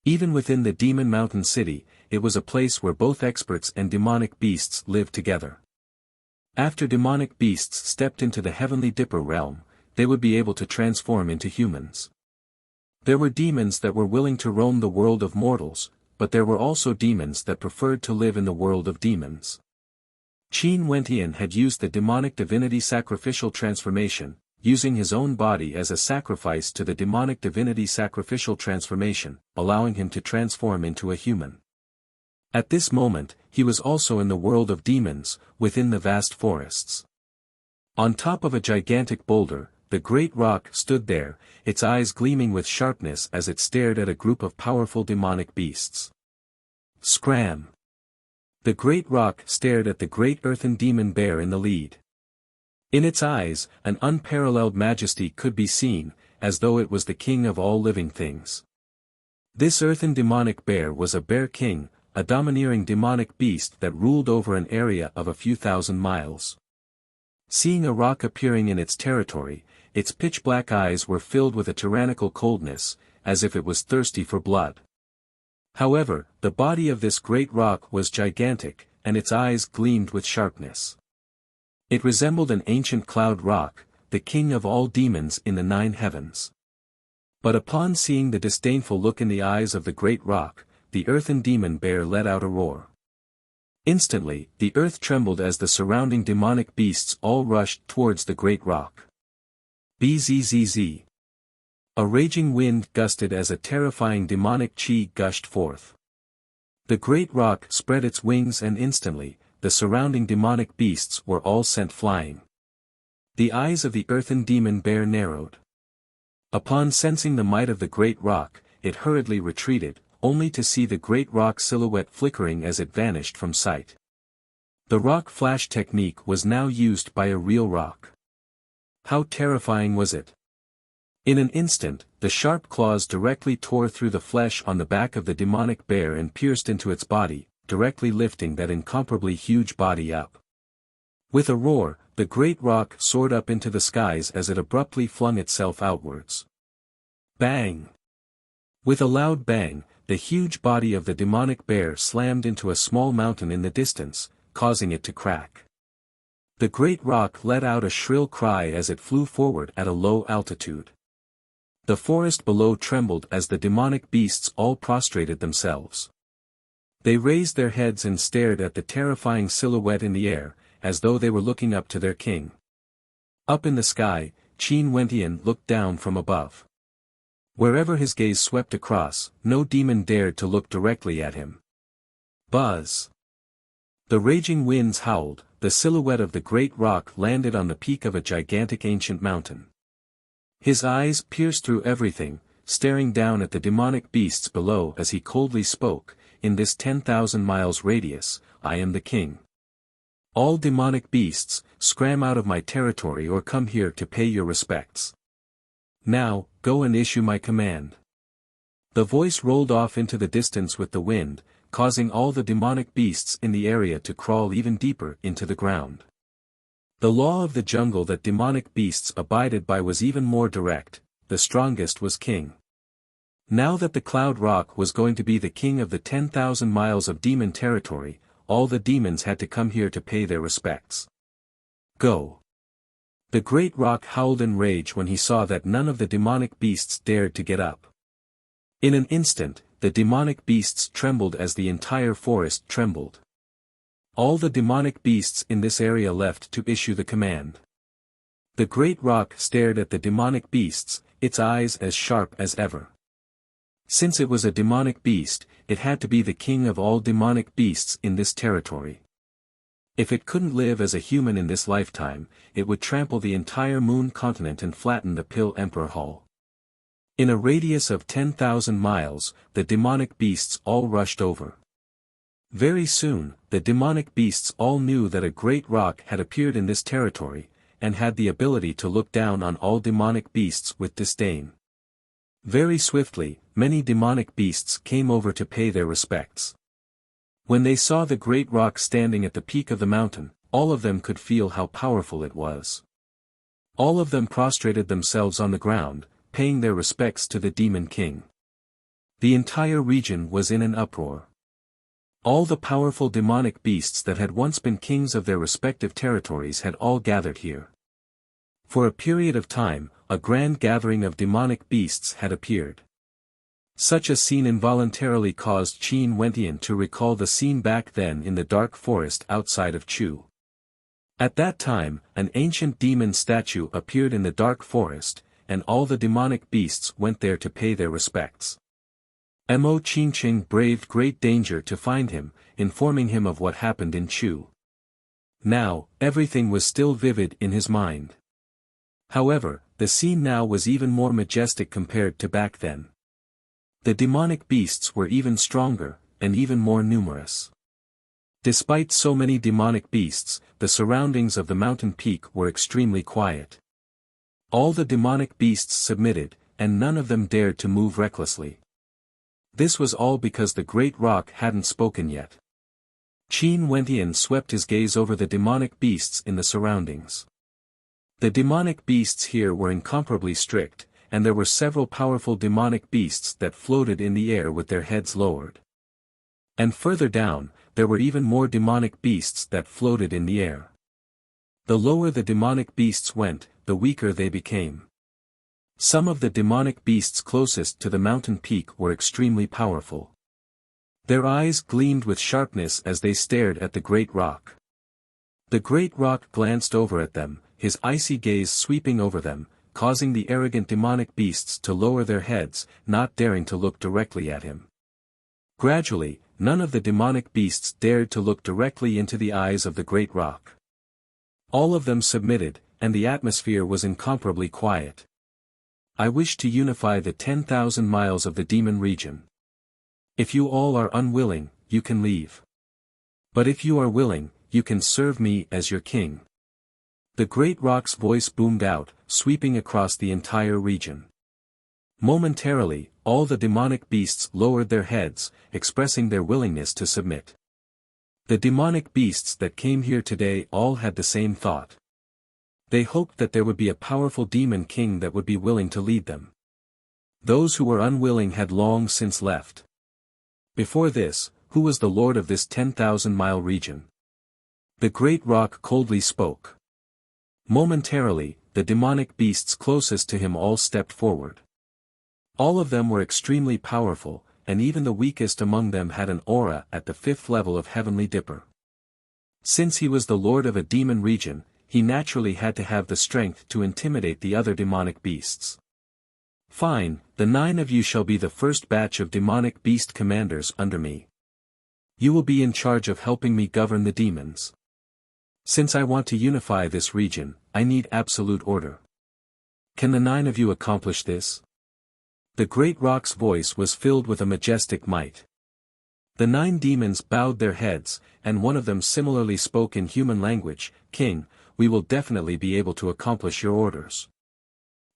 Even within the Demon Mountain City, it was a place where both experts and demonic beasts lived together. After demonic beasts stepped into the Heavenly Dipper realm, they would be able to transform into humans. There were demons that were willing to roam the world of mortals, but there were also demons that preferred to live in the world of demons. Qin Wentian had used the demonic divinity sacrificial transformation, using his own body as a sacrifice to the demonic divinity sacrificial transformation, allowing him to transform into a human. At this moment, he was also in the world of demons, within the vast forests. On top of a gigantic boulder, the great rock stood there, its eyes gleaming with sharpness as it stared at a group of powerful demonic beasts. Scram! The great rock stared at the great earthen demon bear in the lead. In its eyes, an unparalleled majesty could be seen, as though it was the king of all living things. This earthen demonic bear was a bear king, a domineering demonic beast that ruled over an area of a few thousand miles. Seeing a rock appearing in its territory, its pitch-black eyes were filled with a tyrannical coldness, as if it was thirsty for blood. However, the body of this great rock was gigantic, and its eyes gleamed with sharpness. It resembled an ancient cloud rock, the king of all demons in the 9 heavens. But upon seeing the disdainful look in the eyes of the great rock, the earthen demon bear let out a roar. Instantly, the earth trembled as the surrounding demonic beasts all rushed towards the great rock. Bzzz. A raging wind gusted as a terrifying demonic chi gushed forth. The great rock spread its wings and instantly, the surrounding demonic beasts were all sent flying. The eyes of the earthen demon bear narrowed. Upon sensing the might of the great rock, it hurriedly retreated, only to see the great rock silhouette flickering as it vanished from sight. The rock flash technique was now used by a real rock. How terrifying was it? In an instant, the sharp claws directly tore through the flesh on the back of the demonic bear and pierced into its body, directly lifting that incomparably huge body up. With a roar, the great rock soared up into the skies as it abruptly flung itself outwards. Bang! With a loud bang, the huge body of the demonic bear slammed into a small mountain in the distance, causing it to crack. The great rock let out a shrill cry as it flew forward at a low altitude. The forest below trembled as the demonic beasts all prostrated themselves. They raised their heads and stared at the terrifying silhouette in the air, as though they were looking up to their king. Up in the sky, Qin Wentian looked down from above. Wherever his gaze swept across, no demon dared to look directly at him. Buzz! The raging winds howled, the silhouette of the great rock landed on the peak of a gigantic ancient mountain. His eyes pierced through everything, staring down at the demonic beasts below as he coldly spoke, "In this 10,000 miles radius, I am the king. All demonic beasts, scram out of my territory or come here to pay your respects. Now, go and issue my command." The voice rolled off into the distance with the wind, causing all the demonic beasts in the area to crawl even deeper into the ground. The law of the jungle that demonic beasts abided by was even more direct: the strongest was king. Now that the Cloud Rock was going to be the king of the 10,000 miles of demon territory, all the demons had to come here to pay their respects. Go! The great rock howled in rage when he saw that none of the demonic beasts dared to get up. In an instant, the demonic beasts trembled as the entire forest trembled. All the demonic beasts in this area left to issue the command. The great rock stared at the demonic beasts, its eyes as sharp as ever. Since it was a demonic beast, it had to be the king of all demonic beasts in this territory. If it couldn't live as a human in this lifetime, it would trample the entire moon continent and flatten the Pill Emperor Hall. In a radius of 10,000 miles, the demonic beasts all rushed over. Very soon, the demonic beasts all knew that a great rock had appeared in this territory, and had the ability to look down on all demonic beasts with disdain. Very swiftly, many demonic beasts came over to pay their respects. When they saw the great rock standing at the peak of the mountain, all of them could feel how powerful it was. All of them prostrated themselves on the ground, paying their respects to the Demon King. The entire region was in an uproar. All the powerful demonic beasts that had once been kings of their respective territories had all gathered here. For a period of time, a grand gathering of demonic beasts had appeared. Such a scene involuntarily caused Qin Wentian to recall the scene back then in the dark forest outside of Chu. At that time, an ancient demon statue appeared in the dark forest, and all the demonic beasts went there to pay their respects. Mo Qingqing braved great danger to find him, informing him of what happened in Chu. Now, everything was still vivid in his mind. However, the scene now was even more majestic compared to back then. The demonic beasts were even stronger, and even more numerous. Despite so many demonic beasts, the surroundings of the mountain peak were extremely quiet. All the demonic beasts submitted, and none of them dared to move recklessly. This was all because the great rock hadn't spoken yet. Qin Wentian swept his gaze over the demonic beasts in the surroundings. The demonic beasts here were incomparably strict, and there were several powerful demonic beasts that floated in the air with their heads lowered. And further down, there were even more demonic beasts that floated in the air. The lower the demonic beasts went, the weaker they became. Some of the demonic beasts closest to the mountain peak were extremely powerful. Their eyes gleamed with sharpness as they stared at the great rock. The great rock glanced over at them, his icy gaze sweeping over them, causing the arrogant demonic beasts to lower their heads, not daring to look directly at him. Gradually, none of the demonic beasts dared to look directly into the eyes of the great rock. All of them submitted, and the atmosphere was incomparably quiet. I wish to unify the 10,000 miles of the demon region. If you all are unwilling, you can leave. But if you are willing, you can serve me as your king. The great rock's voice boomed out, sweeping across the entire region. Momentarily, all the demonic beasts lowered their heads, expressing their willingness to submit. The demonic beasts that came here today all had the same thought. They hoped that there would be a powerful demon king that would be willing to lead them. Those who were unwilling had long since left. Before this, who was the lord of this 10,000-mile region? The great rock coldly spoke. Momentarily, the demonic beasts closest to him all stepped forward. All of them were extremely powerful, and even the weakest among them had an aura at the 5th level of Heavenly Dipper. Since he was the lord of a demon region, he naturally had to have the strength to intimidate the other demonic beasts. Fine, the 9 of you shall be the first batch of demonic beast commanders under me. You will be in charge of helping me govern the demons. Since I want to unify this region, I need absolute order. Can the 9 of you accomplish this? The great rock's voice was filled with a majestic might. The 9 demons bowed their heads, and one of them similarly spoke in human language, "King, we will definitely be able to accomplish your orders.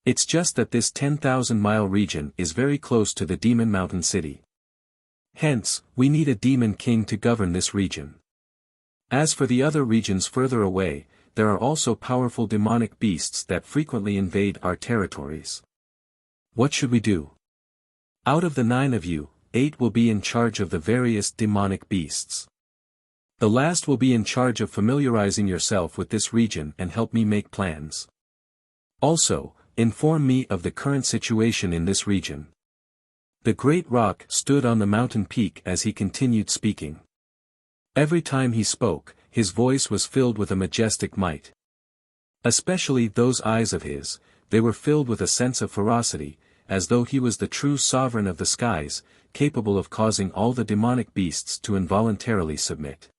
It's just that this 10,000-mile region is very close to the Demon Mountain City. Hence, we need a demon king to govern this region. As for the other regions further away, there are also powerful demonic beasts that frequently invade our territories. What should we do? Out of the 9 of you, 8 will be in charge of the various demonic beasts. The last will be in charge of familiarizing yourself with this region and help me make plans. Also, inform me of the current situation in this region." The great rock stood on the mountain peak as he continued speaking. Every time he spoke, his voice was filled with a majestic might. Especially those eyes of his, they were filled with a sense of ferocity, as though he was the true sovereign of the skies, capable of causing all the demonic beasts to involuntarily submit.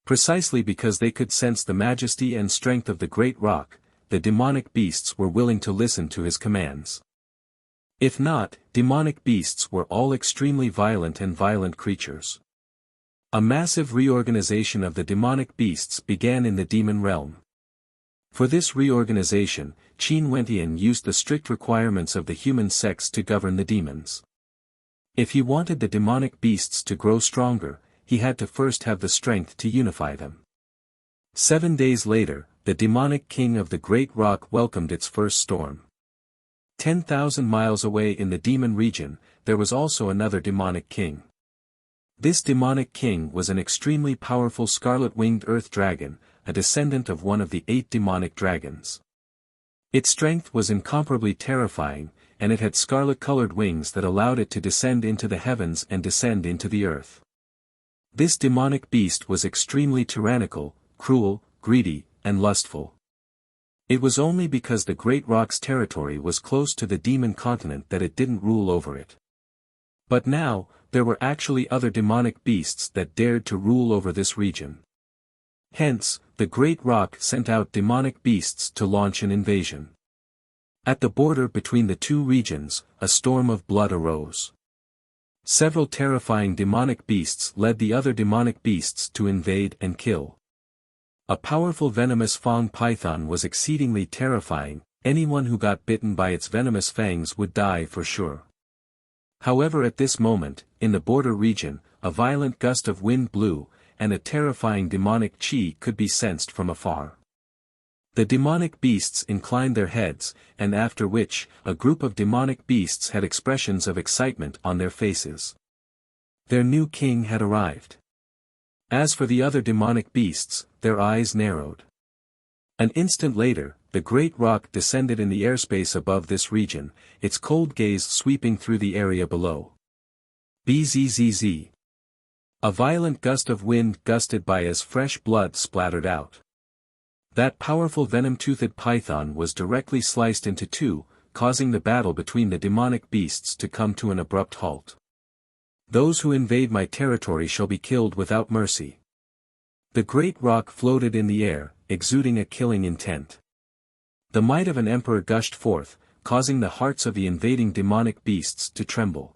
Precisely because they could sense the majesty and strength of the great rock, the demonic beasts were willing to listen to his commands. If not, demonic beasts were all extremely violent and violent creatures. A massive reorganization of the demonic beasts began in the demon realm. For this reorganization, Qin Wentian used the strict requirements of the human sex to govern the demons. If he wanted the demonic beasts to grow stronger, he had to first have the strength to unify them. 7 days later, the demonic king of the great rock welcomed its first storm. 10,000 miles away in the demon region, there was also another demonic king. This demonic king was an extremely powerful scarlet-winged earth dragon, a descendant of one of the 8 demonic dragons. Its strength was incomparably terrifying, and it had scarlet-colored wings that allowed it to descend into the heavens and descend into the earth. This demonic beast was extremely tyrannical, cruel, greedy, and lustful. It was only because the great rock's territory was close to the demon continent that it didn't rule over it. But now, there were actually other demonic beasts that dared to rule over this region. Hence, the great rock sent out demonic beasts to launch an invasion. At the border between the two regions, a storm of blood arose. Several terrifying demonic beasts led the other demonic beasts to invade and kill. A powerful venomous fang python was exceedingly terrifying, anyone who got bitten by its venomous fangs would die for sure. However, at this moment, in the border region, a violent gust of wind blew, and a terrifying demonic chi could be sensed from afar. The demonic beasts inclined their heads, and after which, a group of demonic beasts had expressions of excitement on their faces. Their new king had arrived. As for the other demonic beasts, their eyes narrowed. An instant later, the great rock descended in the airspace above this region, its cold gaze sweeping through the area below. Bzzz. A violent gust of wind gusted by as fresh blood splattered out. That powerful venom-toothed python was directly sliced into two, causing the battle between the demonic beasts to come to an abrupt halt. Those who invade my territory shall be killed without mercy. The great rock floated in the air, exuding a killing intent. The might of an emperor gushed forth, causing the hearts of the invading demonic beasts to tremble.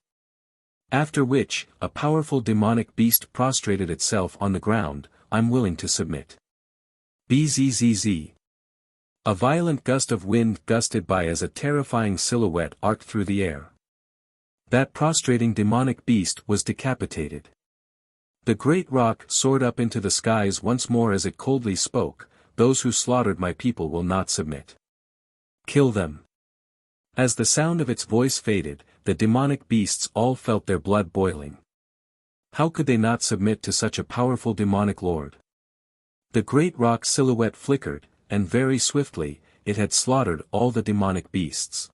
After which, a powerful demonic beast prostrated itself on the ground, I'm willing to submit. Bzzz. A violent gust of wind gusted by as a terrifying silhouette arced through the air. That prostrating demonic beast was decapitated. The great rock soared up into the skies once more as it coldly spoke, those who slaughtered my people will not submit. Kill them. As the sound of its voice faded, the demonic beasts all felt their blood boiling. How could they not submit to such a powerful demonic lord? The great rock silhouette flickered, and very swiftly, it had slaughtered all the demonic beasts.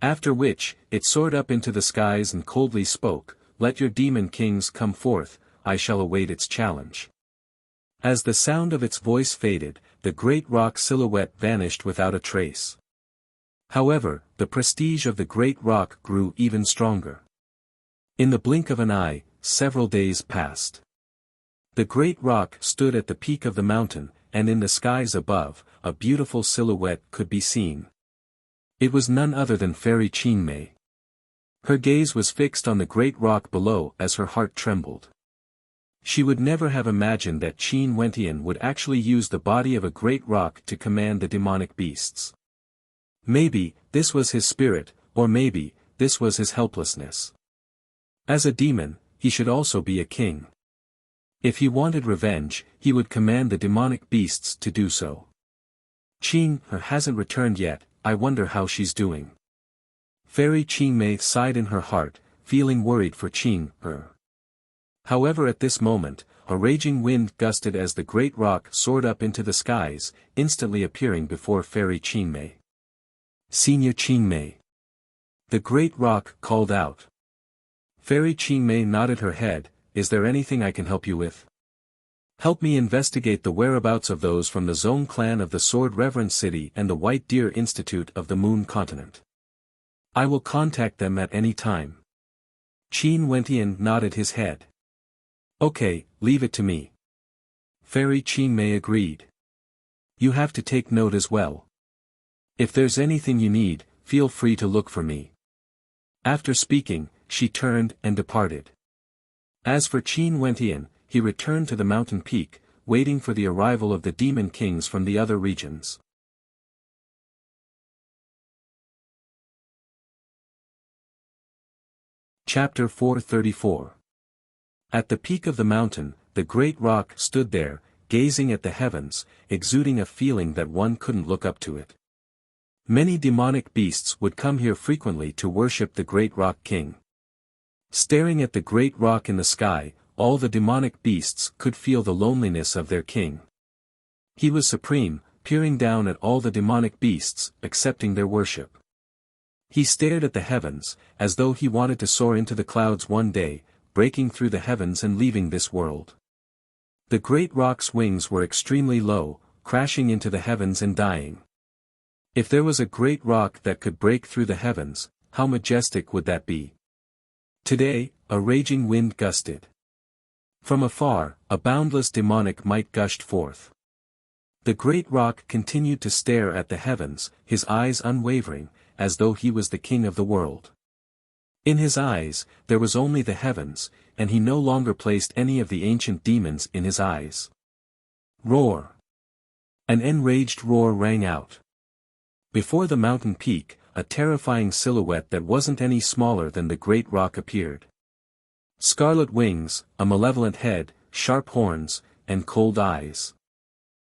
After which, it soared up into the skies and coldly spoke, "Let your demon kings come forth, I shall await its challenge." As the sound of its voice faded, the great rock silhouette vanished without a trace. However, the prestige of the great rock grew even stronger. In the blink of an eye, several days passed. The great rock stood at the peak of the mountain, and in the skies above, a beautiful silhouette could be seen. It was none other than Fairy Qingmei. Her gaze was fixed on the great rock below as her heart trembled. She would never have imagined that Qin Wentian would actually use the body of a great rock to command the demonic beasts. Maybe, this was his spirit, or maybe, this was his helplessness. As a demon, he should also be a king. If he wanted revenge, he would command the demonic beasts to do so. Qing hasn't returned yet, I wonder how she's doing. Fairy Qingmei sighed in her heart, feeling worried for Qing. However, at this moment, a raging wind gusted as the great rock soared up into the skies, instantly appearing before Fairy Qingmei. Senior Qingmei. The great rock called out. Fairy Qingmei nodded her head, "Is there anything I can help you with?" Help me investigate the whereabouts of those from the Zone clan of the Sword Reverend City and the White Deer Institute of the Moon Continent. I will contact them at any time. Qin Wentian nodded his head. Okay, leave it to me. Fairy Qin Mei agreed. You have to take note as well. If there's anything you need, feel free to look for me. After speaking, she turned and departed. As for Qin Wentian, he returned to the mountain peak, waiting for the arrival of the demon kings from the other regions. Chapter 434. At the peak of the mountain, the great rock stood there, gazing at the heavens, exuding a feeling that one couldn't look up to it. Many demonic beasts would come here frequently to worship the great rock king. Staring at the great rock in the sky, all the demonic beasts could feel the loneliness of their king. He was supreme, peering down at all the demonic beasts, accepting their worship. He stared at the heavens, as though he wanted to soar into the clouds one day, breaking through the heavens and leaving this world. The great rock's wings were extremely low, crashing into the heavens and dying. If there was a great rock that could break through the heavens, how majestic would that be? Today, a raging wind gusted. From afar, a boundless demonic might gushed forth. The great rock continued to stare at the heavens, his eyes unwavering, as though he was the king of the world. In his eyes, there was only the heavens, and he no longer placed any of the ancient demons in his eyes. Roar! An enraged roar rang out. Before the mountain peak, a terrifying silhouette that wasn't any smaller than the great rock appeared. Scarlet wings, a malevolent head, sharp horns, and cold eyes.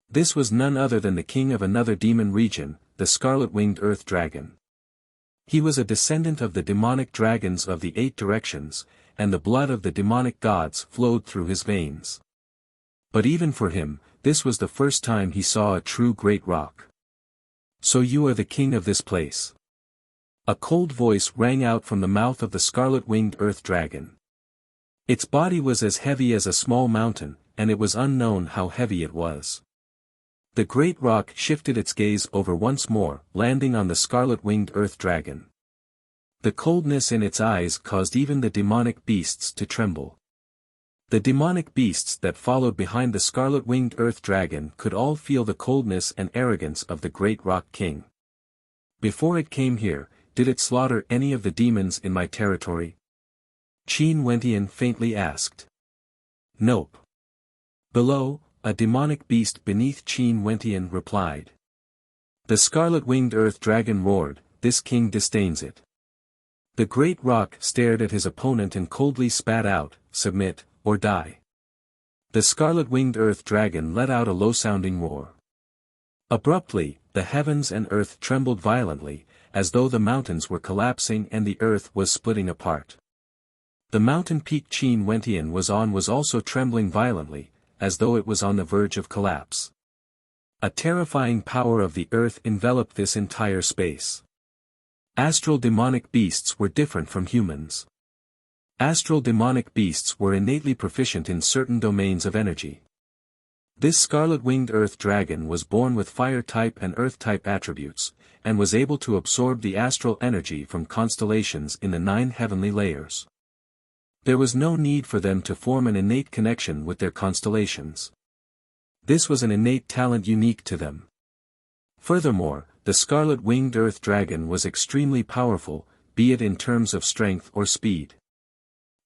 This was none other than the king of another demon region, the scarlet-winged earth dragon. He was a descendant of the demonic dragons of the 8 directions, and the blood of the demonic gods flowed through his veins. But even for him, this was the first time he saw a true great rock. So you are the king of this place. A cold voice rang out from the mouth of the scarlet-winged earth dragon. Its body was as heavy as a small mountain, and it was unknown how heavy it was. The great rock shifted its gaze over once more, landing on the scarlet-winged earth dragon. The coldness in its eyes caused even the demonic beasts to tremble. The demonic beasts that followed behind the scarlet-winged earth dragon could all feel the coldness and arrogance of the great rock king. Before it came here, did it slaughter any of the demons in my territory? Qin Wentian faintly asked. Nope. Below, a demonic beast beneath Qin Wentian replied. The scarlet-winged earth dragon roared, this king disdains it. The great rock stared at his opponent and coldly spat out, submit, or die. The scarlet-winged earth dragon let out a low-sounding roar. Abruptly, the heavens and earth trembled violently, as though the mountains were collapsing and the earth was splitting apart. The mountain peak Qin Wentian was on was also trembling violently, as though it was on the verge of collapse. A terrifying power of the earth enveloped this entire space. Astral demonic beasts were different from humans. Astral demonic beasts were innately proficient in certain domains of energy. This scarlet-winged earth dragon was born with fire-type and earth-type attributes, and was able to absorb the astral energy from constellations in the 9 heavenly layers. There was no need for them to form an innate connection with their constellations. This was an innate talent unique to them. Furthermore, the scarlet-winged earth dragon was extremely powerful, be it in terms of strength or speed.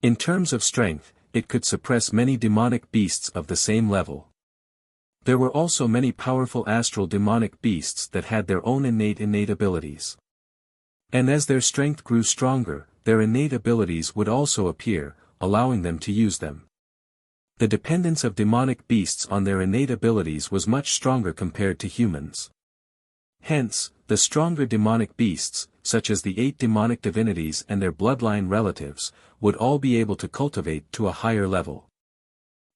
In terms of strength, it could suppress many demonic beasts of the same level. There were also many powerful astral demonic beasts that had their own innate abilities. And as their strength grew stronger, their innate abilities would also appear, allowing them to use them. The dependence of demonic beasts on their innate abilities was much stronger compared to humans. Hence, the stronger demonic beasts, such as the 8 demonic divinities and their bloodline relatives, would all be able to cultivate to a higher level.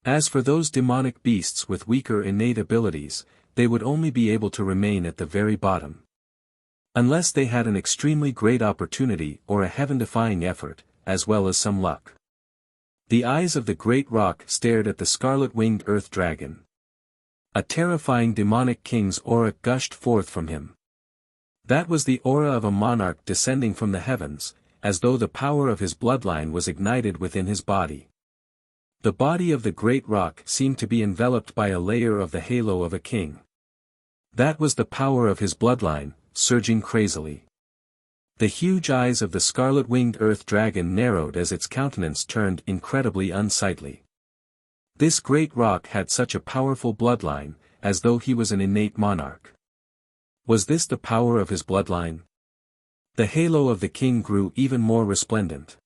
As for those demonic beasts with weaker innate abilities, they would only be able to remain at the very bottom. Unless they had an extremely great opportunity or a heaven-defying effort, as well as some luck. The eyes of the great rock stared at the scarlet-winged earth dragon. A terrifying demonic king's aura gushed forth from him. That was the aura of a monarch descending from the heavens, as though the power of his bloodline was ignited within his body. The body of the great rock seemed to be enveloped by a layer of the halo of a king. That was the power of his bloodline, surging crazily. The huge eyes of the scarlet-winged earth dragon narrowed as its countenance turned incredibly unsightly. This great rock had such a powerful bloodline, as though he was an innate monarch. Was this the power of his bloodline? The halo of the king grew even more resplendent.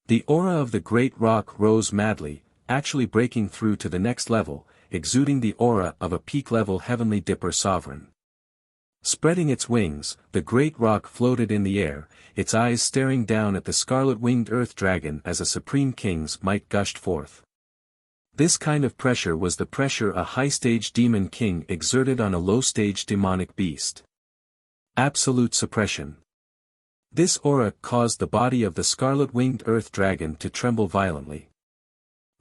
The aura of the great rock rose madly, actually breaking through to the next level, exuding the aura of a peak-level heavenly dipper sovereign. Spreading its wings, the great rock floated in the air, its eyes staring down at the scarlet-winged earth dragon as a supreme king's might gushed forth. This kind of pressure was the pressure a high-stage demon king exerted on a low-stage demonic beast. Absolute suppression. This aura caused the body of the scarlet-winged earth dragon to tremble violently.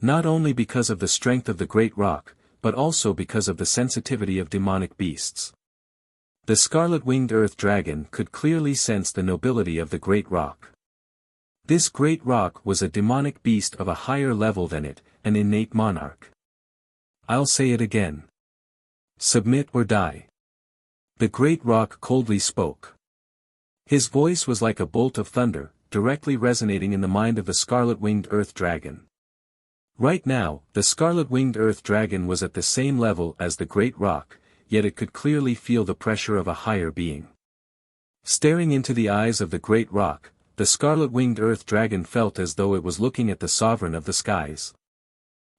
Not only because of the strength of the great rock, but also because of the sensitivity of demonic beasts. The scarlet-winged earth dragon could clearly sense the nobility of the great rock. This great rock was a demonic beast of a higher level than it, an innate monarch. I'll say it again. Submit or die. The great rock coldly spoke. His voice was like a bolt of thunder, directly resonating in the mind of the scarlet-winged earth dragon. Right now, the scarlet-winged earth dragon was at the same level as the great rock, yet it could clearly feel the pressure of a higher being. Staring into the eyes of the great rock, the scarlet-winged earth dragon felt as though it was looking at the sovereign of the skies.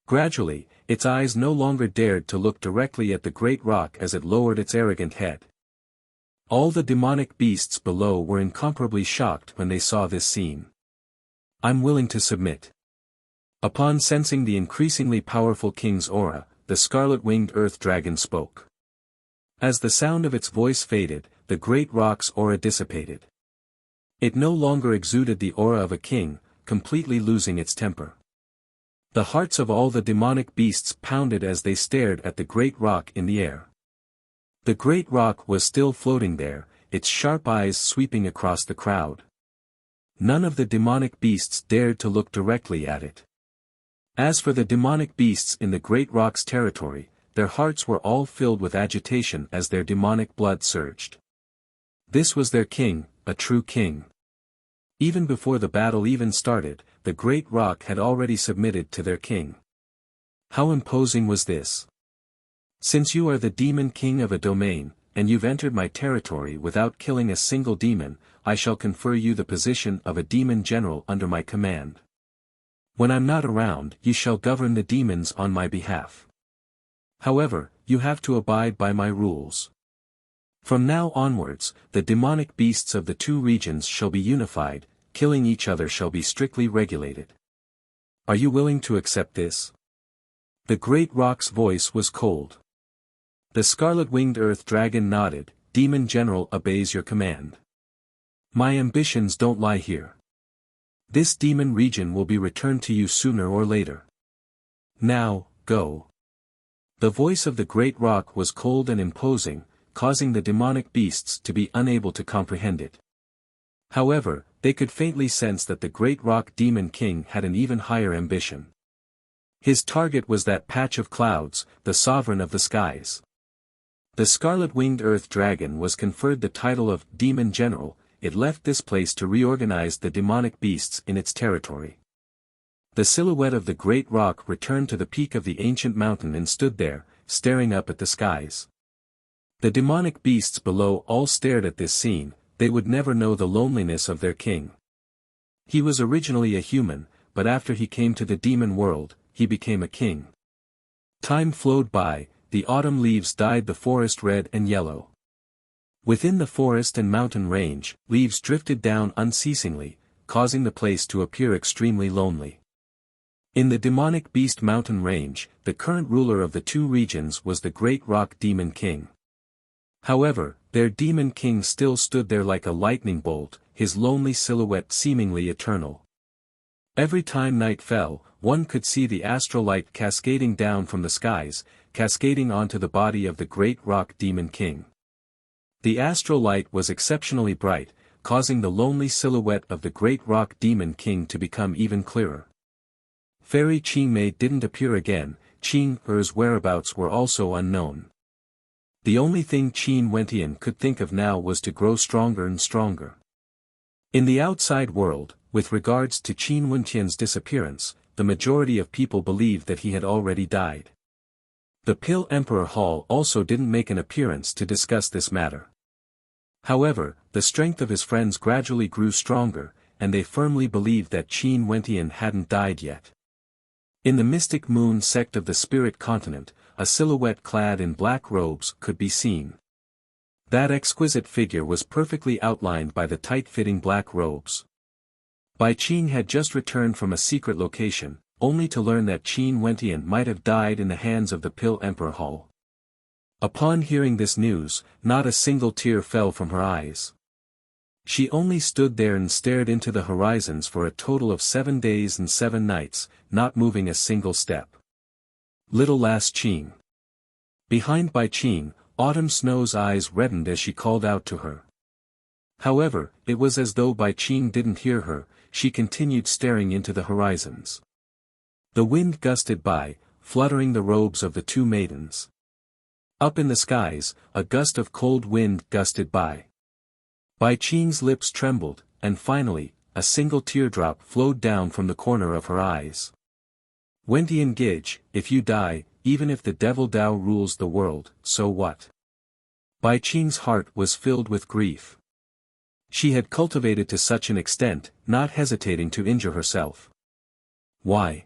Gradually, its eyes no longer dared to look directly at the great rock as it lowered its arrogant head. All the demonic beasts below were incomparably shocked when they saw this scene. I'm willing to submit. Upon sensing the increasingly powerful king's aura, the scarlet-winged earth dragon spoke. As the sound of its voice faded, the great rock's aura dissipated. It no longer exuded the aura of a king, completely losing its temper. The hearts of all the demonic beasts pounded as they stared at the great rock in the air. The great rock was still floating there, its sharp eyes sweeping across the crowd. None of the demonic beasts dared to look directly at it. As for the demonic beasts in the great rock's territory, their hearts were all filled with agitation as their demonic blood surged. This was their king, a true king. Even before the battle even started, the great rock had already submitted to their king. How imposing was this? Since you are the demon king of a domain, and you've entered my territory without killing a single demon, I shall confer you the position of a demon general under my command. When I'm not around, you shall govern the demons on my behalf. However, you have to abide by my rules. From now onwards, the demonic beasts of the two regions shall be unified, killing each other shall be strictly regulated. Are you willing to accept this? The great rock's voice was cold. The scarlet-winged earth dragon nodded. Demon General obeys your command. My ambitions don't lie here. This demon region will be returned to you sooner or later. Now, go. The voice of the great rock was cold and imposing, causing the demonic beasts to be unable to comprehend it. However, they could faintly sense that the great rock demon king had an even higher ambition. His target was that patch of clouds, the sovereign of the skies. The scarlet-winged earth dragon was conferred the title of Demon General. It left this place to reorganize the demonic beasts in its territory. The silhouette of the great rock returned to the peak of the ancient mountain and stood there, staring up at the skies. The demonic beasts below all stared at this scene. They would never know the loneliness of their king. He was originally a human, but after he came to the demon world, he became a king. Time flowed by, the autumn leaves dyed the forest red and yellow. Within the forest and mountain range, leaves drifted down unceasingly, causing the place to appear extremely lonely. In the demonic beast mountain range, the current ruler of the two regions was the great rock demon king. However, their demon king still stood there like a lightning bolt, his lonely silhouette seemingly eternal. Every time night fell, one could see the astral light cascading down from the skies, cascading onto the body of the great rock demon king. The astral light was exceptionally bright, causing the lonely silhouette of the great rock demon king to become even clearer. Fairy Qingmei didn't appear again. Qing Er's whereabouts were also unknown. The only thing Qin Wentian could think of now was to grow stronger and stronger. In the outside world, with regards to Qin Wentian's disappearance, the majority of people believed that he had already died. The Pill Emperor Hall also didn't make an appearance to discuss this matter. However, the strength of his friends gradually grew stronger, and they firmly believed that Qin Wentian hadn't died yet. In the Mystic Moon sect of the Spirit Continent, a silhouette clad in black robes could be seen. That exquisite figure was perfectly outlined by the tight-fitting black robes. Bai Qing had just returned from a secret location, only to learn that Qin Wentian might have died in the hands of the Pill Emperor Hall. Upon hearing this news, not a single tear fell from her eyes. She only stood there and stared into the horizons for a total of 7 days and 7 nights, not moving a single step. Little lass Qing. Behind Bai Qing, Autumn Snow's eyes reddened as she called out to her. However, it was as though Bai Qing didn't hear her. She continued staring into the horizons. The wind gusted by, fluttering the robes of the two maidens. Up in the skies, a gust of cold wind gusted by. Bai Qing's lips trembled, and finally, a single teardrop flowed down from the corner of her eyes. Wentian Gij, if you die, even if the devil Tao rules the world, so what? Bai Qing's heart was filled with grief. She had cultivated to such an extent, not hesitating to injure herself. Why?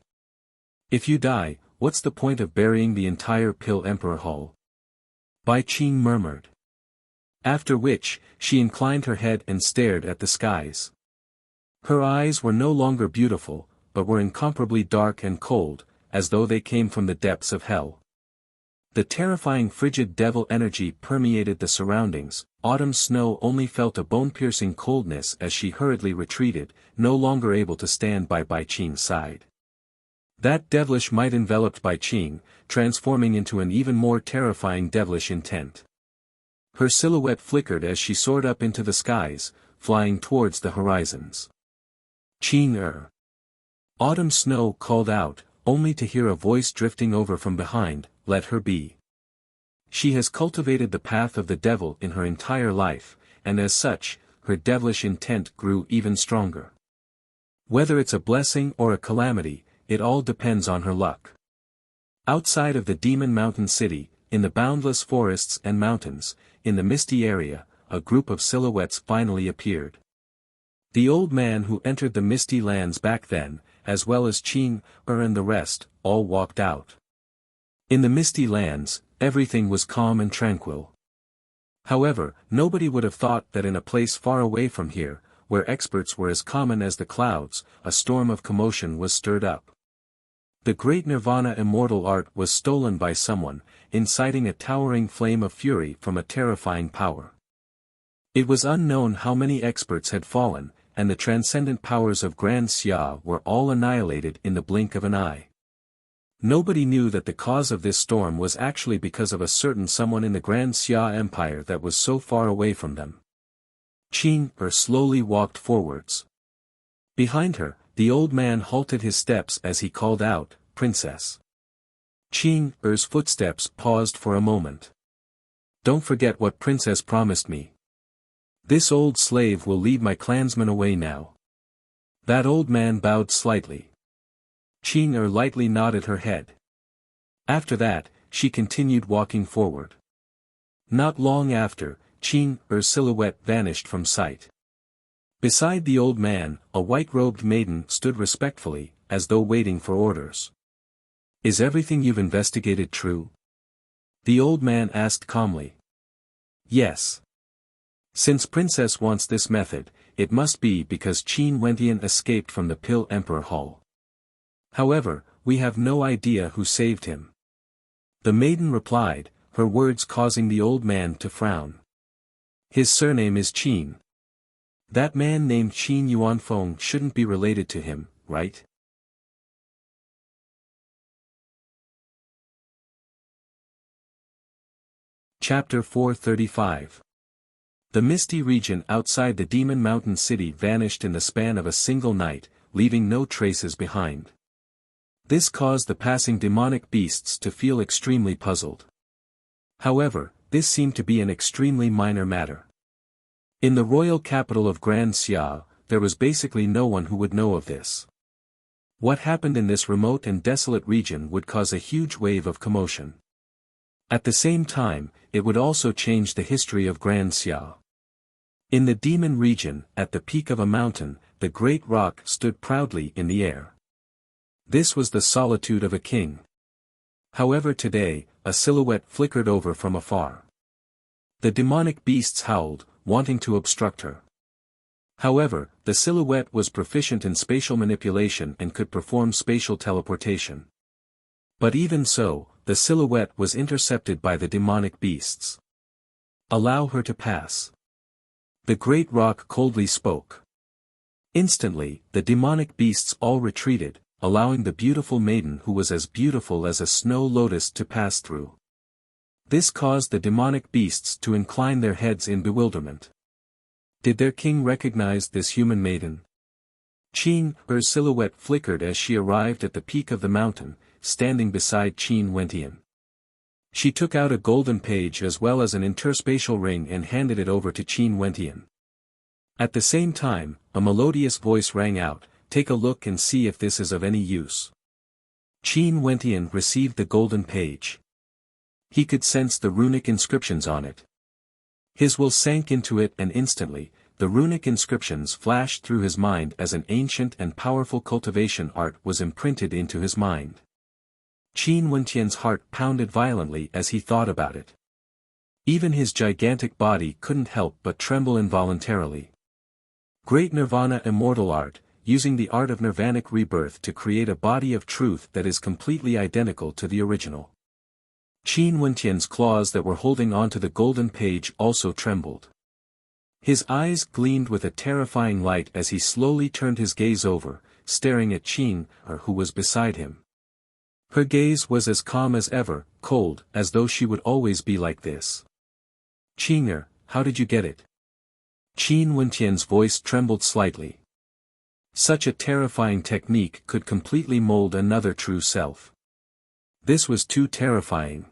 If you die, what's the point of burying the entire Pill Emperor Hall? Bai Qing murmured. After which, she inclined her head and stared at the skies. Her eyes were no longer beautiful, but were incomparably dark and cold, as though they came from the depths of hell. The terrifying frigid devil energy permeated the surroundings. Autumn Snow only felt a bone-piercing coldness as she hurriedly retreated, no longer able to stand by Bai Qing's side. That devilish might enveloped Bai Qing, transforming into an even more terrifying devilish intent. Her silhouette flickered as she soared up into the skies, flying towards the horizons. Qing. Autumn Snow called out, only to hear a voice drifting over from behind, let her be. She has cultivated the path of the devil in her entire life, and as such, her devilish intent grew even stronger. Whether it's a blessing or a calamity, it all depends on her luck. Outside of the Demon Mountain City, in the boundless forests and mountains, in the misty area, a group of silhouettes finally appeared. The old man who entered the misty lands back then, as well as Qing and the rest, all walked out. In the misty lands, everything was calm and tranquil. However, nobody would have thought that in a place far away from here, where experts were as common as the clouds, a storm of commotion was stirred up. The great Nirvana immortal art was stolen by someone, inciting a towering flame of fury from a terrifying power. It was unknown how many experts had fallen, and the transcendent powers of Grand Xia were all annihilated in the blink of an eye. Nobody knew that the cause of this storm was actually because of a certain someone in the Grand Xia Empire that was so far away from them. Qing slowly walked forwards. Behind her, the old man halted his steps as he called out, Princess. Qing footsteps paused for a moment. Don't forget what Princess promised me. This old slave will lead my clansmen away now. That old man bowed slightly. Qing lightly nodded her head. After that, she continued walking forward. Not long after, Qing's silhouette vanished from sight. Beside the old man, a white-robed maiden stood respectfully, as though waiting for orders. Is everything you've investigated true? The old man asked calmly. Yes. Since Princess wants this method, it must be because Qin Wentian escaped from the Pill Emperor Hall. However, we have no idea who saved him. The maiden replied, her words causing the old man to frown. His surname is Qin. That man named Qin Yuanfeng shouldn't be related to him, right? Chapter 435. The misty region outside the Demon Mountain City vanished in the span of a single night, leaving no traces behind. This caused the passing demonic beasts to feel extremely puzzled. However, this seemed to be an extremely minor matter. In the royal capital of Grand Xia, there was basically no one who would know of this. What happened in this remote and desolate region would cause a huge wave of commotion. At the same time, it would also change the history of Grand Xia. In the demon region, at the peak of a mountain, the great rock stood proudly in the air. This was the solitude of a king. However, today, a silhouette flickered over from afar. The demonic beasts howled, wanting to obstruct her. However, the silhouette was proficient in spatial manipulation and could perform spatial teleportation. But even so, the silhouette was intercepted by the demonic beasts. "Allow her to pass." The great rock coldly spoke. Instantly, the demonic beasts all retreated, allowing the beautiful maiden who was as beautiful as a snow lotus to pass through. This caused the demonic beasts to incline their heads in bewilderment. Did their king recognize this human maiden? Her silhouette flickered as she arrived at the peak of the mountain, standing beside Qin Wentian. She took out a golden page as well as an interspatial ring and handed it over to Qin Wentian. At the same time, a melodious voice rang out, "Take a look and see if this is of any use." Qin Wentian received the golden page. He could sense the runic inscriptions on it. His will sank into it and instantly, the runic inscriptions flashed through his mind as an ancient and powerful cultivation art was imprinted into his mind. Qin Wentian's heart pounded violently as he thought about it. Even his gigantic body couldn't help but tremble involuntarily. Great Nirvana Immortal Art, using the art of nirvanic rebirth to create a body of truth that is completely identical to the original. Qin Wentian's claws that were holding onto the golden page also trembled. His eyes gleamed with a terrifying light as he slowly turned his gaze over, staring at Qin, who was beside him. Her gaze was as calm as ever, cold, as though she would always be like this. "Qing'er, how did you get it?" Qin Wentian's voice trembled slightly. Such a terrifying technique could completely mold another true self. This was too terrifying.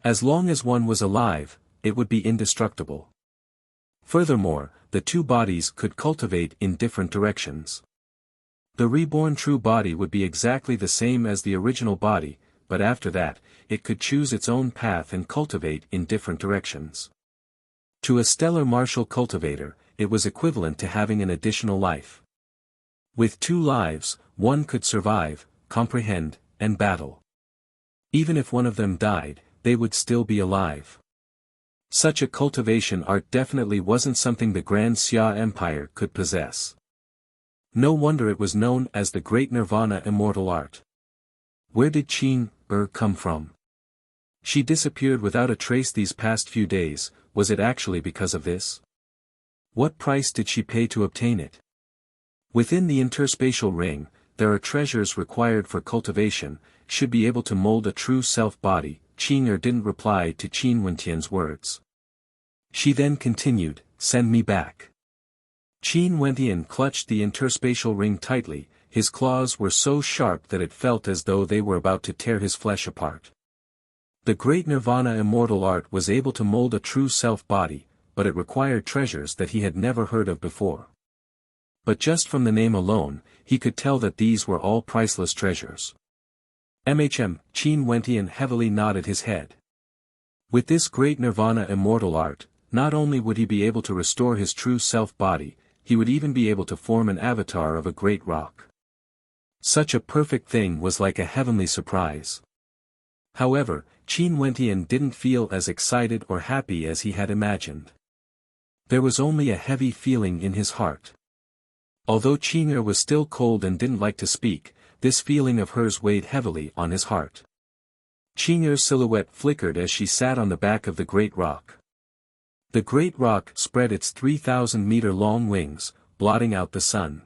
As long as one was alive, it would be indestructible. Furthermore, the two bodies could cultivate in different directions. The reborn true body would be exactly the same as the original body, but after that, it could choose its own path and cultivate in different directions. To a stellar martial cultivator, it was equivalent to having an additional life. With two lives, one could survive, comprehend, and battle. Even if one of them died, they would still be alive. Such a cultivation art definitely wasn't something the Grand Xia Empire could possess. No wonder it was known as the Great Nirvana Immortal Art. Where did Qin come from? She disappeared without a trace these past few days. Was it actually because of this? What price did she pay to obtain it? Within the interspatial ring, there are treasures required for cultivation, should be able to mold a true self-body. Qing'er didn't reply to Qin Wentian's words. She then continued, "Send me back." Qin Wentian clutched the interspatial ring tightly, his claws were so sharp that it felt as though they were about to tear his flesh apart. The Great Nirvana Immortal Art was able to mold a true self-body, but it required treasures that he had never heard of before. But just from the name alone, he could tell that these were all priceless treasures. Qin Wentian heavily nodded his head. With this Great Nirvana Immortal Art, not only would he be able to restore his true self-body, he would even be able to form an avatar of a great rock. Such a perfect thing was like a heavenly surprise. However, Qin Wentian didn't feel as excited or happy as he had imagined. There was only a heavy feeling in his heart. Although Qing'er was still cold and didn't like to speak, this feeling of hers weighed heavily on his heart. Qing'er's silhouette flickered as she sat on the back of the great rock. The great rock spread its 3,000-meter-long wings, blotting out the sun.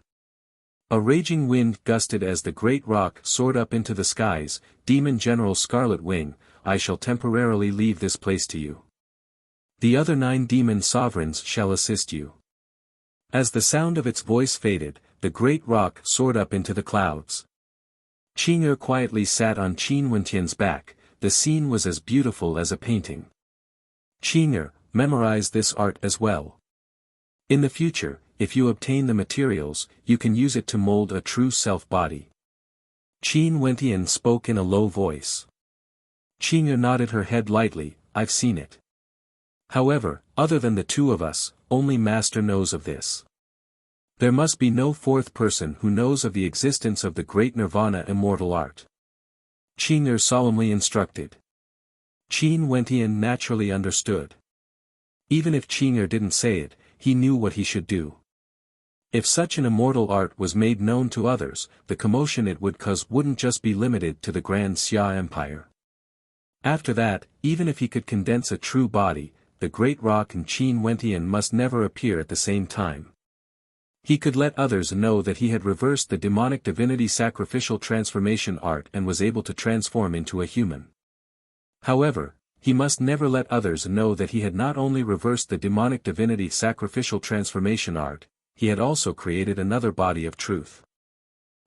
A raging wind gusted as the great rock soared up into the skies. "Demon General Scarlet Wing, I shall temporarily leave this place to you." The other 9 demon sovereigns shall assist you. As the sound of its voice faded, the great rock soared up into the clouds. Qing'er quietly sat on Qin Wentian's back. The scene was as beautiful as a painting. Qing'er, memorize this art as well. In the future, if you obtain the materials, you can use it to mold a true self-body. Qin Wentian spoke in a low voice. Qing'er nodded her head lightly. I've seen it. However, other than the 2 of us, only Master knows of this. There must be no 4th person who knows of the existence of the great Nirvana immortal art. Qing'er solemnly instructed. Qin Wentian naturally understood. Even if Qing'er didn't say it, he knew what he should do. If such an immortal art was made known to others, the commotion it would cause wouldn't just be limited to the Grand Xia Empire. After that, even if he could condense a true body, the great rock and Qin Wentian must never appear at the same time. He could let others know that he had reversed the demonic divinity sacrificial transformation art and was able to transform into a human. However, he must never let others know that he had not only reversed the demonic divinity sacrificial transformation art, he had also created another body of truth.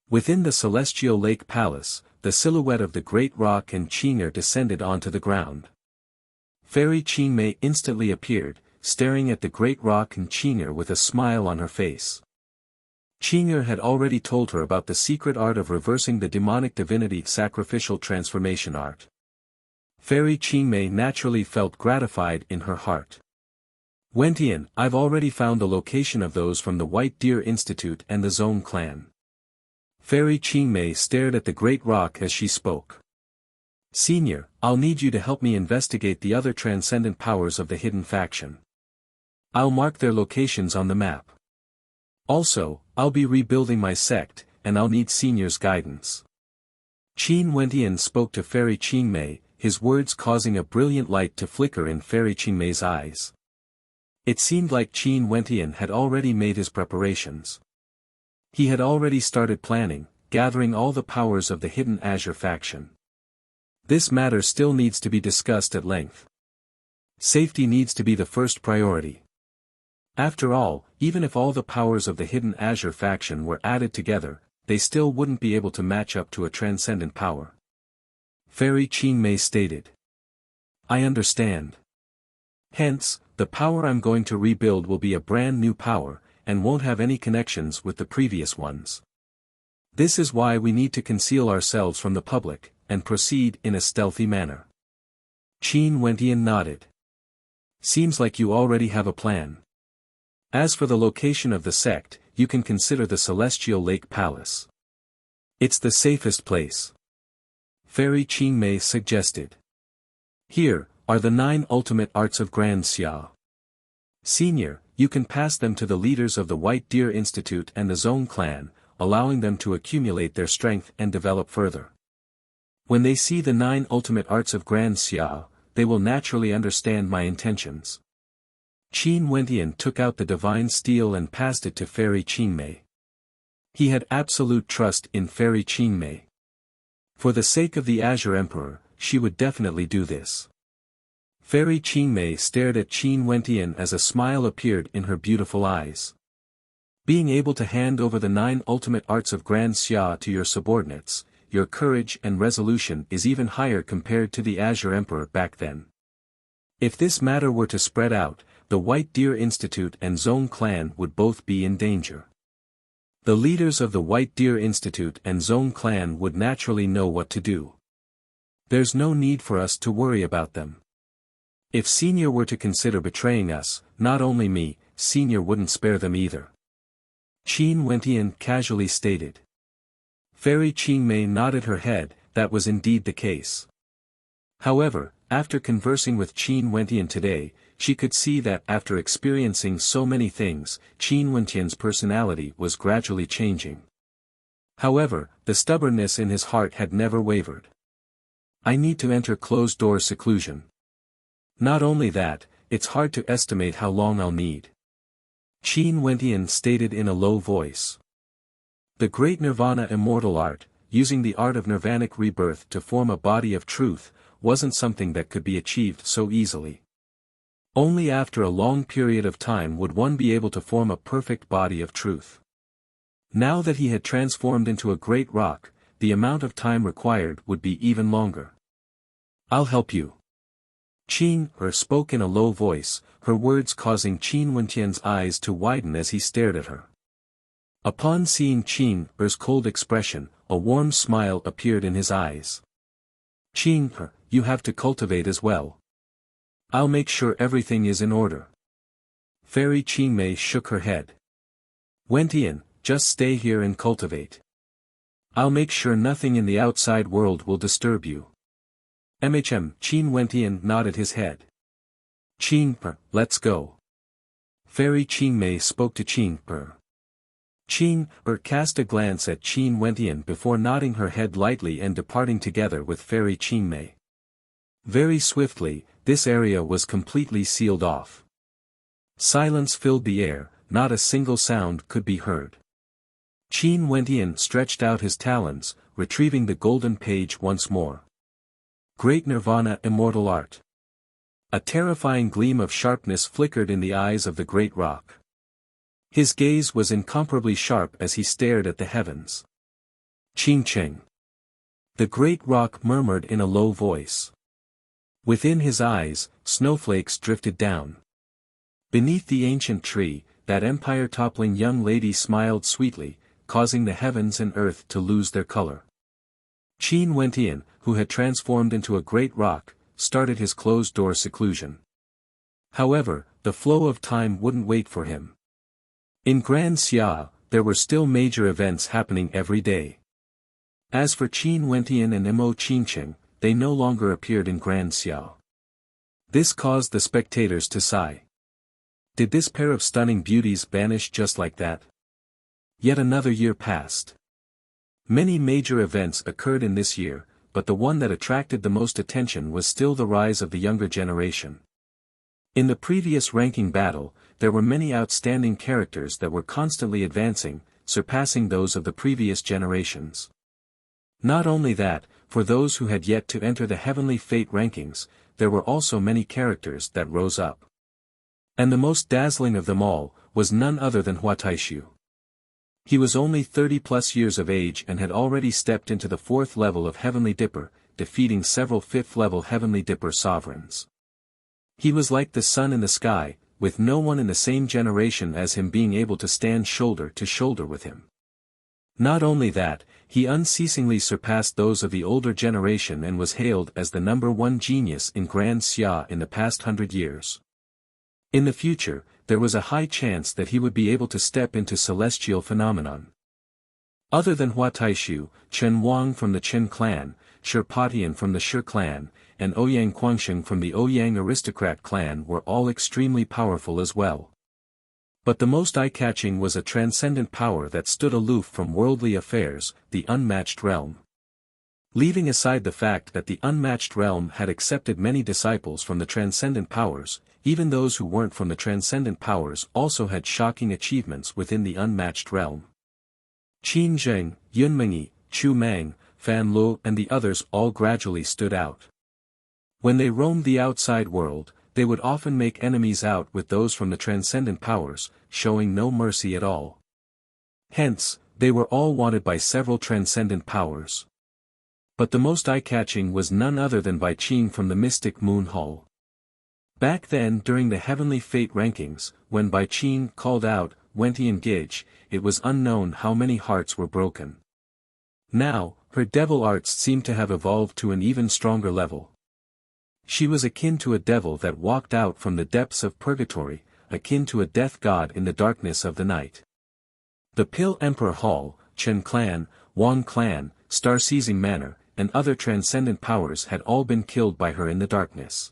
Within the celestial lake palace, the silhouette of the great rock and Qing'er descended onto the ground. Fairy Qingmei instantly appeared, staring at the great rock and Qing'er with a smile on her face. Qing'er had already told her about the secret art of reversing the demonic divinity sacrificial transformation art. Fairy Qingmei naturally felt gratified in her heart. Wentian, I've already found the location of those from the White Deer Institute and the Zone clan. Fairy Qingmei stared at the great rock as she spoke. Senior, I'll need you to help me investigate the other transcendent powers of the hidden faction. I'll mark their locations on the map. Also, I'll be rebuilding my sect, and I'll need Senior's guidance. Qin Wentian spoke to Fairy Qingmei, his words causing a brilliant light to flicker in Fairy Qingmei's eyes. It seemed like Qin Wentian had already made his preparations. He had already started planning, gathering all the powers of the hidden Azure faction. This matter still needs to be discussed at length. Safety needs to be the first priority. After all, even if all the powers of the hidden Azure faction were added together, they still wouldn't be able to match up to a transcendent power. Fairy Qingmei stated. I understand. Hence, the power I'm going to rebuild will be a brand new power, and won't have any connections with the previous ones. This is why we need to conceal ourselves from the public, and proceed in a stealthy manner. Qin Wentian nodded. Seems like you already have a plan. As for the location of the sect, you can consider the Celestial Lake Palace. It's the safest place. Fairy Qingmei suggested. Here are the 9 ultimate arts of Grand Xia. Senior, you can pass them to the leaders of the White Deer Institute and the Zone clan, allowing them to accumulate their strength and develop further. When they see the 9 ultimate arts of Grand Xia, they will naturally understand my intentions. Qin Wentian took out the divine steel and passed it to Fairy Qingmei. He had absolute trust in Fairy Qingmei. For the sake of the Azure Emperor, she would definitely do this. Fairy Qingmei stared at Qin Wentian as a smile appeared in her beautiful eyes. Being able to hand over the 9 ultimate arts of Grand Xia to your subordinates, your courage and resolution is even higher compared to the Azure Emperor back then. If this matter were to spread out, the White Deer Institute and Zone clan would both be in danger. The leaders of the White Deer Institute and Zone clan would naturally know what to do. There's no need for us to worry about them. If Senior were to consider betraying us, not only me, Senior wouldn't spare them either. Qin Wentian casually stated. Fairy Qingmei nodded her head, that was indeed the case. However, after conversing with Qin Wentian today, she could see that after experiencing so many things, Qin Wentian's personality was gradually changing. However, the stubbornness in his heart had never wavered. I need to enter closed-door seclusion. Not only that, it's hard to estimate how long I'll need. Qin Wentian stated in a low voice. The great Nirvana immortal art, using the art of nirvanic rebirth to form a body of truth, wasn't something that could be achieved so easily. Only after a long period of time would one be able to form a perfect body of truth. Now that he had transformed into a great rock, the amount of time required would be even longer. I'll help you. Qin spoke in a low voice, her words causing Qin Wentian's eyes to widen as he stared at her. Upon seeing Qin's cold expression, a warm smile appeared in his eyes. Qin, you have to cultivate as well. I'll make sure everything is in order. Fairy Qingmei shook her head. Wentian, just stay here and cultivate. I'll make sure nothing in the outside world will disturb you. Qin Wentian nodded his head. Qin, let's go. Fairy Qingmei spoke to Qin. Qin cast a glance at Qin Wentian before nodding her head lightly and departing together with Fairy Qingmei. Very swiftly, this area was completely sealed off. Silence filled the air, not a single sound could be heard. Qin Wentian stretched out his talons, retrieving the golden page once more. Great Nirvana Immortal Art. A terrifying gleam of sharpness flickered in the eyes of the great rock. His gaze was incomparably sharp as he stared at the heavens. Qing Cheng. The great rock murmured in a low voice. Within his eyes, snowflakes drifted down. Beneath the ancient tree, that empire-toppling young lady smiled sweetly, causing the heavens and earth to lose their color. Qin Wentian, who had transformed into a great rock, started his closed-door seclusion. However, the flow of time wouldn't wait for him. In Grand Xia, there were still major events happening every day. As for Qin Wentian and Mo Qingqing, they no longer appeared in Grand Xia. This caused the spectators to sigh. Did this pair of stunning beauties vanish just like that? Yet another year passed. Many major events occurred in this year, but the one that attracted the most attention was still the rise of the younger generation. In the previous ranking battle, there were many outstanding characters that were constantly advancing, surpassing those of the previous generations. Not only that, for those who had yet to enter the Heavenly Fate rankings, there were also many characters that rose up. And the most dazzling of them all, was none other than Hua Taishu. He was only 30+ years of age and had already stepped into the 4th level of Heavenly Dipper, defeating several 5th-level Heavenly Dipper sovereigns. He was like the sun in the sky, with no one in the same generation as him being able to stand shoulder to shoulder with him. Not only that, he unceasingly surpassed those of the older generation and was hailed as the #1 genius in Grand Xia in the past 100 years. In the future, there was a high chance that he would be able to step into celestial phenomenon. Other than Hua Taishu, Chen Wang from the Chen clan, Shi Patian from the Shi clan, and Ouyang Guangsheng from the Ouyang aristocrat clan were all extremely powerful as well. But the most eye-catching was a transcendent power that stood aloof from worldly affairs, the Unmatched Realm. Leaving aside the fact that the Unmatched Realm had accepted many disciples from the Transcendent Powers, even those who weren't from the Transcendent Powers also had shocking achievements within the Unmatched Realm. Qin Zheng, Yun Mengyi, Chu Mang, Fan Lu and the others all gradually stood out. When they roamed the outside world, they would often make enemies out with those from the Transcendent Powers, showing no mercy at all. Hence, they were all wanted by several Transcendent Powers. But the most eye-catching was none other than Bai Qing from the Mystic Moon Hall. Back then during the Heavenly Fate rankings, when Bai Qing called out, Wentian Gage, it was unknown how many hearts were broken. Now, her devil arts seemed to have evolved to an even stronger level. She was akin to a devil that walked out from the depths of purgatory, akin to a death god in the darkness of the night. The Pill Emperor Hall, Chen Clan, Wang Clan, Star-Seizing Manor, and other transcendent powers had all been killed by her in the darkness.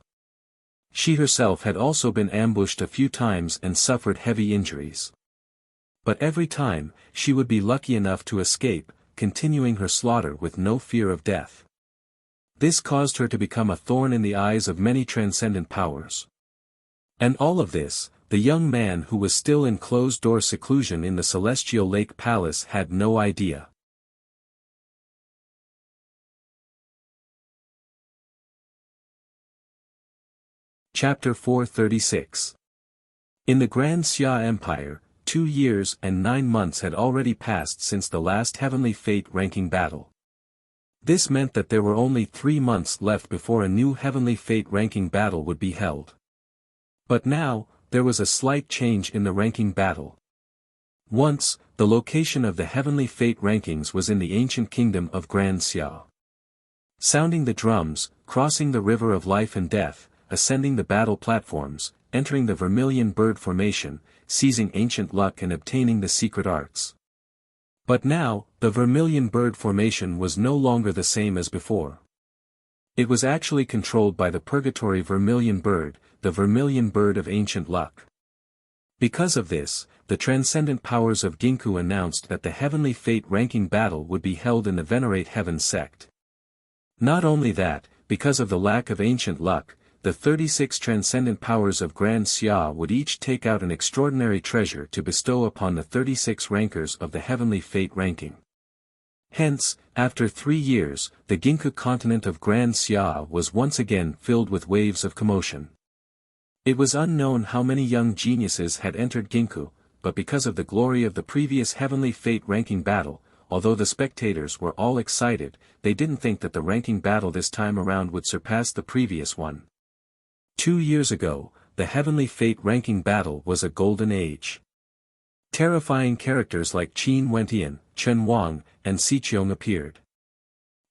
She herself had also been ambushed a few times and suffered heavy injuries. But every time, she would be lucky enough to escape, continuing her slaughter with no fear of death. This caused her to become a thorn in the eyes of many transcendent powers. And all of this, the young man who was still in closed-door seclusion in the Celestial Lake Palace had no idea. Chapter 436. In the Grand Xia Empire, 2 years and 9 months had already passed since the last Heavenly Fate ranking battle. This meant that there were only 3 months left before a new Heavenly Fate ranking battle would be held. But now, there was a slight change in the ranking battle. Once, the location of the Heavenly Fate rankings was in the ancient kingdom of Grand Xia. Sounding the drums, crossing the river of life and death, ascending the battle platforms, entering the vermilion bird formation, seizing ancient luck and obtaining the secret arts. But now, the vermilion bird formation was no longer the same as before. It was actually controlled by the purgatory vermilion bird, the vermilion bird of ancient luck. Because of this, the transcendent powers of Ginkgo announced that the Heavenly Fate ranking battle would be held in the Venerate Heaven sect. Not only that, because of the lack of ancient luck, the 36 transcendent powers of Grand Xia would each take out an extraordinary treasure to bestow upon the 36 rankers of the Heavenly Fate ranking. Hence, after 3 years, the Ginkgo continent of Grand Xia was once again filled with waves of commotion. It was unknown how many young geniuses had entered Ginkgo, but because of the glory of the previous Heavenly Fate ranking battle, although the spectators were all excited, they didn't think that the ranking battle this time around would surpass the previous one. 2 years ago, the Heavenly Fate ranking battle was a golden age. Terrifying characters like Qin Wentian, Chen Wang, and Xiqiong appeared.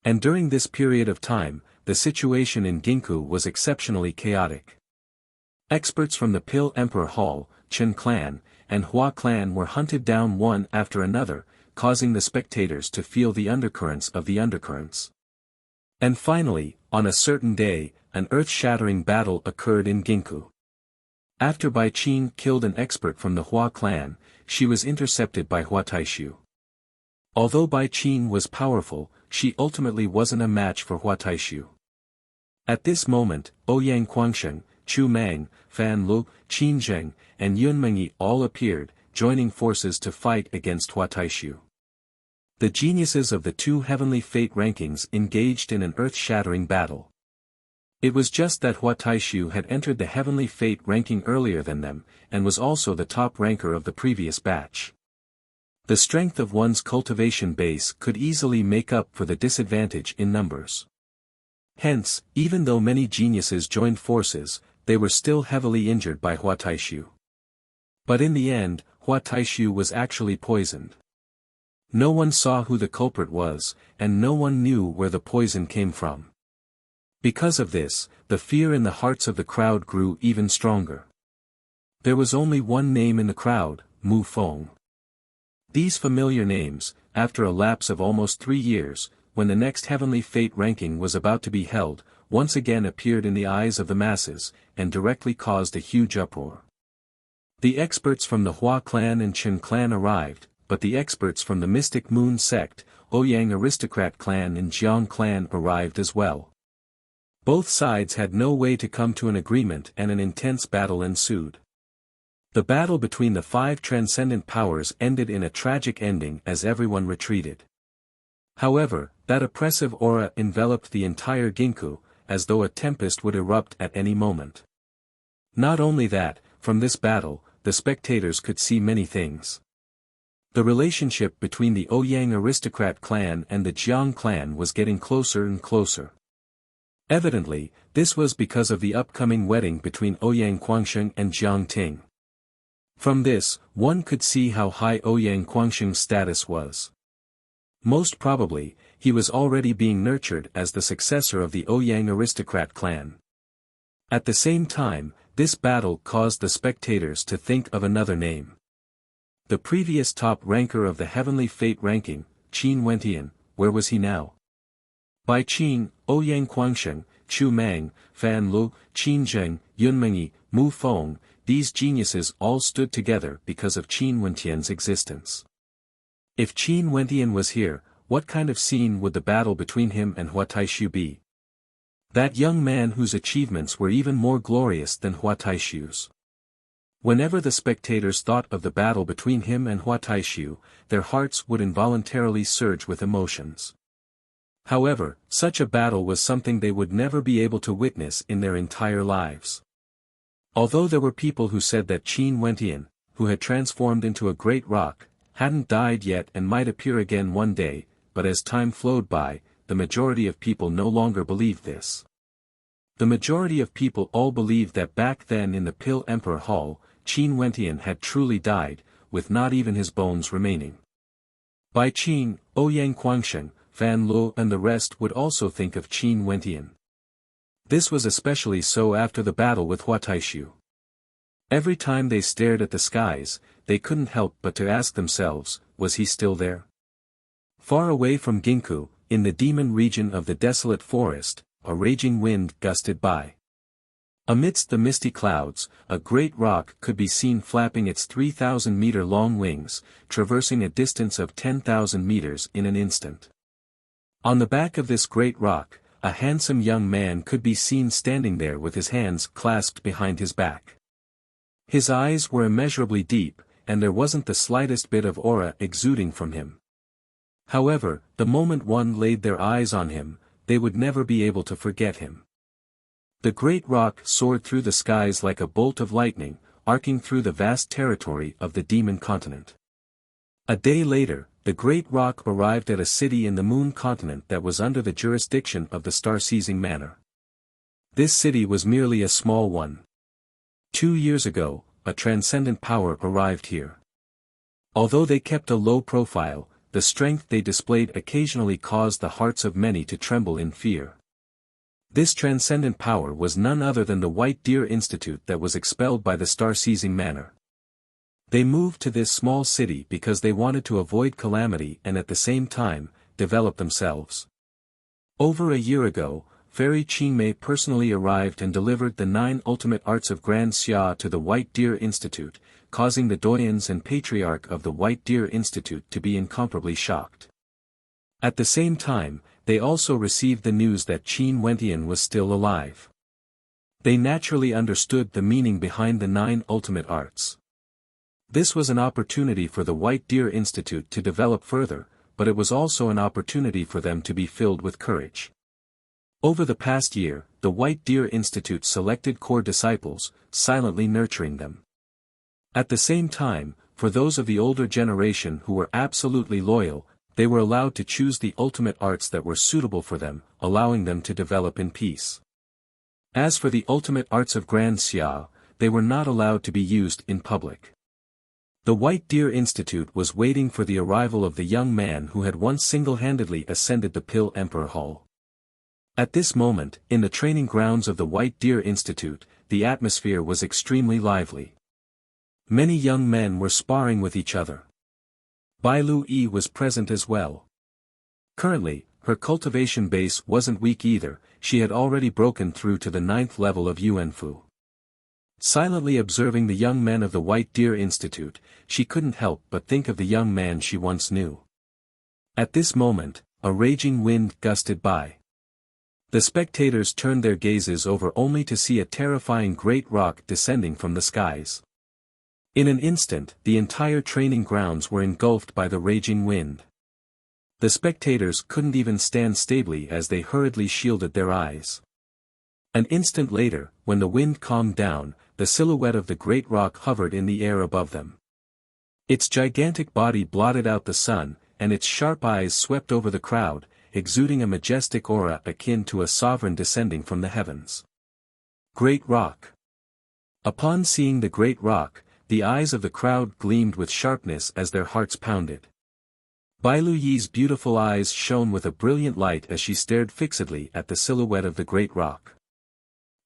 And during this period of time, the situation in Ginkgo was exceptionally chaotic. Experts from the Pill Emperor Hall, Chen clan, and Hua clan were hunted down one after another, causing the spectators to feel the undercurrents of the undercurrents. And finally, on a certain day, an earth-shattering battle occurred in Ginkgo. After Bai Qin killed an expert from the Hua clan, she was intercepted by Hua Taishu. Although Bai Qin was powerful, she ultimately wasn't a match for Hua Taishu. At this moment, Ouyang Guangsheng, Chu Mang, Fan Lu, Qin Zheng, and Yun Mengyi all appeared, joining forces to fight against Hua Taishu. The geniuses of the 2 Heavenly Fate rankings engaged in an earth-shattering battle. It was just that Hua Taishu had entered the Heavenly Fate ranking earlier than them, and was also the top ranker of the previous batch. The strength of one's cultivation base could easily make up for the disadvantage in numbers. Hence, even though many geniuses joined forces, they were still heavily injured by Hua Taishu. But in the end, Hua Taishu was actually poisoned. No one saw who the culprit was, and no one knew where the poison came from. Because of this, the fear in the hearts of the crowd grew even stronger. There was only one name in the crowd, Mu Feng. These familiar names, after a lapse of almost 3 years, when the next Heavenly Fate ranking was about to be held, once again appeared in the eyes of the masses, and directly caused a huge uproar. The experts from the Hua clan and Chen clan arrived, but the experts from the Mystic Moon sect, Ouyang aristocrat clan and Jiang clan arrived as well. Both sides had no way to come to an agreement and an intense battle ensued. The battle between the 5 transcendent powers ended in a tragic ending as everyone retreated. However, that oppressive aura enveloped the entire Ginkgo, as though a tempest would erupt at any moment. Not only that, from this battle, the spectators could see many things. The relationship between the Ouyang aristocrat clan and the Jiang clan was getting closer and closer. Evidently, this was because of the upcoming wedding between Ouyang Guangsheng and Jiang Ting. From this, one could see how high Ouyang Guangsheng's status was. Most probably, he was already being nurtured as the successor of the Ouyang aristocrat clan. At the same time, this battle caused the spectators to think of another name. The previous top ranker of the Heavenly Fate ranking, Qin Wentian, where was he now? Bai Qin, Ouyang Guangsheng, Chu Mang, Fan Lu, Qin Zheng, Yun Mengyi, Mu Feng, these geniuses all stood together because of Qin Wentian's existence. If Qin Wentian was here, what kind of scene would the battle between him and Hua Taishu be? That young man whose achievements were even more glorious than Hua Taishu's. Whenever the spectators thought of the battle between him and Hua Taishu, their hearts would involuntarily surge with emotions. However, such a battle was something they would never be able to witness in their entire lives. Although there were people who said that Qin Wentian, who had transformed into a great rock, hadn't died yet and might appear again one day, but as time flowed by, the majority of people no longer believed this. The majority of people all believed that back then in the Pill Emperor Hall, Qin Wentian had truly died, with not even his bones remaining. By Qin, Ouyang Guangsheng, Fan Luo and the rest would also think of Qin Wentian. This was especially so after the battle with Huataishu. Every time they stared at the skies, they couldn't help but to ask themselves, was he still there? Far away from Ginkgo, in the demon region of the desolate forest, a raging wind gusted by. Amidst the misty clouds, a great rock could be seen flapping its 3,000-meter-long wings, traversing a distance of 10,000 meters in an instant. On the back of this great rock, a handsome young man could be seen standing there with his hands clasped behind his back. His eyes were immeasurably deep, and there wasn't the slightest bit of aura exuding from him. However, the moment one laid their eyes on him, they would never be able to forget him. The great rock soared through the skies like a bolt of lightning, arcing through the vast territory of the demon continent. A day later, the great rock arrived at a city in the moon continent that was under the jurisdiction of the star-seizing manor. This city was merely a small one. 2 years ago, a transcendent power arrived here. Although they kept a low profile, the strength they displayed occasionally caused the hearts of many to tremble in fear. This transcendent power was none other than the White Deer Institute that was expelled by the star-seizing manor. They moved to this small city because they wanted to avoid calamity and at the same time, develop themselves. Over a year ago, Fairy Qingmei personally arrived and delivered the 9 ultimate arts of Grand Xia to the White Deer Institute, causing the doyens and patriarch of the White Deer Institute to be incomparably shocked. At the same time, they also received the news that Qin Wentian was still alive. They naturally understood the meaning behind the 9 ultimate arts. This was an opportunity for the White Deer Institute to develop further, but it was also an opportunity for them to be filled with courage. Over the past year, the White Deer Institute selected core disciples, silently nurturing them. At the same time, for those of the older generation who were absolutely loyal, they were allowed to choose the ultimate arts that were suitable for them, allowing them to develop in peace. As for the ultimate arts of Grand Xia, they were not allowed to be used in public. The White Deer Institute was waiting for the arrival of the young man who had once single-handedly ascended the Pill Emperor Hall. At this moment, in the training grounds of the White Deer Institute, the atmosphere was extremely lively. Many young men were sparring with each other. Bai Lu-yi was present as well. Currently, her cultivation base wasn't weak either, she had already broken through to the 9th level of Yuanfu. Silently observing the young men of the White Deer Institute, she couldn't help but think of the young man she once knew. At this moment, a raging wind gusted by. The spectators turned their gazes over only to see a terrifying great rock descending from the skies. In an instant, the entire training grounds were engulfed by the raging wind. The spectators couldn't even stand stably as they hurriedly shielded their eyes. An instant later, when the wind calmed down, the silhouette of the great rock hovered in the air above them. Its gigantic body blotted out the sun, and its sharp eyes swept over the crowd, exuding a majestic aura akin to a sovereign descending from the heavens. Great Rock. Upon seeing the great rock, the eyes of the crowd gleamed with sharpness as their hearts pounded. Bai Lu-yi's beautiful eyes shone with a brilliant light as she stared fixedly at the silhouette of the great rock.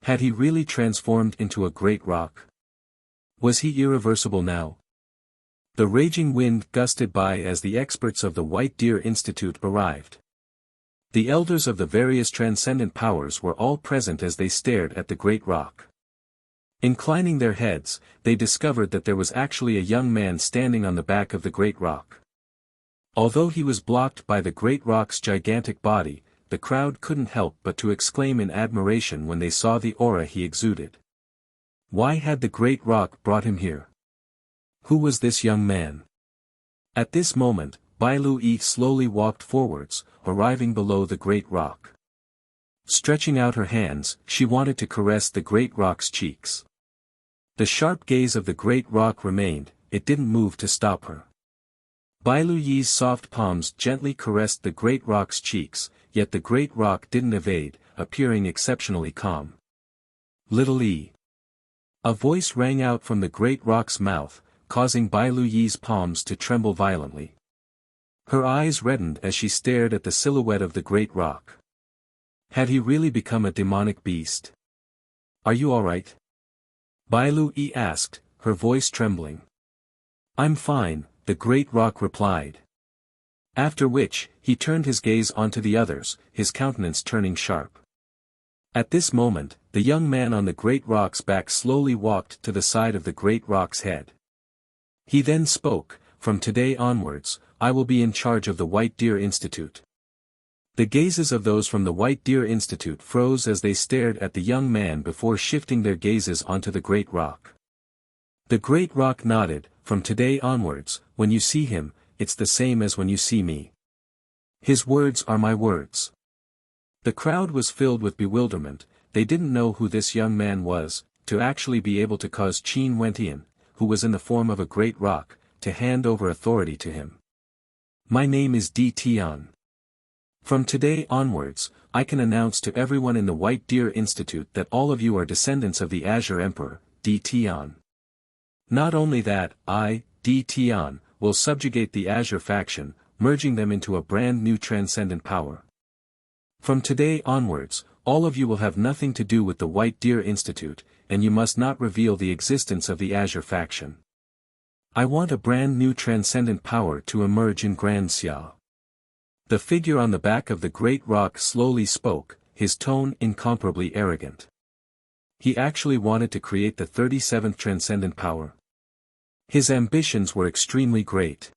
Had he really transformed into a great rock? Was he irreversible now? The raging wind gusted by as the experts of the White Deer Institute arrived. The elders of the various transcendent powers were all present as they stared at the great rock. Inclining their heads, they discovered that there was actually a young man standing on the back of the great rock. Although he was blocked by the great rock's gigantic body, the crowd couldn't help but to exclaim in admiration when they saw the aura he exuded. Why had the great rock brought him here? Who was this young man? At this moment, Bai Lu-yi slowly walked forwards, arriving below the great rock. Stretching out her hands, she wanted to caress the great rock's cheeks. The sharp gaze of the great rock remained, it didn't move to stop her. Bai Lu Yi's soft palms gently caressed the great rock's cheeks, yet the great rock didn't evade, appearing exceptionally calm. Little E. A voice rang out from the great rock's mouth, causing Bai Lu Yi's palms to tremble violently. Her eyes reddened as she stared at the silhouette of the great rock. Had he really become a demonic beast? Are you alright? Bai Lu Yi asked, her voice trembling. I'm fine, the great rock replied. After which, he turned his gaze onto the others, his countenance turning sharp. At this moment, the young man on the great rock's back slowly walked to the side of the great rock's head. He then spoke, from today onwards, I will be in charge of the White Deer Institute. The gazes of those from the White Deer Institute froze as they stared at the young man before shifting their gazes onto the great rock. The great rock nodded, from today onwards, when you see him, it's the same as when you see me. His words are my words. The crowd was filled with bewilderment, they didn't know who this young man was, to actually be able to cause Qin Wentian, who was in the form of a great rock, to hand over authority to him. My name is Di Tian. From today onwards, I can announce to everyone in the White Deer Institute that all of you are descendants of the Azure Emperor, Di Tian. Not only that, I, Di Tian, will subjugate the Azure faction, merging them into a brand new transcendent power. From today onwards, all of you will have nothing to do with the White Deer Institute, and you must not reveal the existence of the Azure faction. I want a brand new transcendent power to emerge in Grand Xia. The figure on the back of the great rock slowly spoke, his tone incomparably arrogant. He actually wanted to create the 37th transcendent power. His ambitions were extremely great.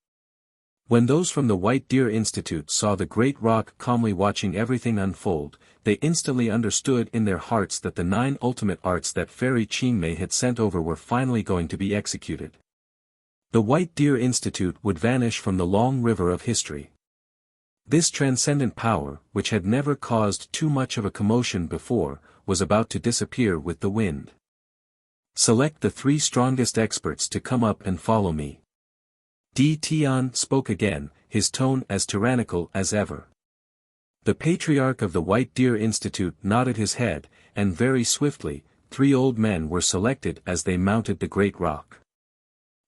When those from the White Deer Institute saw the great rock calmly watching everything unfold, they instantly understood in their hearts that the 9 ultimate arts that Fairy Qingmei had sent over were finally going to be executed. The White Deer Institute would vanish from the long river of history. This transcendent power, which had never caused too much of a commotion before, was about to disappear with the wind. Select the 3 strongest experts to come up and follow me. Di Tian spoke again, his tone as tyrannical as ever. The patriarch of the White Deer Institute nodded his head, and very swiftly, 3 old men were selected as they mounted the great rock.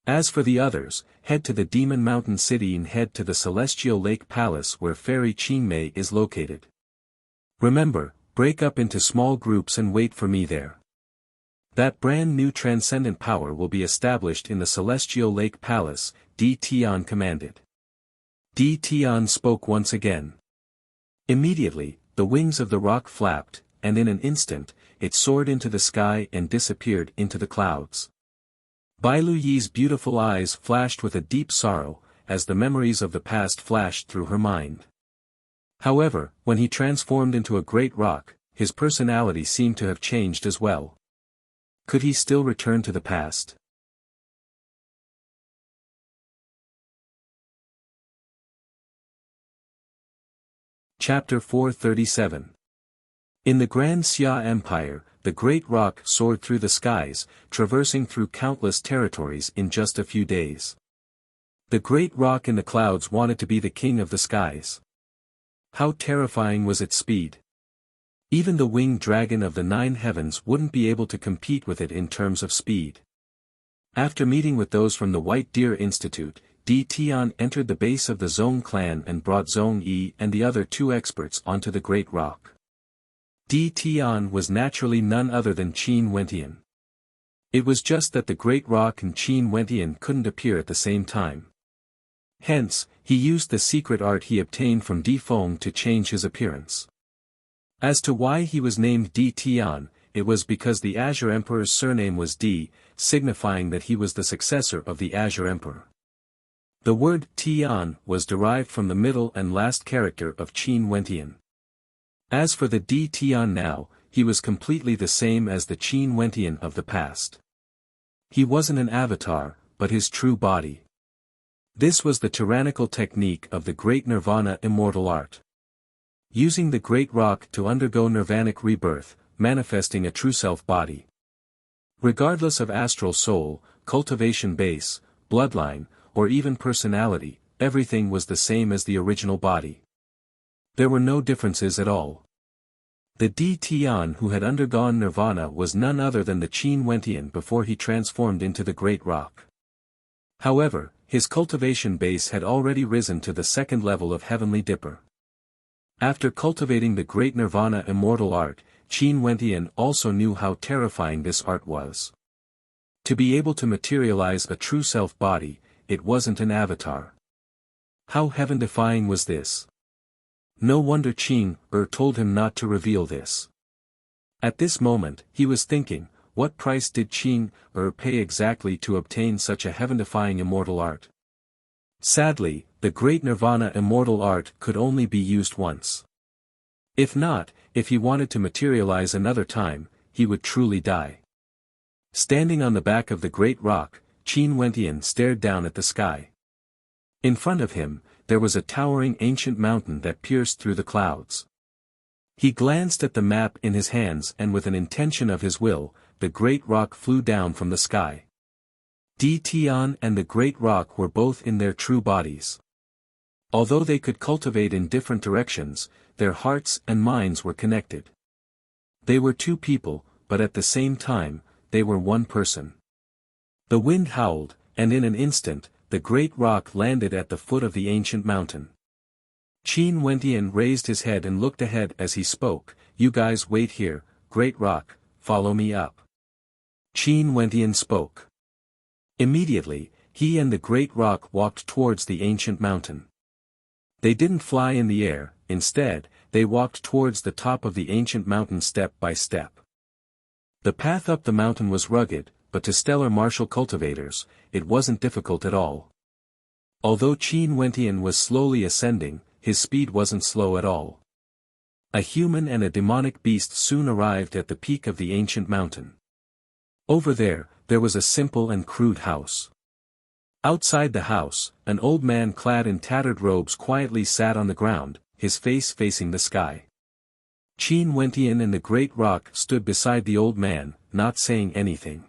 As for the others, head to the Demon Mountain City and head to the Celestial Lake Palace where Fairy Qingmei is located. Remember, break up into small groups and wait for me there. That brand new transcendent power will be established in the Celestial Lake Palace, Di Tian commanded. Di Tian spoke once again. Immediately, the wings of the rock flapped, and in an instant, it soared into the sky and disappeared into the clouds. Bai Lu Yi's beautiful eyes flashed with a deep sorrow, as the memories of the past flashed through her mind. However, when he transformed into a great rock, his personality seemed to have changed as well. Could he still return to the past? Chapter 437. In the Grand Xia Empire, the great rock soared through the skies, traversing through countless territories in just a few days. The great rock in the clouds wanted to be the king of the skies. How terrifying was its speed! Even the winged dragon of the 9 heavens wouldn't be able to compete with it in terms of speed. After meeting with those from the White Deer Institute, Di Tian entered the base of the Zhong clan and brought Zhong Yi and the other 2 experts onto the great rock. Di Tian was naturally none other than Qin Wentian. It was just that the great rock and Qin Wentian couldn't appear at the same time. Hence, he used the secret art he obtained from Di Feng to change his appearance. As to why he was named Di Tian, it was because the Azure Emperor's surname was Di, signifying that he was the successor of the Azure Emperor. The word Tian was derived from the middle and last character of Qin Wentian. As for the Di Tian now, he was completely the same as the Qin Wentian of the past. He wasn't an avatar, but his true body. This was the tyrannical technique of the great Nirvana immortal art. Using the great rock to undergo nirvanic rebirth, manifesting a true self body. Regardless of astral soul, cultivation base, bloodline, or even personality, everything was the same as the original body. There were no differences at all. The D Tian who had undergone nirvana was none other than the Qin Wentian before he transformed into the Great Rock. However, his cultivation base had already risen to the second level of Heavenly Dipper. After cultivating the Great Nirvana Immortal art, Qin Wentian also knew how terrifying this art was. To be able to materialize a true self-body, it wasn't an avatar. How heaven-defying was this? No wonder Qin told him not to reveal this. At this moment, he was thinking, what price did Qin pay exactly to obtain such a heaven-defying immortal art? Sadly, the Great Nirvana Immortal art could only be used once. If he wanted to materialize another time, he would truly die. Standing on the back of the Great Rock, Qin Wentian stared down at the sky. In front of him, there was a towering ancient mountain that pierced through the clouds. He glanced at the map in his hands and with an intention of his will, the Great Rock flew down from the sky. D Tian and the Great Rock were both in their true bodies. Although they could cultivate in different directions, their hearts and minds were connected. They were two people, but at the same time, they were one person. The wind howled, and in an instant, the Great Rock landed at the foot of the ancient mountain. Qin Wentian raised his head and looked ahead as he spoke, "You guys wait here, Great Rock, follow me up." Qin Wentian spoke. Immediately, he and the Great Rock walked towards the ancient mountain. They didn't fly in the air, instead, they walked towards the top of the ancient mountain step by step. The path up the mountain was rugged, but to stellar martial cultivators, it wasn't difficult at all. Although Qin Wentian was slowly ascending, his speed wasn't slow at all. A human and a demonic beast soon arrived at the peak of the ancient mountain. Over there was a simple and crude house. Outside the house, an old man clad in tattered robes quietly sat on the ground, his face facing the sky. Qin Wentian and the Great Rock stood beside the old man, not saying anything.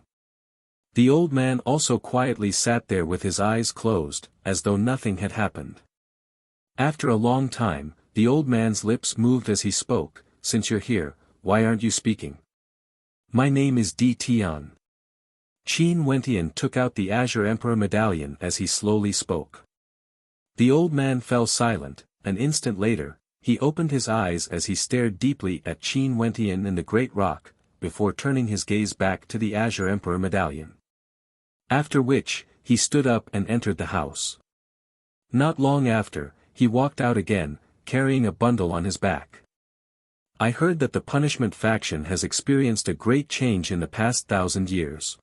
The old man also quietly sat there with his eyes closed, as though nothing had happened. After a long time, the old man's lips moved as he spoke, "Since you're here, why aren't you speaking?" "My name is D Tian." Qin Wentian took out the Azure Emperor medallion as he slowly spoke. The old man fell silent. An instant later, he opened his eyes as he stared deeply at Qin Wentian and the Great Rock, before turning his gaze back to the Azure Emperor medallion. After which, he stood up and entered the house. Not long after, he walked out again, carrying a bundle on his back. "I heard that the punishment faction has experienced a great change in the past 1,000 years.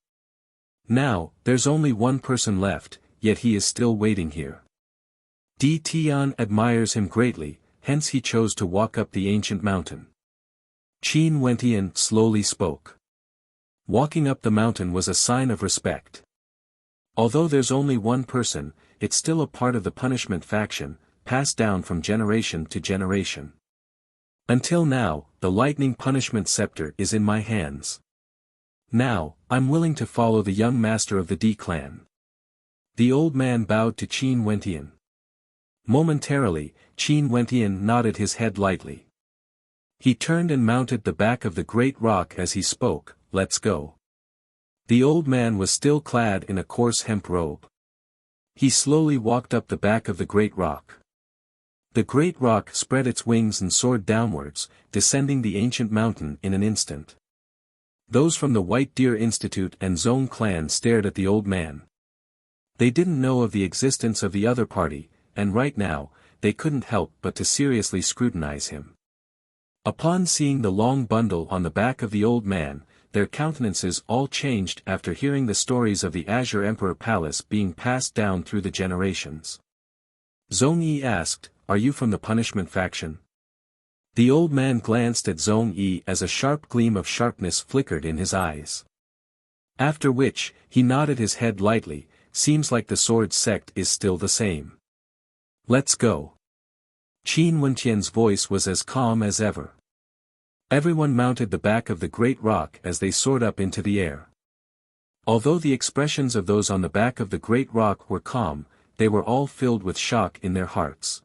Now, there's only one person left, yet he is still waiting here. D Tian admires him greatly, hence he chose to walk up the ancient mountain." Qin Wentian slowly spoke. Walking up the mountain was a sign of respect. Although there's only one person, it's still a part of the punishment faction, passed down from generation to generation. Until now, the lightning punishment scepter is in my hands. Now, I'm willing to follow the young master of the D clan. The old man bowed to Qin Wentian. Momentarily, Qin Wentian nodded his head lightly. He turned and mounted the back of the Great Rock as he spoke, "Let's go." The old man was still clad in a coarse hemp robe. He slowly walked up the back of the Great Rock. The Great Rock spread its wings and soared downwards, descending the ancient mountain in an instant. Those from the White Deer Institute and Zone clan stared at the old man. They didn't know of the existence of the other party, and right now, they couldn't help but to seriously scrutinize him. Upon seeing the long bundle on the back of the old man, their countenances all changed after hearing the stories of the Azure Emperor Palace being passed down through the generations. Zhong Yi asked, "Are you from the punishment faction?" The old man glanced at Zhong Yi as a sharp gleam of sharpness flickered in his eyes. After which, he nodded his head lightly, "Seems like the sword sect is still the same. Let's go." Qin Wentian's voice was as calm as ever. Everyone mounted the back of the Great Rock as they soared up into the air. Although the expressions of those on the back of the great rock were calm, they were all filled with shock in their hearts.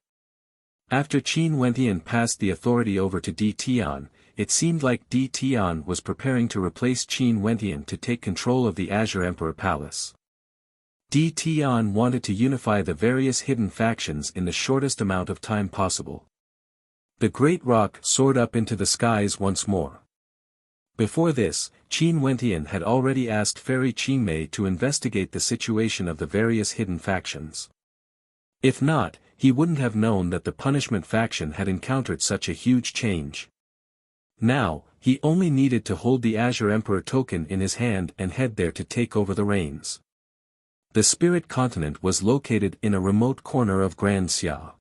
After Qin Wentian passed the authority over to Di Tian, it seemed like Di Tian was preparing to replace Qin Wentian to take control of the Azure Emperor Palace. Di Tian wanted to unify the various hidden factions in the shortest amount of time possible. The great rock soared up into the skies once more. Before this, Qin Wentian had already asked Fairy Qingmei to investigate the situation of the various hidden factions. If not, he wouldn't have known that the punishment faction had encountered such a huge change. Now, he only needed to hold the Azure Emperor token in his hand and head there to take over the reins. The Spirit Continent was located in a remote corner of Grand Xia.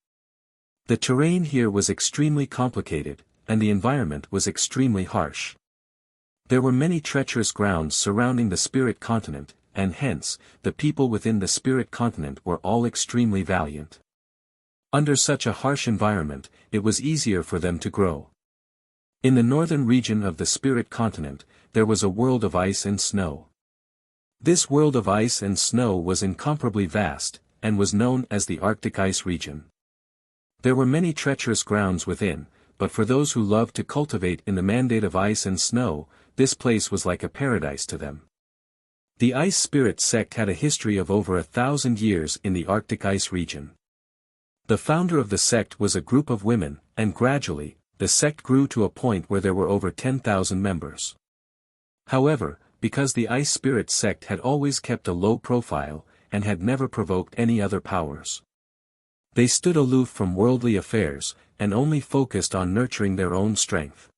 The terrain here was extremely complicated, and the environment was extremely harsh. There were many treacherous grounds surrounding the Spirit Continent, and hence, the people within the Spirit Continent were all extremely valiant. Under such a harsh environment, it was easier for them to grow. In the northern region of the Spirit Continent, there was a world of ice and snow. This world of ice and snow was incomparably vast, and was known as the Arctic Ice Region. There were many treacherous grounds within, but for those who loved to cultivate in the mandate of ice and snow, this place was like a paradise to them. The Ice Spirit sect had a history of over 1,000 years in the Arctic Ice Region. The founder of the sect was a group of women, and gradually, the sect grew to a point where there were over 10,000 members. However, because the Ice Spirit sect had always kept a low profile, and had never provoked any other powers, they stood aloof from worldly affairs, and only focused on nurturing their own strength.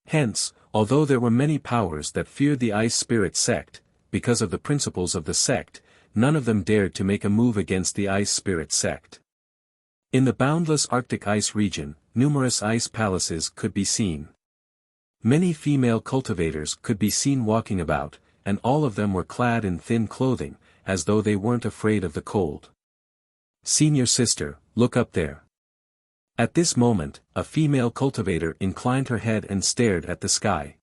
Hence, although there were many powers that feared the Ice Spirit sect, because of the principles of the sect, none of them dared to make a move against the Ice Spirit sect. In the boundless Arctic Ice region, numerous ice palaces could be seen. Many female cultivators could be seen walking about, and all of them were clad in thin clothing, as though they weren't afraid of the cold. "Senior sister, look up there." At this moment, a female cultivator inclined her head and stared at the sky.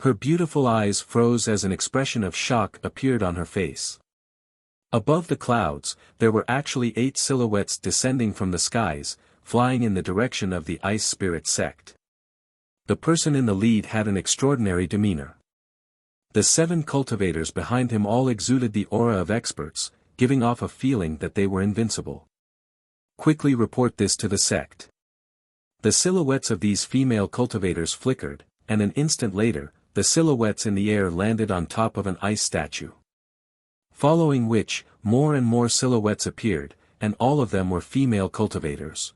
Her beautiful eyes froze as an expression of shock appeared on her face. Above the clouds, there were actually 8 silhouettes descending from the skies, flying in the direction of the Ice Spirit sect. The person in the lead had an extraordinary demeanor. The 7 cultivators behind him all exuded the aura of experts, giving off a feeling that they were invincible. "Quickly report this to the sect." The silhouettes of these female cultivators flickered, and an instant later, the silhouettes in the air landed on top of an ice statue. Following which, more and more silhouettes appeared, and all of them were female cultivators.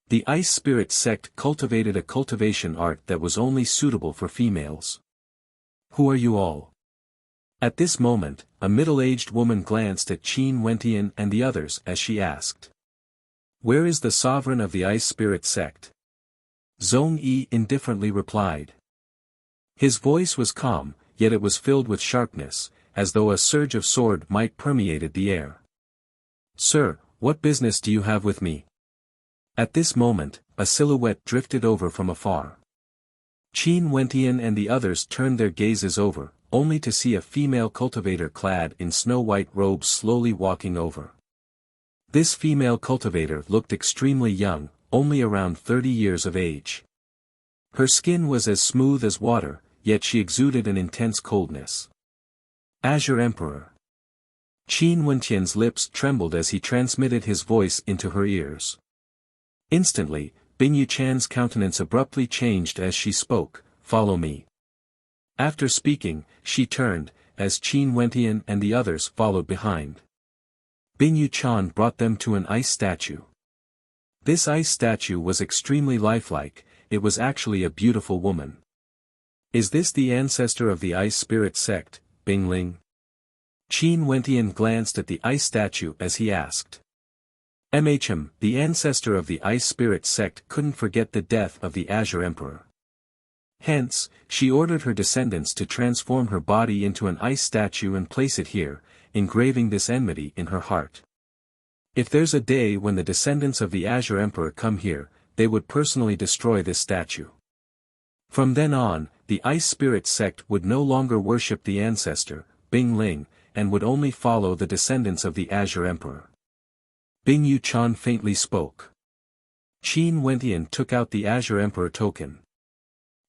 The Ice Spirit sect cultivated a cultivation art that was only suitable for females. "Who are you all?" At this moment, a middle-aged woman glanced at Qin Wentian and the others as she asked, "Where is the sovereign of the Ice Spirit sect?" Zhong Yi indifferently replied. His voice was calm, yet it was filled with sharpness, as though a surge of sword might permeated the air. "Sir, what business do you have with me?" At this moment, a silhouette drifted over from afar. Qin Wentian and the others turned their gazes over, only to see a female cultivator clad in snow-white robes slowly walking over. This female cultivator looked extremely young, only around 30 years of age. Her skin was as smooth as water, yet she exuded an intense coldness. "Azure Emperor." Qin Wentian's lips trembled as he transmitted his voice into her ears. Instantly, Bing Yuchan's countenance abruptly changed as she spoke, "Follow me." After speaking, she turned, as Qin Wentian and the others followed behind. Bing Yuchan brought them to an ice statue. This ice statue was extremely lifelike, it was actually a beautiful woman. "Is this the ancestor of the Ice Spirit sect, Bing Ling?" Qin Wentian glanced at the ice statue as he asked. The ancestor of the Ice Spirit sect couldn't forget the death of the Azure Emperor. Hence, she ordered her descendants to transform her body into an ice statue and place it here, engraving this enmity in her heart. If there's a day when the descendants of the Azure Emperor come here, they would personally destroy this statue. From then on, the Ice Spirit sect would no longer worship the ancestor, Bing Ling, and would only follow the descendants of the Azure Emperor. Bing Yuchan faintly spoke. Qin Wentian took out the Azure Emperor token.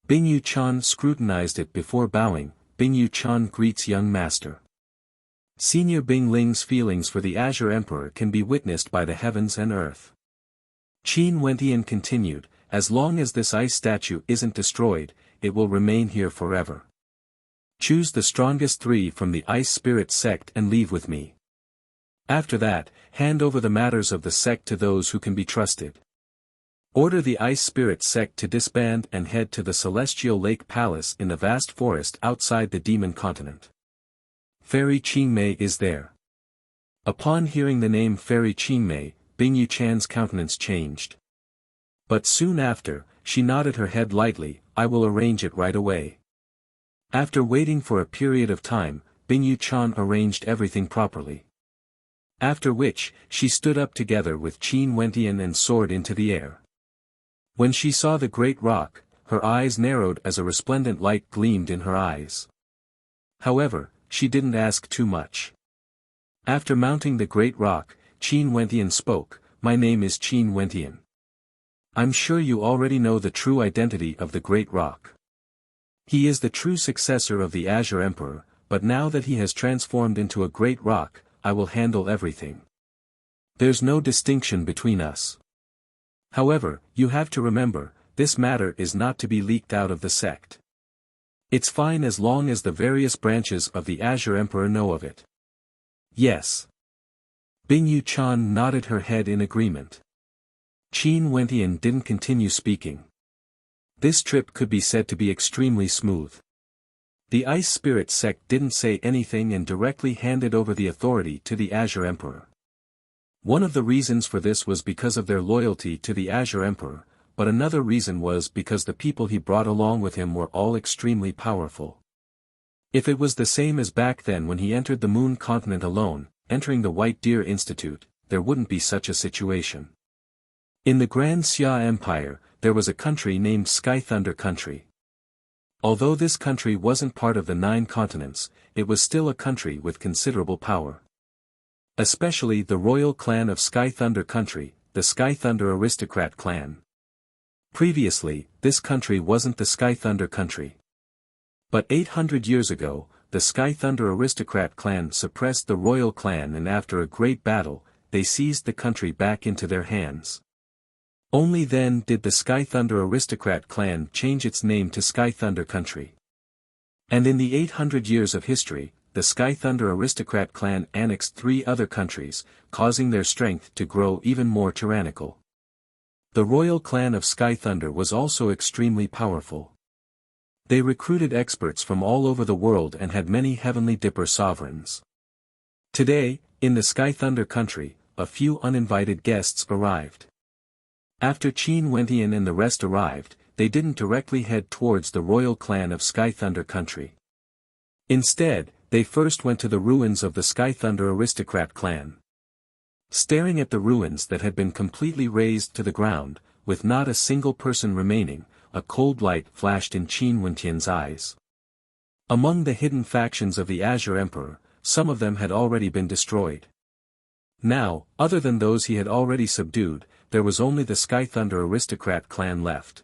Bing Yuchan scrutinized it before bowing. Bing Yuchan greets young master. Senior Bing Ling's feelings for the Azure Emperor can be witnessed by the heavens and earth. Qin Wentian continued, as long as this ice statue isn't destroyed, it will remain here forever. Choose the strongest 3 from the Ice Spirit sect and leave with me. After that, hand over the matters of the sect to those who can be trusted. Order the Ice Spirit sect to disband and head to the Celestial Lake Palace in the vast forest outside the Demon Continent. Fairy Qingmei is there. Upon hearing the name Fairy Qingmei, Bing Yuchan's countenance changed. But soon after, she nodded her head lightly. I will arrange it right away. After waiting for a period of time, Bing Yuchan arranged everything properly. After which, she stood up together with Qin Wentian and soared into the air. When she saw the great rock, her eyes narrowed as a resplendent light gleamed in her eyes. However, she didn't ask too much. After mounting the great rock, Qin Wentian spoke, "My name is Qin Wentian. I'm sure you already know the true identity of the great rock. He is the true successor of the Azure Emperor, but now that he has transformed into a great rock, I will handle everything. There's no distinction between us. However, you have to remember, this matter is not to be leaked out of the sect. It's fine as long as the various branches of the Azure Emperor know of it." "Yes." Bing Yuchan nodded her head in agreement. Qin Wentian didn't continue speaking. This trip could be said to be extremely smooth. The Ice Spirit sect didn't say anything and directly handed over the authority to the Azure Emperor. One of the reasons for this was because of their loyalty to the Azure Emperor, but another reason was because the people he brought along with him were all extremely powerful. If it was the same as back then when he entered the Moon Continent alone, entering the White Deer Institute, there wouldn't be such a situation. In the Grand Xia Empire, there was a country named Sky Thunder Country. Although this country wasn't part of the 9 continents, it was still a country with considerable power. Especially the royal clan of Sky Thunder Country, the Sky Thunder Aristocrat clan. Previously, this country wasn't the Sky Thunder Country. But 800 years ago, the Sky Thunder Aristocrat clan suppressed the royal clan, and after a great battle, they seized the country back into their hands. Only then did the Sky Thunder Aristocrat clan change its name to Sky Thunder Country. And in the 800 years of history, the Sky Thunder Aristocrat clan annexed 3 other countries, causing their strength to grow even more tyrannical. The royal clan of Sky Thunder was also extremely powerful. They recruited experts from all over the world and had many Heavenly Dipper sovereigns. Today, in the Sky Thunder Country, a few uninvited guests arrived. After Qin Wentian and the rest arrived, they didn't directly head towards the royal clan of Sky Thunder Country. Instead, they first went to the ruins of the Sky Thunder Aristocrat clan. Staring at the ruins that had been completely razed to the ground, with not a single person remaining, a cold light flashed in Qin Wentian's eyes. Among the hidden factions of the Azure Emperor, some of them had already been destroyed. Now, other than those he had already subdued, there was only the Sky Thunder Aristocrat clan left.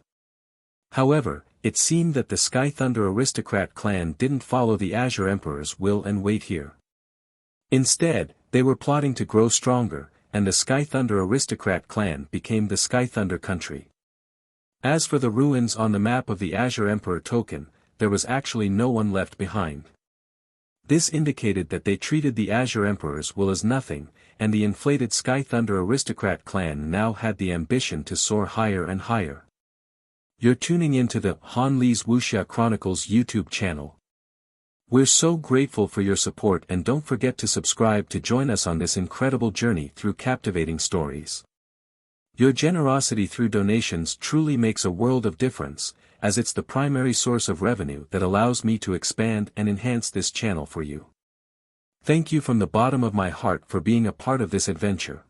However, it seemed that the Sky Thunder Aristocrat clan didn't follow the Azure Emperor's will and wait here. Instead, they were plotting to grow stronger, and the Sky Thunder Aristocrat clan became the Sky Thunder Country. As for the ruins on the map of the Azure Emperor token, there was actually no one left behind. This indicated that they treated the Azure Emperor's will as nothing, and the inflated Sky Thunder Aristocrat clan now had the ambition to soar higher and higher. You're tuning into the Han Li's Wuxia Chronicles YouTube channel. We're so grateful for your support, and don't forget to subscribe to join us on this incredible journey through captivating stories. Your generosity through donations truly makes a world of difference, as it's the primary source of revenue that allows me to expand and enhance this channel for you. Thank you from the bottom of my heart for being a part of this adventure.